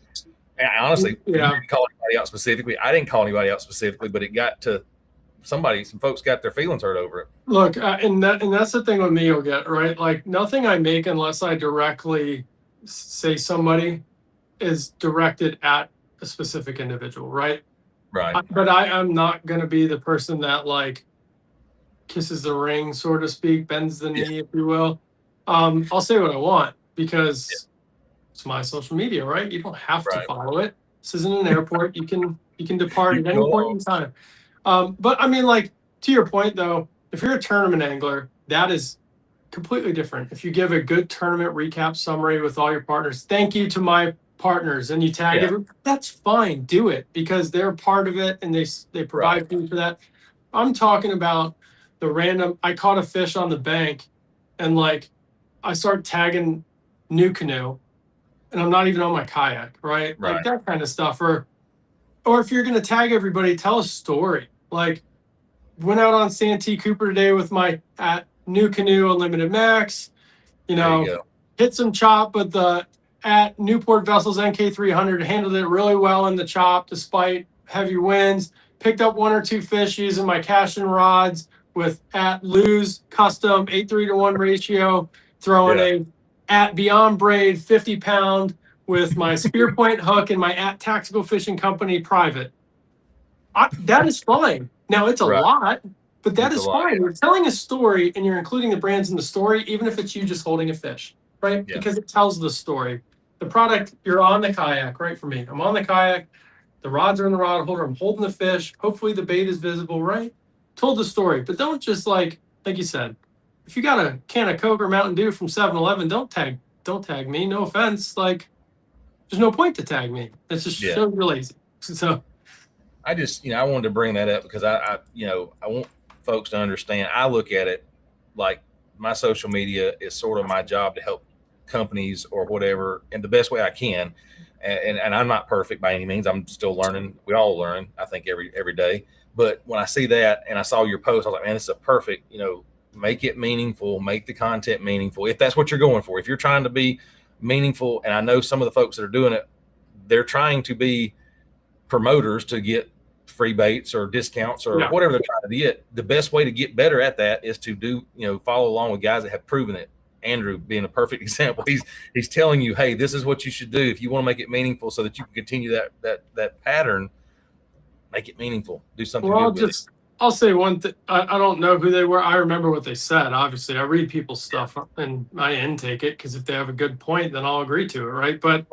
And honestly, you didn't call anybody out specifically. I didn't call anybody out specifically, but it got to some folks got their feelings hurt over it. Look, and that's the thing with me, you'll get, right? Like, nothing I make, unless I directly say somebody, is directed at a specific individual, right? But I'm not going to be the person that, like, kisses the ring, so to speak, bends the knee, if you will. I'll say what I want, because it's my social media, right? You don't have to follow it. This isn't an airport. You can depart at any point in time. But I mean, like, to your point though, if you're a tournament angler, that is completely different. If you give a good tournament recap summary with all your partners, thank you to my partners, and you tag it, that's fine. Do it, because they're part of it and they provide food for that. I'm talking about the random, I caught a fish on the bank, and like, I start tagging New Canoe, and I'm not even on my kayak, right? Like, that kind of stuff. Or if you're going to tag everybody, tell a story. Like, went out on Santee Cooper today with my at New Canoe Unlimited Max, hit some chop with the at Newport Vessels NK300, handled it really well in the chop despite heavy winds, picked up 1 or 2 fish using my casting rods with at Lose Custom 8:3-1 ratio, throwing a at Beyond Braid 50-pound with my spear point hook and my at Tactical Fishing Company private. That is fine. Now, it's a lot, but that is fine. You're telling a story, and you're including the brands in the story, even if it's you just holding a fish, right? Because it tells the story. the product, you're on the kayak, right? For me, I'm on the kayak. The rods are in the rod holder. I'm holding the fish. Hopefully the bait is visible, right? Told the story, but don't just like you said, if you got a can of Coke or Mountain Dew from 7-Eleven, don't tag me. No offense. Like, there's no point to tag me. It's just so you're lazy. So I just, I wanted to bring that up because I want folks to understand. I look at it like my social media is sort of my job to help companies or whatever in the best way I can. And I'm not perfect by any means. I'm still learning. We all learn, I think, every day. But when I see that and I saw your post, I was like, man, this is a perfect, make it meaningful, make the content meaningful. If that's what you're going for, if you're trying to be meaningful, and I know some of the folks that are doing it, they're trying to be promoters to get free baits or discounts or whatever they're trying to get. The best way to get better at that is to do, follow along with guys that have proven it. Andrew being a perfect example. He's telling you, hey, this is what you should do if you want to make it meaningful so that you can continue that pattern. Make it meaningful. Do something good with it. I'll say one thing. I don't know who they were. I remember what they said. Obviously, I read people's stuff and I intake it because if they have a good point, then I'll agree to it, right? But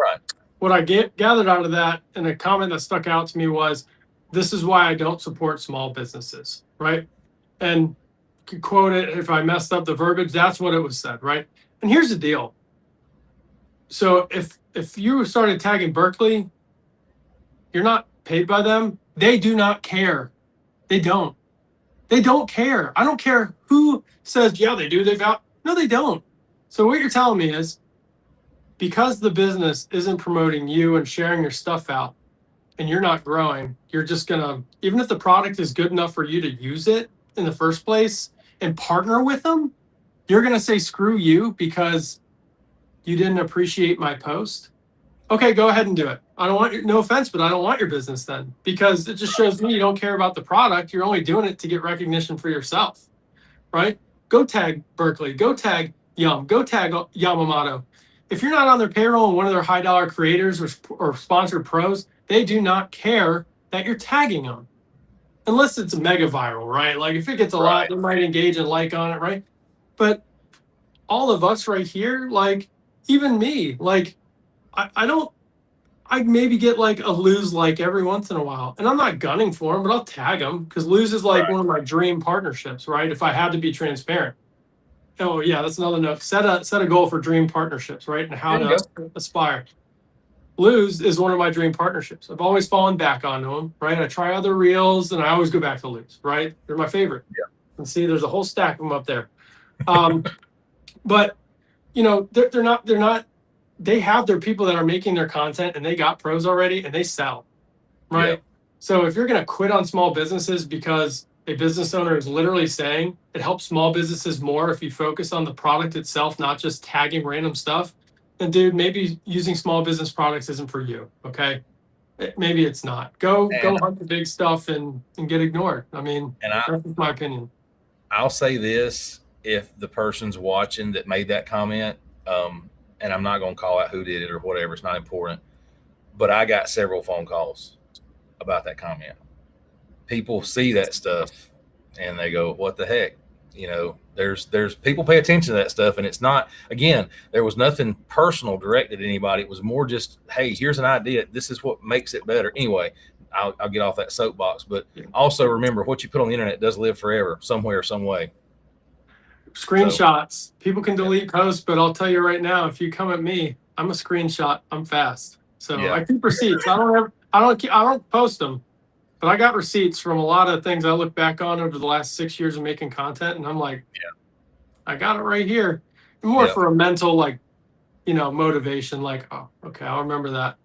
what I gathered out of that and a comment that stuck out to me was, this is why I don't support small businesses, right? And could quote it if I messed up the verbiage, that's what it was said, right? And here's the deal. So if you started tagging Berkeley, you're not paid by them. They do not care. They don't care. I don't care who says, yeah, they do. No, they don't. So what you're telling me is, because the business isn't promoting you and sharing your stuff out and you're not growing, you're just gonna, even if the product is good enough for you to use it in the first place and partner with them, you're gonna say screw you because you didn't appreciate my post. Okay, go ahead and do it. I don't want your, no offense, but I don't want your business then, because it just shows me you don't care about the product. You're only doing it to get recognition for yourself, right? Go tag Berkeley, go tag Yum, go tag Yamamoto. If you're not on their payroll and one of their high dollar creators or sponsored pros, they do not care that you're tagging them. Unless it's mega viral, right? Like if it gets a lot, they might engage and like on it, right? But all of us right here, like even me, like I maybe get like a lose like every once in a while. And I'm not gunning for him, but I'll tag him because lose is like one of my dream partnerships, right? If I had to be transparent. Oh yeah, that's another note. Set a goal for dream partnerships, right? And how to aspire. Lose is one of my dream partnerships. I've always fallen back onto them, right? I try other reels and I always go back to Lose, right? They're my favorite. Yeah. And see, there's a whole stack of them up there. But they're not. They have their people that are making their content and they got pros already and they sell, right? Yeah. So if you're going to quit on small businesses because a business owner is literally saying it helps small businesses more if you focus on the product itself, not just tagging random stuff, then dude, maybe using small business products isn't for you. Okay. Maybe it's not. Go hunt the big stuff and get ignored. I mean, that's my opinion. I'll say this, if the person's watching that made that comment, and I'm not going to call out who did it or whatever, it's not important, but I got several phone calls about that comment. People see that stuff and they go, what the heck? There's people pay attention to that stuff. And it's not, again, there was nothing personal directed at anybody. It was more just, hey, here's an idea. This is what makes it better. Anyway, I'll get off that soapbox, but also remember what you put on the internet does live forever, somewhere, some way. Screenshots. People can delete posts, but I'll tell you right now, if you come at me, I'm a screenshot. I'm fast. So I keep receipts. I don't post them, but I got receipts from a lot of things I look back on over the last 6 years of making content. And I'm like, I got it right here. More for a mental, motivation. Like, oh, okay, I'll remember that.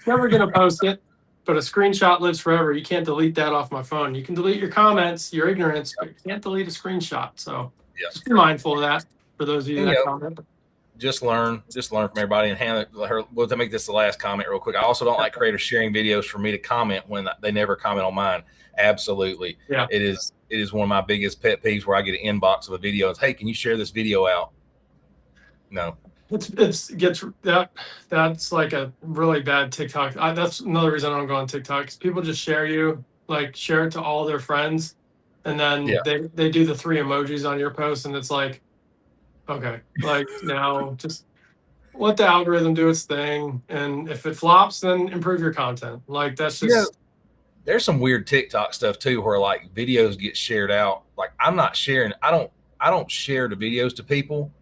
Never going to post it, but a screenshot lives forever. You can't delete that off my phone. You can delete your comments, your ignorance, but you can't delete a screenshot. So just be mindful of that for those of you that comment. Just learn from everybody and we'll make this the last comment real quick. I also don't like creators sharing videos for me to comment when they never comment on mine. Absolutely. Yeah. It is one of my biggest pet peeves where I get an inbox of a video and, hey, can you share this video out? No. That's like a really bad TikTok. That's another reason I don't go on TikTok, because people just share it to all their friends. And then they do the 3 emojis on your post, and it's like, okay, like now just let the algorithm do its thing, and if it flops, then improve your content. Like that's just there's some weird TikTok stuff too, where like videos get shared out. Like I'm not sharing. I don't share the videos to people,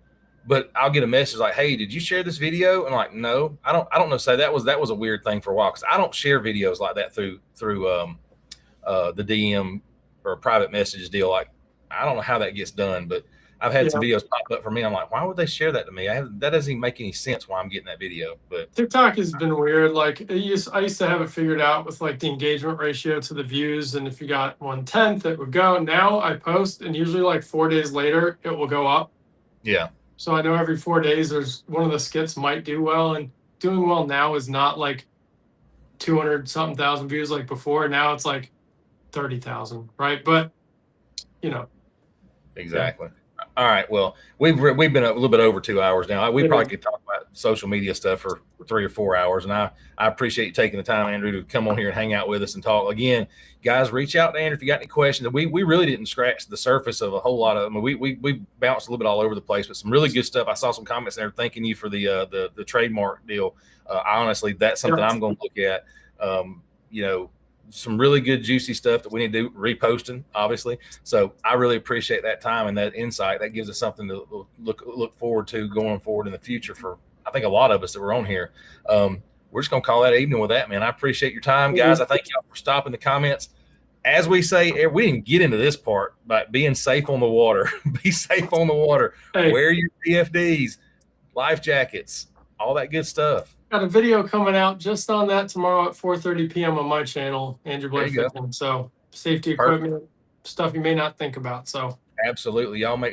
but I'll get a message like, "Hey, did you share this video?" And I'm like, "No, I don't." I don't know. Say that was a weird thing for a while because I don't share videos like that through the DM or private messages deal. Like I don't know how that gets done, but I've had some videos pop up for me. I'm like, why would they share that to me? That doesn't even make any sense why I'm getting that video. But TikTok has been weird. Like I used to have it figured out with like the engagement ratio to the views, and if you got 1/10, it would go. Now I post, and usually like 4 days later, it will go up. Yeah. So I know every 4 days, there's one of the skits might do well, and doing well now is not like 200 something thousand views like before. Now it's like 30,000, right? But exactly. Yeah. All right. Well, we've been a little bit over 2 hours now. We probably could talk about social media stuff for 3 or 4 hours. And I appreciate you taking the time, Andrew, to come on here and hang out with us and talk. Again, guys, reach out to Andrew if you got any questions. We really didn't scratch the surface of a whole lot of them. We bounced a little bit all over the place, but some really good stuff. I saw some comments there thanking you for the trademark deal. Honestly, that's something I'm going to look at. Some really good juicy stuff that we need to do reposting, obviously. So I really appreciate that time and that insight. That gives us something to look forward to going forward in the future for, I think, a lot of us that were on here. We're just going to call that evening with that, man. I appreciate your time, guys. I thank y'all for stopping the comments. As we say, we didn't get into this part, but being safe on the water. Be safe on the water. Hey. Wear your PFDs, life jackets, all that good stuff. Got a video coming out just on that tomorrow at 4:30 p.m. on my channel, Andrew Blair Fitness. So safety equipment, stuff you may not think about. So absolutely, y'all make sure